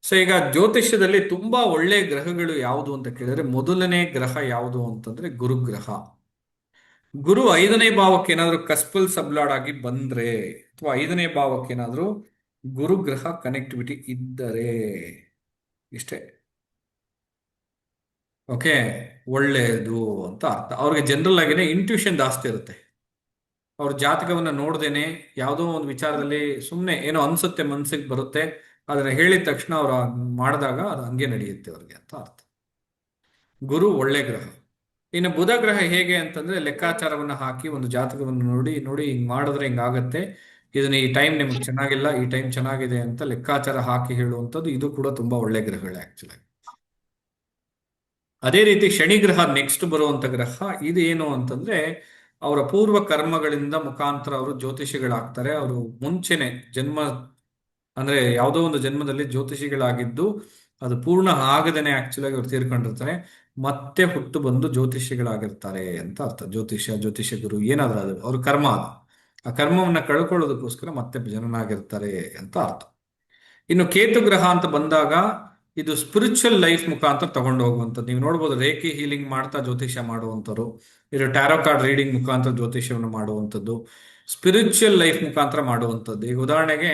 ಸೊ ಈಗ ಜ್ಯೋತಿಷ್ಯದಲ್ಲಿ ತುಂಬಾ ಒಳ್ಳೆ ಗ್ರಹಗಳು ಯಾವುದು ಅಂತ ಕೇಳಿದ್ರೆ ಮೊದಲನೇ ಗ್ರಹ ಯಾವುದು ಅಂತಂದ್ರೆ ಗುರುಗ್ರಹ. ಗುರು 5ನೇ ಭಾವಕ್ಕೆ ಏನಾದ್ರು ಕಸ್ಪಲ್ ಸಬ್ಲಾಡ್ ಆಗಿ ಬಂದ್ರೆ, ಅಥವಾ 5ನೇ ಭಾವಕ್ಕೆ ಏನಾದ್ರು ಗುರುಗ್ರಹ ಕನೆಕ್ಟಿವಿಟಿ ಇದ್ದರೆ ಇಷ್ಟೇ. ಓಕೆ, ಒಳ್ಳೆಯದು ಅಂತ ಅರ್ಥ. ಅವ್ರಿಗೆ ಜನರಲ್ ಆಗಿನೇ ಇಂಟ್ಯೂಷನ್ ಜಾಸ್ತಿ ಇರುತ್ತೆ. ಅವ್ರ ಜಾತಕವನ್ನ ನೋಡ್ದೇನೆ ಯಾವುದೋ ಒಂದು ವಿಚಾರದಲ್ಲಿ ಸುಮ್ಮನೆ ಏನೋ ಅನ್ಸುತ್ತೆ, ಮನ್ಸಿಗೆ ಬರುತ್ತೆ, ಅದನ್ನ ಹೇಳಿದ ತಕ್ಷಣ ಅವ್ರು ಮಾಡಿದಾಗ ಅದು ಹಂಗೆ ನಡೆಯುತ್ತೆ ಅವ್ರಿಗೆ ಅಂತ ಅರ್ಥ. ಗುರು ಒಳ್ಳೆ ಗ್ರಹ. ಇನ್ನು ಬುಧ ಗ್ರಹ ಹೇಗೆ ಅಂತಂದ್ರೆ ಲೆಕ್ಕಾಚಾರವನ್ನ ಹಾಕಿ ಒಂದು ಜಾತಕವನ್ನು ನೋಡಿ ಹಿಂಗ್ ಮಾಡಿದ್ರೆ ಹಿಂಗಾಗತ್ತೆ, ಇದನ್ನ ಈ ಟೈಮ್ ನಿಮ್ಗೆ ಚೆನ್ನಾಗಿಲ್ಲ, ಈ ಟೈಮ್ ಚೆನ್ನಾಗಿದೆ ಅಂತ ಲೆಕ್ಕಾಚಾರ ಹಾಕಿ ಹೇಳುವಂಥದ್ದು, ಇದು ಕೂಡ ತುಂಬಾ ಒಳ್ಳೆ ಗ್ರಹಗಳೇ ಆಕ್ಚುಲಿ. ಅದೇ ರೀತಿ ಶನಿ ಗ್ರಹ ನೆಕ್ಸ್ಟ್ ಬರುವಂತ ಗ್ರಹ. ಇದು ಏನು ಅಂತಂದ್ರೆ ಅವರ ಪೂರ್ವ ಕರ್ಮಗಳಿಂದ ಮುಖಾಂತರ ಅವರು ಜ್ಯೋತಿಷಿಗಳಾಗ್ತಾರೆ. ಅವರು ಮುಂಚೆನೆ ಜನ್ಮ ಅಂದ್ರೆ ಯಾವುದೋ ಒಂದು ಜನ್ಮದಲ್ಲಿ ಜ್ಯೋತಿಷಿಗಳಾಗಿದ್ದು ಅದು ಪೂರ್ಣ ಆಗದೇನೆ ಆಕ್ಚುಲ್ ಆಗಿ ಅವ್ರು ತೀರ್ಕೊಂಡಿರ್ತಾರೆ, ಮತ್ತೆ ಹುಟ್ಟು ಬಂದು ಜ್ಯೋತಿಷಿಗಳಾಗಿರ್ತಾರೆ ಅಂತ ಅರ್ಥ. ಜ್ಯೋತಿಷ್ಯ ಗುರು ಏನಾದ್ರೂ ಅದು ಅವ್ರ ಕರ್ಮ, ಅದು ಆ ಕರ್ಮವನ್ನ ಕಳ್ಕೊಳ್ಳೋದಕ್ಕೋಸ್ಕರ ಮತ್ತೆ ಜನನಾಗಿರ್ತಾರೆ ಅಂತ ಅರ್ಥ. ಇನ್ನು ಕೇತು ಗ್ರಹ ಅಂತ ಬಂದಾಗ ಇದು ಸ್ಪಿರಿಚುವಲ್ ಲೈಫ್ ಮುಖಾಂತರ ತಗೊಂಡು ಹೋಗುವಂಥದ್ದು. ನೀವು ನೋಡ್ಬೋದು ರೇಖಿ ಹೀಲಿಂಗ್ ಮಾಡ್ತಾ ಜ್ಯೋತಿಷ್ಯ ಮಾಡುವಂಥವ್ರು, ಇದು ಟ್ಯಾರೋ ಕಾರ್ಡ್ ರೀಡಿಂಗ್ ಮುಖಾಂತರ ಜ್ಯೋತಿಷ್ಯವನ್ನು ಮಾಡುವಂಥದ್ದು, ಸ್ಪಿರಿಚುವಲ್ ಲೈಫ್ ಮುಖಾಂತರ ಮಾಡುವಂಥದ್ದು. ಈಗ ಉದಾಹರಣೆಗೆ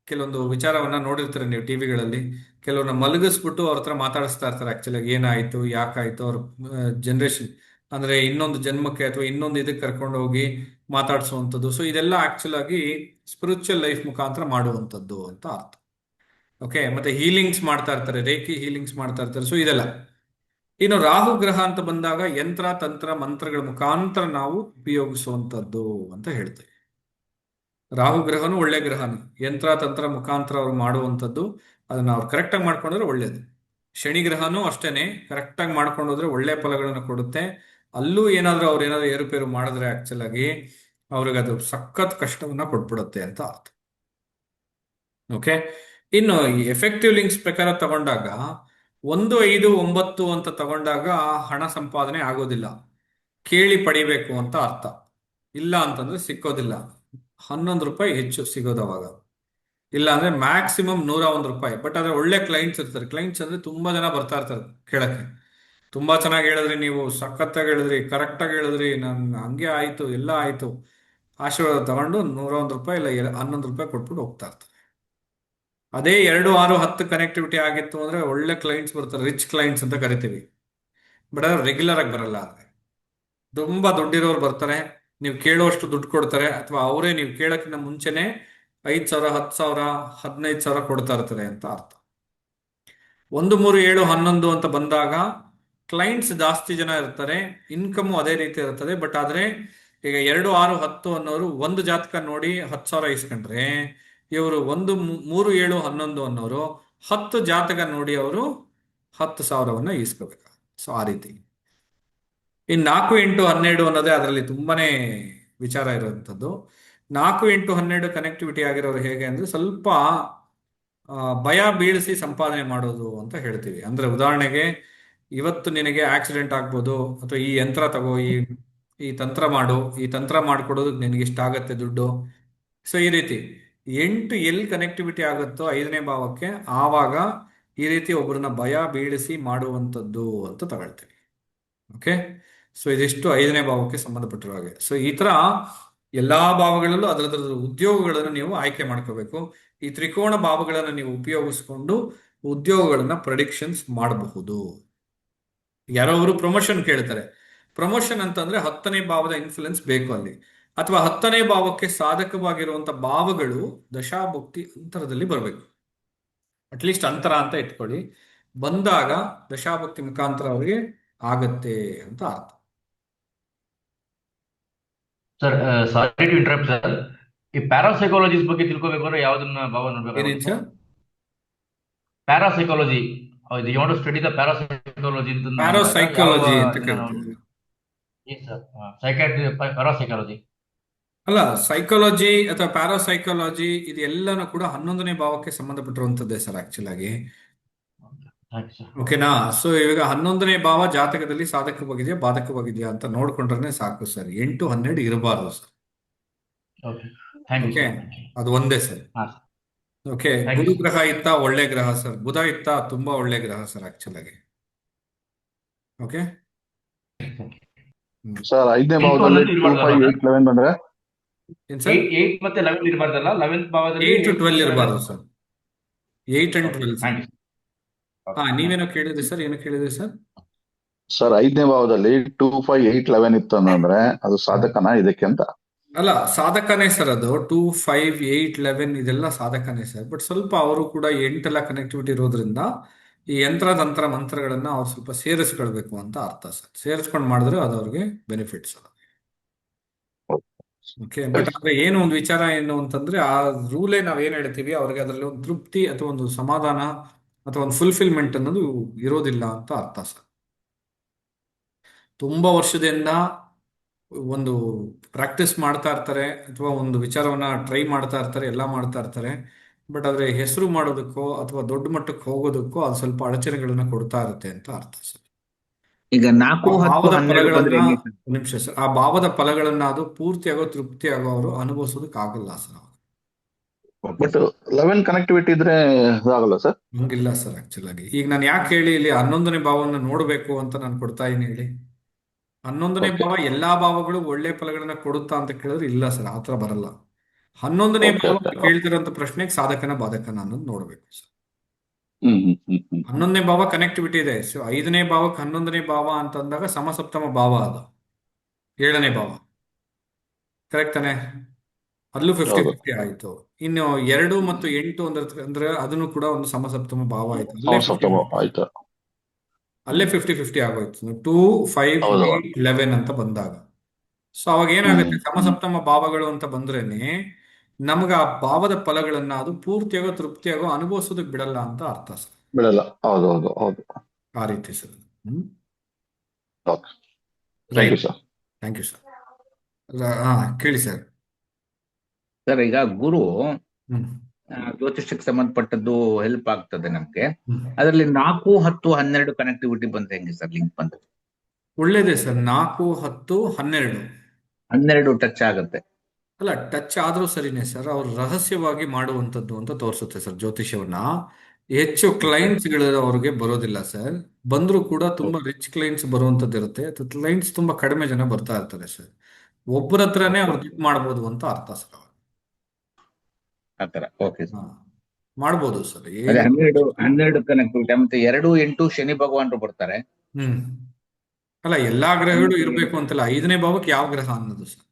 ಕೆಲವೊಂದು ವಿಚಾರವನ್ನ ನೋಡಿರ್ತಾರೆ ನೀವು ಟಿವಿಗಳಲ್ಲಿ, ಕೆಲವ್ರನ್ನ ಮಲಗಿಸ್ಬಿಟ್ಟು ಅವ್ರ ಹತ್ರ ಮಾತಾಡಿಸ್ತಾ ಇರ್ತಾರೆ. ಆಕ್ಚುಲಿ ಏನಾಯ್ತು, ಯಾಕಾಯ್ತು, ಅವ್ರ ಜನರೇಷನ್ ಅಂದ್ರೆ ಇನ್ನೊಂದು ಜನ್ಮಕ್ಕೆ ಅಥವಾ ಇನ್ನೊಂದು ಇದಕ್ಕೆ ಕರ್ಕೊಂಡು ಹೋಗಿ ಮಾತಾಡಿಸುವಂಥದ್ದು. ಸೊ ಇದೆಲ್ಲ ಆಕ್ಚುಲ್ ಆಗಿ ಸ್ಪಿರಿಚುವಲ್ ಲೈಫ್ ಮುಖಾಂತರ ಮಾಡುವಂಥದ್ದು ಅಂತ ಅರ್ಥ. ಓಕೆ, ಮತ್ತೆ ಹೀಲಿಂಗ್ಸ್ ಮಾಡ್ತಾ ಇರ್ತಾರೆ, ರೇಖಿ ಹೀಲಿಂಗ್ಸ್ ಮಾಡ್ತಾ ಇರ್ತಾರೆ. ಸೊ ಇದೆಲ್ಲ. ಇನ್ನು ರಾಹು ಗ್ರಹ ಅಂತ ಬಂದಾಗ ಯಂತ್ರ ತಂತ್ರ ಮಂತ್ರಗಳ ಮುಖಾಂತರ ನಾವು ಉಪಯೋಗಿಸುವಂಥದ್ದು ಅಂತ ಹೇಳ್ತೇವೆ. ರಾಹು ಗ್ರಹನು ಒಳ್ಳೆ ಗ್ರಹನು, ಯಂತ್ರ ತಂತ್ರ ಮುಖಾಂತರ ಅವ್ರು ಮಾಡುವಂಥದ್ದು, ಅದನ್ನ ಅವ್ರು ಕರೆಕ್ಟಾಗಿ ಮಾಡ್ಕೊಂಡ್ರೆ ಒಳ್ಳೇದು. ಶನಿ ಗ್ರಹನೂ ಅಷ್ಟೇನೆ, ಕರೆಕ್ಟಾಗಿ ಮಾಡ್ಕೊಂಡೋದ್ರೆ ಒಳ್ಳೆ ಫಲಗಳನ್ನು ಕೊಡುತ್ತೆ. ಅಲ್ಲೂ ಅವ್ರು ಏನಾದ್ರು ಏರುಪೇರು ಮಾಡಿದ್ರೆ ಆಕ್ಚುಲ್ ಆಗಿ ಅವ್ರಿಗೆ ಅದು ಸಖತ್ ಕಷ್ಟವನ್ನ ಕೊಟ್ಬಿಡುತ್ತೆ ಅಂತ ಅರ್ಥ. ಓಕೆ, ಇನ್ನು ಎಫೆಕ್ಟಿವ್ ಲಿಂಕ್ಸ್ ಪ್ರಕಾರ ತಗೊಂಡಾಗ 1, 5, 9 ಅಂತ ತಗೊಂಡಾಗ ಹಣ ಸಂಪಾದನೆ ಆಗೋದಿಲ್ಲ, ಕೇಳಿ ಪಡಿಬೇಕು ಅಂತ ಅರ್ಥ. ಇಲ್ಲ ಅಂತಂದ್ರೆ ಸಿಕ್ಕೋದಿಲ್ಲ, 11 ರೂಪಾಯಿ ಹೆಚ್ಚು ಸಿಗೋದು ಅವಾಗ. ಇಲ್ಲ ಅಂದ್ರೆ ಮ್ಯಾಕ್ಸಿಮಮ್ 101 ರೂಪಾಯಿ. ಬಟ್ ಆದ್ರೆ ಒಳ್ಳೆ ಕ್ಲೈಂಟ್ಸ್ ಇರ್ತಾರೆ. ಕ್ಲೈಂಟ್ಸ್ ಅಂದ್ರೆ ತುಂಬಾ ಜನ ಬರ್ತಾ ಇರ್ತಾರೆ ಕೇಳಕ್ಕೆ. ತುಂಬಾ ಚೆನ್ನಾಗಿ ಹೇಳಿದ್ರಿ, ನೀವು ಸಖತ್ತಾಗಿ ಹೇಳಿದ್ರಿ, ಕರೆಕ್ಟಾಗಿ ಹೇಳಿದ್ರಿ. ಹಂಗೆ ಆಯ್ತು, ಎಲ್ಲ ಆಯ್ತು. ಆಶೀರ್ವಾದ ತಗೊಂಡು 101 ರೂಪಾಯಿ ಇಲ್ಲ 11 ರೂಪಾಯಿ ಕೊಟ್ಬಿಟ್ಟು ಹೋಗ್ತಾ ಇರ್ತಾರೆ. ಅದೇ 2, 6, 10 ಕನೆಕ್ಟಿವಿಟಿ ಆಗಿತ್ತು ಅಂದ್ರೆ ಒಳ್ಳೆ ಕ್ಲೈಂಟ್ಸ್ ಬರ್ತಾರೆ, ರಿಚ್ ಕ್ಲೈಂಟ್ಸ್ ಅಂತ ಕರಿತೀವಿ. ಬಟ್ ಅದು ರೆಗ್ಯುಲರ್ ಆಗಿ ಬರಲ್ಲ. ಆದ್ರೆ ತುಂಬಾ ದುಡ್ಡಿರೋರು ಬರ್ತಾರೆ, ನೀವು ಕೇಳೋಷ್ಟು ದುಡ್ಡು ಕೊಡ್ತಾರೆ, ಅಥವಾ ಅವರೇ ನೀವು ಕೇಳೋಕ್ಕಿಂತ ಮುಂಚೆನೆ 5,000, 10,000, 15,000 ಕೊಡ್ತಾ ಇರ್ತಾರೆ ಅಂತ ಅರ್ಥ. 1, 3, 7, 11 ಅಂತ ಬಂದಾಗ ಕ್ಲೈಂಟ್ಸ್ ಜಾಸ್ತಿ ಜನ ಇರ್ತಾರೆ, ಇನ್ಕಮ್ ಅದೇ ರೀತಿ ಇರ್ತದೆ. ಬಟ್ ಆದ್ರೆ ಈಗ 2, 6, 10 ಅನ್ನೋರು ಒಂದು ಜಾತಕ ನೋಡಿ 10,000 ಇಸ್ಕೊಂಡ್ರೆ, ಇವರು 1, 3, 7, 11 ಅನ್ನೋರು 10 ಜಾತಕ ನೋಡಿ ಅವರು 10,000ವನ್ನ ಇಸ್ಕೋಬೇಕು. ಸೊ ಆ ರೀತಿ. ಇನ್ನು 4, 8, 12 ಅನ್ನೋದೇ ಅದರಲ್ಲಿ ತುಂಬಾನೇ ವಿಚಾರ ಇರುವಂಥದ್ದು. 4, 8, 12 ಕನೆಕ್ಟಿವಿಟಿ ಆಗಿರೋರು ಹೇಗೆ ಅಂದ್ರೆ ಸ್ವಲ್ಪ ಭಯ ಬೀಳಿಸಿ ಸಂಪಾದನೆ ಮಾಡೋದು ಅಂತ ಹೇಳ್ತೀವಿ. ಅಂದ್ರೆ ಉದಾಹರಣೆಗೆ, ಇವತ್ತು ನಿನಗೆ ಆಕ್ಸಿಡೆಂಟ್ ಆಗ್ಬೋದು, ಅಥವಾ ಈ ಯಂತ್ರ ತಗೋ, ಈ ತಂತ್ರ ಮಾಡು, ಈ ತಂತ್ರ ಮಾಡ್ಕೊಡೋದಕ್ಕೆ ನಿನಗೆ ಇಷ್ಟ ಆಗತ್ತೆ ದುಡ್ಡು. ಸೊ ಈ ರೀತಿ 8 ಎಲ್ಲಿ ಕನೆಕ್ಟಿವಿಟಿ ಆಗುತ್ತೋ 5ನೇ ಭಾವಕ್ಕೆ, ಆವಾಗ ಈ ರೀತಿ ಒಬ್ಬರನ್ನ ಭಯ ಬೀಳಿಸಿ ಮಾಡುವಂಥದ್ದು ಅಂತ ತಗೊಳ್ತೀವಿ. ಓಕೆ. ಸೊ ಇದಿಷ್ಟು 5ನೇ ಭಾವಕ್ಕೆ ಸಂಬಂಧಪಟ್ಟಿರೋ ಹಾಗೆ. ಸೊ ಈ ತರ ಎಲ್ಲಾ ಭಾವಗಳಲ್ಲೂ ಅದರದ್ರ ಉದ್ಯೋಗಗಳನ್ನು ನೀವು ಆಯ್ಕೆ ಮಾಡ್ಕೋಬೇಕು. ಈ ತ್ರಿಕೋಣ ಭಾವಗಳನ್ನು ನೀವು ಉಪಯೋಗಿಸ್ಕೊಂಡು ಉದ್ಯೋಗಗಳನ್ನ ಪ್ರೆಡಿಕ್ಷನ್ಸ್ ಮಾಡಬಹುದು. ಯಾರೋ ಅವರು ಪ್ರಮೋಷನ್ ಕೇಳ್ತಾರೆ. ಪ್ರಮೋಷನ್ ಅಂತಂದ್ರೆ 10ನೇ ಭಾವದ ಇನ್ಫ್ಲುಯೆನ್ಸ್ ಬೇಕು ಅಲ್ಲಿ, ಅಥವಾ 10ನೇ ಭಾವಕ್ಕೆ ಸಾಧಕವಾಗಿರುವಂತ ಭಾವಗಳು ದಶಾಭುಕ್ತಿ ಅಂತರದಲ್ಲಿ ಬರಬೇಕು. ಅಟ್ಲೀಸ್ಟ್ ಅಂತರ ಅಂತ ಇಟ್ಕೊಳ್ಳಿ. ಬಂದಾಗ ದಶಾಭುಕ್ತಿ ಮುಖಾಂತರ ಅವರಿಗೆ ಆಗತ್ತೆ ಅಂತ ಅರ್ಥ. Sir sorry to interrupt sir, ಈ ಪ್ಯಾರಾಸೈಕಾಲಜಿಸ್ ಬಗ್ಗೆ ತಿಳ್ಕೊಬೇಕು ಅಂದ್ರೆ ಯಾವ್ದನ್ನ ಭಾವ ಏನೇನು ನೋಡ್ಬೇಕಾಗುತ್ತೆ? Sir? Parapsychology, you want to study the parapsychology ಅಂತ ಅಂದಾಗ ಯಾವ ಪ್ಯಾರಾಸೈಕಾಲಜಿ ಅಂತ ಇದನ್ನ ಕರಿತೀವಿ. Sir psychiatry parapsychology? ಅಲ್ಲ, ಸೈಕಾಲಜಿ ಅಥವಾ ಪ್ಯಾರಾಸೈಕಾಲಜಿ ಇದು ಎಲ್ಲಾನು ಕೂಡ 11ನೇ ಭಾವಕ್ಕೆ ಸಂಬಂಧಪಟ್ಟಿರುವಂತದ್ದೇ ಸರ್ ಆಕ್ಚುಲ್ ಆಗಿ. Thank you sir. ಓಕೆನಾ? ಸೊ ಇವಾಗ 11ನೇ ಭಾವ ಜಾತಕದಲ್ಲಿ ಸಾಧಕವಾಗಿದೆಯಾ ಬಾಧಕವಾಗಿದೆಯಾ ಅಂತ ನೋಡ್ಕೊಂಡ್ರೆ ಸಾಕು ಸರ್. 8, 12 ಇರಬಾರ್ದು sir. Okay, thank you okay, sir. Thank you. ಅದು ಒಂದೇ ಸರ್. ಹಾಂ sir, okay. Thank you Guru sir. ಗ್ರಹ ಇತ್ತ ಒಳ್ಳೆ ಗ್ರಹ ಸರ್, ಬುಧ ಇತ್ತ ತುಂಬಾ ಒಳ್ಳೆ ಗ್ರಹ ಸರ್ ಆಕ್ಚುಲ್ ಆಗಿ. ಓಕೆ. Thank you. ಸರ್ 5ನೇ 8 ಭಾವದಲ್ಲಿ 11 2, 5, ಇರಬಾರ್ದಲ್ಲ 8, 11 ಬಂದ್ರೆ ಏನ್ ಸರ್? 8 ಮತ್ತೆ 11 ಇರಬಾರ್ದಲ್ಲ? 11th ಭಾವದಲ್ಲಿ 8 to 12 11 ಇರಬಾರ್ದು sir. 8 and okay, 12 sir. Thank you. ಹಾ, ನೀವೇನೋ ಕೇಳಿದ್ರಿ ಸರ್, ಏನು ಕೇಳಿದ್ರಿ ಸರ್? ಸರ್ 5ನೇ ಭಾವದಲ್ಲಿ 2, 5, 8, 11 ಇತ್ತು ಅಂತಂದ್ರೆ ಅದು ಸಾಧಕನ ಇದಕ್ಕೆ ಅಂತ? ಅಲ್ಲ, ಸಾಧಕನೇ ಸರ್ ಅದು. 2, 5, 8, 11 ಇದೆಲ್ಲ ಸಾಧಕನೇ ಸರ್. ಬಟ್ ಸ್ವಲ್ಪ ಅವರು ಕೂಡ 8 ಕನೆಕ್ಟಿವಿಟಿ ಇರೋದ್ರಿಂದ ಈ ಯಂತ್ರ ತಂತ್ರ ಮಂತ್ರಗಳನ್ನ ಅವ್ರು ಸ್ವಲ್ಪ ಸೇರಿಸ್ಕೊಳ್ಬೇಕು ಅಂತ ಅರ್ಥ ಸರ್. ಸೇರಿಸ್ಕೊಂಡು ಮಾಡಿದ್ರೆ ಅದು ಅವ್ರಿಗೆ ಬೆನಿಫಿಟ್ಸ್. ಓಕೆ. ಬಟ್ ಆದ್ರೆ ಏನು ಒಂದು ವಿಚಾರ ಏನು ಅಂತಂದ್ರೆ, ಆ ರೂಲೇ ನಾವೇನ್ ಹೇಳ್ತೀವಿ ಅವ್ರಿಗೆ ಅದರಲ್ಲಿ ಒಂದು ತೃಪ್ತಿ ಅಥವಾ ಒಂದು ಸಮಾಧಾನ ಅಥವಾ ಒಂದು ಫುಲ್ಫಿಲ್ಮೆಂಟ್ ಅನ್ನೋದು ಇರೋದಿಲ್ಲ ಅಂತ ಅರ್ಥ ಸರ್. ತುಂಬಾ ವರ್ಷದಿಂದ ಒಂದು ಪ್ರಾಕ್ಟೀಸ್ ಮಾಡ್ತಾ ಇರ್ತಾರೆ, ಅಥವಾ ಒಂದು ವಿಚಾರವನ್ನ ಟ್ರೈ ಮಾಡ್ತಾ ಇರ್ತಾರೆ, ಎಲ್ಲ ಮಾಡ್ತಾ ಇರ್ತಾರೆ. ಬಟ್ ಆದ್ರೆ ಹೆಸರು ಮಾಡೋದಕ್ಕೋ ಅಥವಾ ದೊಡ್ಡ ಮಟ್ಟಕ್ಕೆ ಹೋಗೋದಕ್ಕೋ ಅದು ಸ್ವಲ್ಪ ಅಡಚಣೆಗಳನ್ನ ಕೊಡ್ತಾ ಇರುತ್ತೆ ಅಂತ ಅರ್ಥ ಸರ್. ಈಗ ಆ 4, 10, ಭಾವದ 12 ಬಂದ್ರೆ ಫಲಗಳನ್ನ, ಹೆಂಗೆ ಸರ್? ಒಂದ್ ನಿಮಿಷ ಸರ್, ಆ ಭಾವದ ಫಲಗಳನ್ನ ಅದು ಪೂರ್ತಿಯಾಗೋ ತೃಪ್ತಿಯಾಗೋ ಅವರು ಅನುಭವಿಸೋದಕ್ಕೆ ಆಗಲ್ಲ ಸರ್. ಬಟ್ 11 ಕನೆಕ್ಟಿವಿಟಿ ಇದ್ರೆ ಇದಾಗಲ್ಲ ಸರ್? ಹಂಗಿಲ್ಲ ಸರ್ ಆಕ್ಚುಲ್ ಆಗಿ. ಈಗ ನಾನು ಯಾಕೆ ಹೇಳಿ ಇಲ್ಲಿ 11ನೇ ಭಾವವನ್ನು ನೋಡಬೇಕು ಅಂತ ನಾನು ಕೊಡ್ತಾ ಇದೀನಿ ಹೇಳಿ. 11ನೇ ಓಕೆ ಭಾವ ಎಲ್ಲಾ ಭಾವಗಳು ಒಳ್ಳೆ ಫಲಗಳನ್ನ ಕೊಡುತ್ತಾ ಅಂತ ಕೇಳಿದ್ರೆ ಇಲ್ಲ ಸರ್, ಆತರ ಬರಲ್ಲ. 11ನೇ ಓಕೆ ಭಾವ ಓಕೆ ಕೇಳ್ತಿರೋಂಥ ಪ್ರಶ್ನೆಗೆ ಸಾಧಕನ ಬಾಧಕನ ಅನ್ನೋದು ನೋಡ್ಬೇಕು ಸರ್. ಹ್ಮ್ ಹ್ಮ್ ಹ್ಮ್ ಹ್ಮ್ 11ನೇ ಭಾವ ಕನೆಕ್ಟಿವಿಟಿ ಇದೆ. ಸೊ 5ನೇ ಭಾವಕ್ಕೆ 11ನೇ ಭಾವ ಅಂತಂದಾಗ ಸಮಸಪ್ತಮ ಭಾವ ಅದು. 7ನೇ ಭಾವ ಕರೆಕ್ಟ್ ತಾನೆ? ಅಲ್ಲೂ 50-50 ಆಯ್ತು. ಇನ್ನು 2 ಮತ್ತು 8 ಅಂದ್ರೆ ಅದನ್ನು ಕೂಡ ಒಂದು ಸಮಸಪ್ತಮ ಭಾವ ಆಯ್ತು. ಅಲ್ಲೇ 50-50 ಸಪ್ತಮ ಆಯ್ತು. ಅಲ್ಲೇ 50-50 ಆಗೋಯ್ತು. 2, 5, ಹೌದು 8, 11 ಅಂತ ಬಂದಾಗ. ಸೊ ಅವಾಗ ಹ್ಮ್ ಏನಾಗುತ್ತೆ, ಹ್ಮ್ ಸಮಸಪ್ತಮ ಭಾವಗಳು ಅಂತ ಬಂದ್ರೇನೆ ನಮ್ಗೆ ಆ ಭಾವದ ಫಲಗಳನ್ನ ಅದು ಪೂರ್ತಿಯಾಗೋ ತೃಪ್ತಿಯಾಗೋ ಅನುಭವಿಸೋದಕ್ಕೆ ಬಿಡಲ್ಲ ಅಂತ ಅರ್ಥ ಸರ್. ಬಿಡಲ್ಲ. ಹೌದು ಹೌದು ಹೌದು. ಆ ರೀತಿ sir. Okay, thank you right. Sir. Thank you sir. ಹಾ, ಕೇಳಿ ಸರ್. ಸರ್ ಈಗ ಗುರು ಹ್ಮ್ ಜ್ಯೋತಿಷಕ್ಕೆ ಸಂಬಂಧಪಟ್ಟದ್ದು ಹೆಲ್ಪ್ ಆಗ್ತದೆ ನಮ್ಗೆ. ಹ್ಮ್. ಅದರಲ್ಲಿ 4, 10, 12 ಕನೆಕ್ಟಿವಿಟಿ ಬಂದ್ರೆ ಹೆಂಗೆ ಸರ್ ಲಿಂಕ್ ಬಂದ್ರೆ? ಒಳ್ಳೇದೇ ಸರ್. 4, 10, 12 12 ಟಚ್ ಆಗುತ್ತೆ. ಅಲ್ಲ, ಟಚ್ ಆದ್ರೂ ಸರಿನೇ ಸರ್. ಅವ್ರು ರಹಸ್ಯವಾಗಿ ಮಾಡುವಂಥದ್ದು ಅಂತ ತೋರಿಸುತ್ತೆ ಸರ್ ಜ್ಯೋತಿಷ್ಯವನ್ನ. ಹೆಚ್ಚು ಕ್ಲೈಂಟ್ಸ್ಗಳು ಅವ್ರಿಗೆ ಬರೋದಿಲ್ಲ ಸರ್. ಬಂದರೂ ಕೂಡ ತುಂಬಾ ರಿಚ್ ಕ್ಲೈಂಟ್ಸ್ ಬರುವಂಥದ್ದು ಇರುತ್ತೆ. ಅಥವಾ ಕ್ಲೈಂಟ್ಸ್ ತುಂಬಾ ಕಡಿಮೆ ಜನ ಬರ್ತಾ ಇರ್ತಾರೆ ಸರ್. ಒಬ್ಬರ ಹತ್ರನೇ ಅವ್ರು ದುಡ್ಡು ಮಾಡ್ಬೋದು ಅಂತ ಅರ್ಥ ಸರ್. ಆತರ. ಓಕೆ ಹಾ, ಸರ್. ಮಾಡ್ಬೋದು ಸರ್. ಅದೇ ಏನು 12 ಕನೆಕ್ಟಿವಿಟಿ ಮತ್ತೆ 2 8 ಶನಿ ಭಗವಾನರು ಬರ್ತಾರೆ. ಹ್ಮ್ ಅಲ್ಲ, ಎಲ್ಲಾ ಗ್ರಹಗಳು ಇರಬೇಕು ಅಂತಲ್ಲ. 5ನೇ ಭಾವಕ್ಕೆ ಯಾವ ಗ್ರಹ ಅನ್ನೋದು ಸರ್.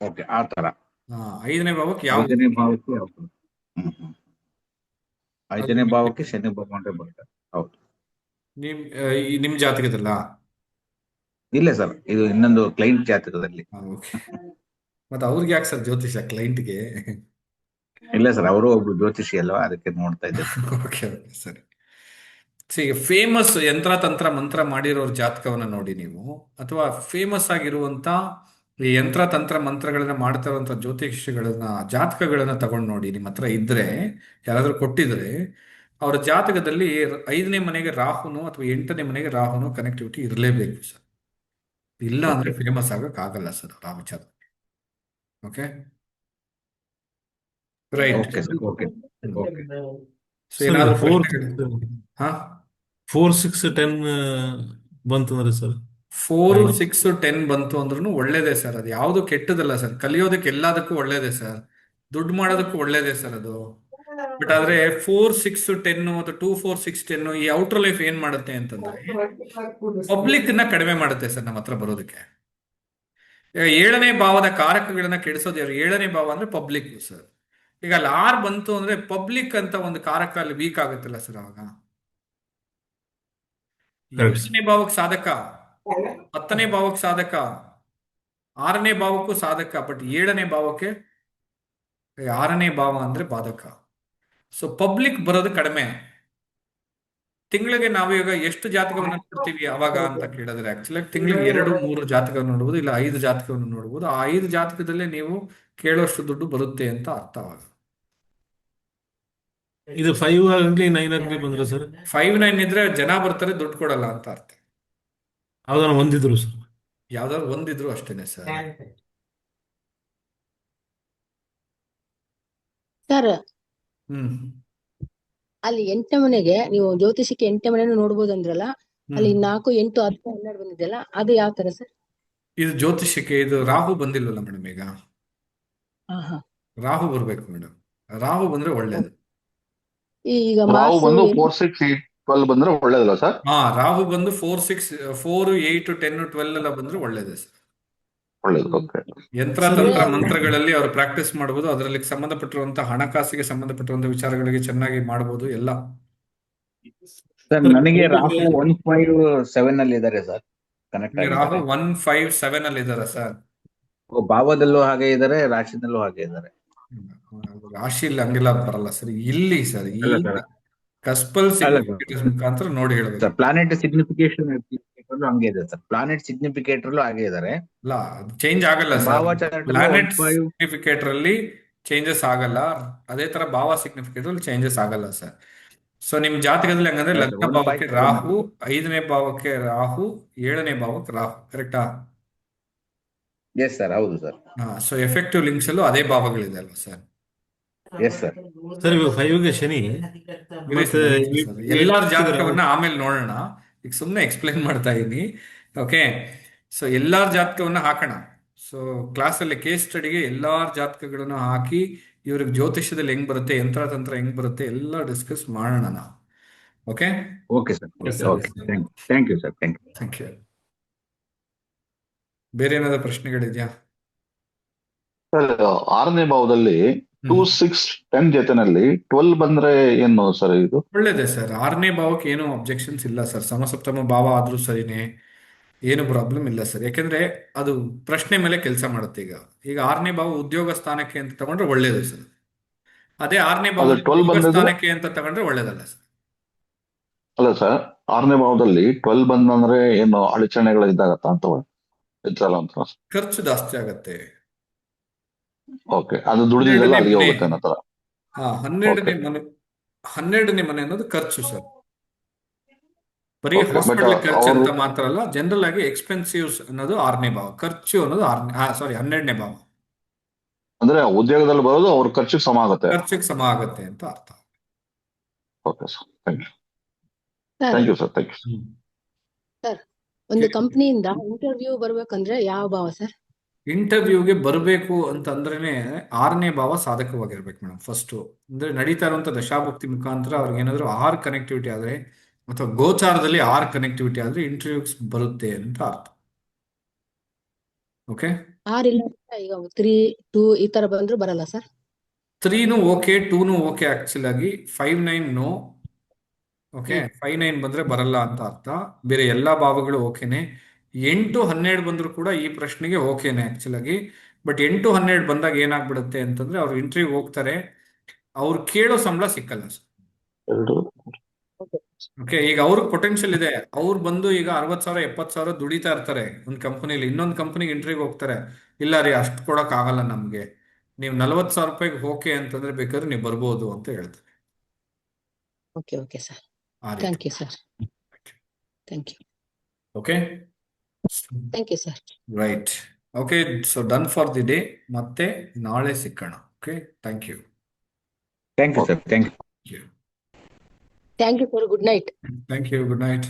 ಓಕೆ ಆತರ. ಹಾ, 5ನೇ ಭಾವಕ್ಕೆ ಯಾವ 5ನೇ ಭಾವಕ್ಕೆ ಯಾವ ಹ್ಮ್ ಹ್ಮ್. ಅದು 5ನೇ ಭಾವಕ್ಕೆ ಶನಿ ಭಗವಾನರೇ ಬರ್ತಾರೆ. ಹೌದು. ನಿಮ್ ಜಾತಕದಲ್ಲ? ಇಲ್ಲ ಸರ್, ಇದು ಇನ್ನೊಂದು ಕ್ಲೈಂಟ್ ಜಾತಕದಲ್ಲಿ. ಓಕೆ. ಮತ್ತೆ ಅವ್ರಿಗೆ ಯಾಕೆ ಸರ್ ಜ್ಯೋತಿಷ ಕ್ಲೈಂಟ್ಗೆ? ಇಲ್ಲ ಸರ್, ಅವರು ಒಬ್ರು ಜ್ಯೋತಿಷಿ ಅಲ್ವಾ, ಅದಕ್ಕೆ ನೋಡ್ತಾ ಇದ್ದೇನೆ. ಓಕೆ ಓಕೆ ಸರಿ. ಈಗ ಫೇಮಸ್ ಯಂತ್ರ ತಂತ್ರ ಮಂತ್ರ ಮಾಡಿರೋರ್ ಜಾತಕವನ್ನ ನೋಡಿ ನೀವು, ಅಥವಾ ಫೇಮಸ್ ಆಗಿರುವಂತ ಈ ಯಂತ್ರ ತಂತ್ರ ಮಂತ್ರಗಳನ್ನ ಮಾಡ್ತಾ ಇರುವಂತ ಜ್ಯೋತಿಷಿಗಳನ್ನ ಜಾತಕಗಳನ್ನ ತಗೊಂಡು ನೋಡಿ. ನಿಮ್ಮ ಹತ್ರ ಇದ್ರೆ, ಯಾರಾದ್ರೂ ಕೊಟ್ಟಿದ್ರೆ, ಅವರ ಜಾತಕದಲ್ಲಿ 5ನೇ ಮನೆಗೆ ರಾಹುನು ಅಥವಾ 8ನೇ ಮನೆಗೆ ರಾಹುನು ಕನೆಕ್ಟಿವಿಟಿ ಇರಲೇಬೇಕು ಸರ್. ಇಲ್ಲ ಅಂದ್ರೆ ಫೇಮಸ್ ಆಗಕ್ ಆಗಲ್ಲ ಸರ್ ಆ ವಿಚಾರ. Okay right. Okay sir. Okay okay. So ಏನಾದ್ರು ಸರ್ 4 ಪ್ರಶ್ನೆಗಳು? ಹಾ, 4 6 10 ಬಂತಂದ್ರೆ ಸರ್ 4 6 10 ಬಂತು ಅಂದ್ರೂ ಒಳ್ಳೇದೇ ಸರ್. ಅದು ಯಾವುದು ಕೆಟ್ಟದಲ್ಲ ಸರ್. ಕಲಿಯೋದಕ್ಕೆ ಎಲ್ಲದಕ್ಕೂ ಒಳ್ಳೇದೇ ಸರ್. ದುಡ್ಡು ಮಾಡೋದಕ್ಕೂ ಒಳ್ಳೇದೇ ಸರ್ ಅದು. ಬಟ್ ಆದ್ರೆ 4 6 10 ಅಥವಾ 2 4 6 10 ಈ ಔಟರ್ ಲೈಫ್ ಏನ್ ಮಾಡುತ್ತೆ ಅಂತಂದ್ರೆ ಪಬ್ಲಿಕ್ ನ ಕಡಿಮೆ ಮಾಡುತ್ತೆ ಸರ್ ನಮ್ಮ ಹತ್ರ ಬರೋದಕ್ಕೆ. ಈಗ 7ನೇ ಭಾವದ ಕಾರಕಗಳನ್ನ ಕೆಡಿಸೋದು ಯಾರು? 7ನೇ ಭಾವ ಅಂದ್ರೆ ಪಬ್ಲಿಕ್ ಸರ್. ಈಗ ಅಲ್ಲಿ 6 ಬಂತು ಅಂದ್ರೆ ಪಬ್ಲಿಕ್ ಅಂತ ಒಂದು ಕಾರಕ ಅಲ್ಲಿ ವೀಕ್ ಆಗುತ್ತಲ್ಲ ಸರ್. ಅವಾಗ 8ನೇ ಭಾವಕ್ಕೆ ಸಾಧಕ, 10ನೇ ಭಾವಕ್ಕೆ ಸಾಧಕ, 6ನೇ ಭಾವಕ್ಕೂ ಸಾಧಕ. ಬಟ್ 7ನೇ ಭಾವಕ್ಕೆ 6ನೇ ಭಾವ ಅಂದ್ರೆ ಬಾಧಕ. ಸೊ ಪಬ್ಲಿಕ್ ಬರೋದು ಕಡಿಮೆ. ತಿಂಗಳಿಗೆ ನಾವು ಈಗ ಎಷ್ಟು ಜಾತಕವನ್ನು ನೋಡ್ತೀವಿ ಅವಾಗ ಅಂತ ಕೇಳಿದ್ರೆ, ಆಕ್ಚುಲಿ ತಿಂಗಳಿಗೆ 2 3 ಜಾತಕವನ್ನು ನೋಡ್ಬೋದು, ಇಲ್ಲ 5 ಜಾತಕವನ್ನು ನೋಡ್ಬೋದು. ಆ 5 ಜಾತಕದಲ್ಲೇ ನೀವು ಕೇಳೋಷ್ಟು ದುಡ್ಡು ಬರುತ್ತೆ ಅಂತ ಅರ್ಥವಾಗ. ಇದು 5 ಆಗಲಿ 9 ಆಗಲಿ ಬಂದ್ರೆ ಸರ್ 5 9 ಇದ್ರೆ ಜನ ಬರ್ತಾರೆ, ದುಡ್ಡು ಕೊಡಲ್ಲ ಅಂತ ಅರ್ಥ. ಯಾವ್ದಾನ ಹೊಂದಿದ್ರು ಸರ್. ಯಾವ್ದಾದ್ರು ಒಂದಿದ್ರು ಅಷ್ಟೇನೆ ಸರ್. ಸರ್ ಹ್ಮ್ ಅಲ್ಲಿ 8ನೇ ಮನೆಗೆ ನೀವು ಜ್ಯೋತಿಷಕ್ಕೆ 8ನೇ ಮನೆಯನ್ನು ನೋಡ್ಬೋದು ಅಂದ್ರಲ್ಲ, ಅಲ್ಲಿ ಹ್ಮ್ 4 8 10 12 ಬಂದಿದೆಯಲ್ಲ, ಅದು ಯಾವ ತರ ಸರ್? ಇದು ಜ್ಯೋತಿಷಕ್ಕೆ ಇದು ರಾಹು ಬಂದಿಲ್ವಲ್ಲ ಮೇಡಮ್. ಈಗ ಹಾ. ರಾಹು ಬರ್ಬೇಕು ಮೇಡಮ್. ರಾಹು ಬಂದ್ರೆ ಒಳ್ಳೇದು. ಈಗ ರಾವು ಮಾರ್ಸ್ ಬಂದು 4 6 8 12 ಬಂದ್ರೆ ಒಳ್ಳೇದಲ್ಲ ಸರ್? ಹಾ, ರಾಹು ಬಂದು 4 6 4 8 10 12 ಎಲ್ಲ ಬಂದ್ರೆ ಒಳ್ಳೇದೇ ಸರ್. ಒಳ್ಳೇದು. ಓಕೆ. ಯಂತ್ರ ತಂತ್ರ ಮಂತ್ರಗಳಲ್ಲಿ ಅವರು ಪ್ರಾಕ್ಟೀಸ್ ಮಾಡಬಹುದು. ಅದರಲ್ಲಿ ಸಂಬಂಧಪಟ್ಟಿರುವಂತಹ ಹಣಕಾಸಿಗೆ ಸಂಬಂಧಪಟ್ಟಿರುವಂತಹ ವಿಚಾರಗಳಿಗೆ ಚೆನ್ನಾಗಿ ಮಾಡಬಹುದು ಎಲ್ಲ. ಸರ್ ನನಗೆ ರಾಹು 157 ಅಲ್ಲಿ ಇದ್ದಾರೆ ಸರ್, ಕನೆಕ್ಟ್ ರಾಹು ಆಗಿದ್ದಾರೆ. 157 ಅಲ್ಲಿ ಇದಾರೆ ಸರ್. ಭಾವದಲ್ಲೂ ಹಾಗೆ ಇದ್ದಾರೆ, ರಾಶಿನಲ್ಲೂ ಹಾಗೆ ಇದ್ದಾರೆ. ರಾಶಿಯಲ್ಲಿ ಹಂಗೆಲ್ಲ ಬರಲ್ಲ ಸರ್. ಇಲ್ಲಿ ಸರ್ ಈ ಅಲ್ಲ ಸರ್, ಕಸ್ಪಲ್ ಅಲ್ಲ ಸಿಗ್ನಿಫಿಕೇಟರ್ಸ್ ಮುಖಾಂತರ ನೋಡಿ ಹೇಳ್ಬೇಕು. ಸರ್ ಪ್ಲಾನೆಟ್ ಸಿಗ್ನಿಫಿಕೇಶನ್ ಹಂಗೆ ಇದೆ ಸರ್. ಪ್ಲಾನೆಟ್ ಸಿಗ್ನಿಫಿಕೇಟರ್ ಹಾಗೆ ಇದ್ದಾರೆ. ಅಲ್ಲ, ಚೇಂಜ್ ಆಗಲ್ಲ ಸರ್. ಭಾವ chart ಅಲ್ಲಿ ಪ್ಲಾನೆಟ್ 15 ಸಿಗ್ನಿಫಿಕೇಟರ್ ಅಲ್ಲಿ ಚೇಂಜಸ್ ಆಗಲ್ಲ. ಅದೇ ತರ ಭಾವ ಸಿಗ್ನಿಫಿಕೇಟರ್ ಅಲ್ಲಿ ಚೇಂಜಸ್ ಆಗಲ್ಲ ಸರ್. ಸೊ ನಿಮ್ ಜಾತಕದಲ್ಲಿ ಹಂಗಂದ್ರೆ ಅಲ್ಲ ಲಗ್ನ ಸರ್, ಭಾವಕ್ಕೆ 157 ರಾಹು, 5ನೇ ಭಾವಕ್ಕೆ ರಾಹು, 7ನೇ ಭಾವಕ್ಕೆ ರಾಹು, ಕರೆಕ್ಟಾ? ಎಸ್ ಸರ್, ಹೌದು ಸರ್. ಸೊ ಎಫೆಕ್ಟಿವ್ ಲಿಂಕ್ಸ್ ಅಲ್ಲೂ ಅದೇ ಭಾವಗಳಿದೆ ಅಲ್ವಾ ಸರ್? Yes sir. ಸರ್ ಇವಾಗ 5ಗೆ ಶನಿ ಮತ್ತೆ ಎಲ್ಲಾರ ಜಾತಕವನ್ನ ಆಮೇಲೆ ನೋಡೋಣ. ಈಗ ಸುಮ್ಮನೆ ಎಕ್ಸ್ಪ್ಲೈನ್ ಮಾಡ್ತಾ ಇದೀನಿ. ಓಕೆ, ಸೊ ಎಲ್ಲಾರ ಜಾತಕವನ್ನ ಹಾಕೋಣ. ಸೊ ಕ್ಲಾಸಲ್ಲಿ ಕೇಸ್ ಸ್ಟಡಿಗೆ ಎಲ್ಲಾರ ಜಾತಕಗಳನ್ನ ಹಾಕಿ ಇವ್ರಿಗೆ ಜ್ಯೋತಿಷ್ಯದಲ್ಲಿ ಹೆಂಗ್ ಬರುತ್ತೆ, ಯಂತ್ರ ತಂತ್ರ ಹೆಂಗ್ ಬರುತ್ತೆ ಎಲ್ಲ ಡಿಸ್ಕಸ್ ಮಾಡೋಣ ನಾವು. Okay okay sir. Yes, sir. Okay, thank you sir. Thank you. Thank you. ಬೇರೆ ಏನಾದ್ರು ಪ್ರಶ್ನೆಗಳಿದೆಯಾ? ಸರ್ 6ನೇ ಭಾವದಲ್ಲಿ 2 ಹ್ಮ್. 6 10 ಜೊತೆನಲ್ಲಿ 12 ಬಂದ್ರೆ ಏನು ಸರ್ ಇದು? ಒಳ್ಳೇದೇ ಸರ್. 6ನೇ ಭಾವಕ್ಕೆ ಏನು ಅಬ್ಜೆಕ್ಷನ್ಸ್ ಇಲ್ಲ ಸರ್. ಸಮಸಪ್ತಮ ಭಾವ ಆದ್ರೂ ಸರಿನೇ, ಏನು ಪ್ರಾಬ್ಲಮ್ ಇಲ್ಲ ಸರ್. ಯಾಕೆಂದ್ರೆ ಅದು ಪ್ರಶ್ನೆ ಮೇಲೆ ಕೆಲಸ ಮಾಡುತ್ತೆ. ಈಗ 6ನೇ ಭಾವ ಉದ್ಯೋಗ ಸ್ಥಾನಕ್ಕೆ ಅಂತ ತಗೊಂಡ್ರೆ ಒಳ್ಳೇದು ಸರ್. ಅದೇ 6ನೇ ಭಾವ ಅದು 12 ಉದ್ಯೋಗ ಬಂದಿದ್ರೆ? ಸ್ಥಾನಕ್ಕೆ ಅಂತ ತಗೊಂಡ್ರೆ ಒಳ್ಳೇದಲ್ಲ ಸರ್. ಅಲ್ಲ ಸರ್, 6ನೇ ಭಾವದಲ್ಲಿ 12 ಬಂದಂದ್ರೆ ಏನು ಅಡಚಣೆಗಳು ಇದ್ದಾಗತ್ತ ಅಂತ ಇದ್ದಲ್ಲ ಅಂತ? ಖರ್ಚು ಜಾಸ್ತಿ ಆಗತ್ತೆ. ಓಕೆ, ಅದು ದುಡಿದಿದ್ದೆಲ್ಲ 12ನೇ ಅಲ್ಲಿಗೆ ಮನೆ. ಹೋಗುತ್ತೆ ಅನ್ನೋ ತರ. 12ನೇ ಮನೆ ಅನ್ನೋದು ಖರ್ಚು ಸರ್. ಬರೀ Okay, but ಹಾಸ್ಪಿಟಲ್ ಖರ್ಚು ಅವರು ಅಂತ ಮಾತ್ರ ಅಲ್ಲ, ಜನರಲ್ ಆಗಿ ಎಕ್ಸ್ಪೆನ್ಸಿವ್ಸ್ ಅನ್ನೋದು 6ನೇ ಭಾವ, ಖರ್ಚು ಅನ್ನೋದು 12ನೇ ಭಾವ. ಅಂದ್ರೆ ಉದ್ಯೋಗದಲ್ಲಿ ಬರೋದು ಅವ್ರ ಖರ್ಚಿಗೆ ಸಮ ಆಗುತ್ತೆ. ಖರ್ಚಿಗೆ ಸಮ ಆಗತ್ತೆ ಅಂತ ಅರ್ಥ. Okay sir, thank you. Sir thank you sir, thank you. ಒಂದು ಕಂಪ್ನಿಯಿಂದ ಇಂಟರ್ವ್ಯೂ ಬರ್ಬೇಕಂದ್ರೆ ಯಾವ ಭಾವ ಸರ್? ಇಂಟರ್ವ್ಯೂಗೆ ಬರಬೇಕು ಅಂತಂದ್ರೇನೆ 6ನೇ ಭಾವ ಸಾಧಕವಾಗಿರ್ಬೇಕು ಮೇಡಮ್. ಫಸ್ಟ್ ಅಂದ್ರೆ ನಡೀತಾ ಇರುವಂತ ದಶಾಭುಕ್ತಿ ಮುಖಾಂತರ ಅವ್ರಿಗೆ ಏನಾದ್ರು 6 ಕನೆಕ್ಟಿವಿಟಿ ಆದ್ರೆ ಅಥವಾ ಗೋಚಾರದಲ್ಲಿ 6 ಕನೆಕ್ಟಿವಿಟಿ ಆದ್ರೆ ಇಂಟರ್ವ್ಯೂಸ್ ಬರುತ್ತೆ ಅಂತ ಅರ್ಥ. ಓಕೆ, 6 ಇಲ್ಲ ಅಂದ್ರೆ ಈಗ 3, 2 ಈ ತರ ಬಂದ್ರು ಬರಲ್ಲ ಸರ್? 3ನೂ ಓಕೆ, 2ನೂ ಓಕೆ. ಆಕ್ಚುಲ್ ಆಗಿ 5, 9 ನೋ. ಓಕೆ, 5, 9 ಬಂದ್ರೆ ಬರಲ್ಲ ಅಂತ ಅರ್ಥ. ಬೇರೆ ಎಲ್ಲಾ ಭಾವಗಳು ಓಕೆನೆ. 8, 12 ಬಂದ್ರು ಕೂಡ ಈ ಪ್ರಶ್ನೆಗೆ ಓಕೆನೆ ಆಕ್ಚುಲ್ ಆಗಿ. ಬಟ್ 8, 12 ಬಂದಾಗ ಏನಾಗ್ಬಿಡುತ್ತೆ ಅಂತಂದ್ರೆ ಅವ್ರು ಇಂಟರ್ವ್ಯೂ ಹೋಗ್ತಾರೆ, ಅವ್ರು ಕೇಳೋ ಸಂಬಳ ಸಿಕ್ಕಲ್ಲ ಸರ್. ಎರಡು ಓಕೆ, ಈಗ ಅವ್ರಿಗೆ ಪೊಟೆನ್ಷಿಯಲ್ ಇದೆ. ಅವ್ರು ಬಂದು ಈಗ 60,000 70,000 ದುಡಿತಾ ಇರ್ತಾರೆ ಒಂದು ಕಂಪನಿಲಿ, ಇನ್ನೊಂದು ಕಂಪನಿಗೆ ಇಂಟರ್ವ್ಯೂಗೆ ಹೋಗ್ತಾರೆ. ಇಲ್ಲ ರೀ, ಅಷ್ಟು ಕೊಡಕ್ ಆಗಲ್ಲ ನಮ್ಗೆ, ನೀವು 40,000 ರೂಪಾಯಿಗೆ ಓಕೆ ಅಂತಂದ್ರೆ ಬೇಕಾದ್ರೆ ನೀವು ಬರ್ಬೋದು ಅಂತ ಹೇಳ್ತಾರೆ. ಓಕೆ ಓಕೆ ಸರ್, ಆ ಥ್ಯಾಂಕ್ ರೀತಿ. You sir, thank you, okay, thank you sir. Right. Okay, so done for the day. ಮತ್ತೆ ನಾಳೆ ಸಿಕ್ಕೋಣ. Okay, thank you. Thank you sir, thank you. Thank you sir, good night. Thank you, good night.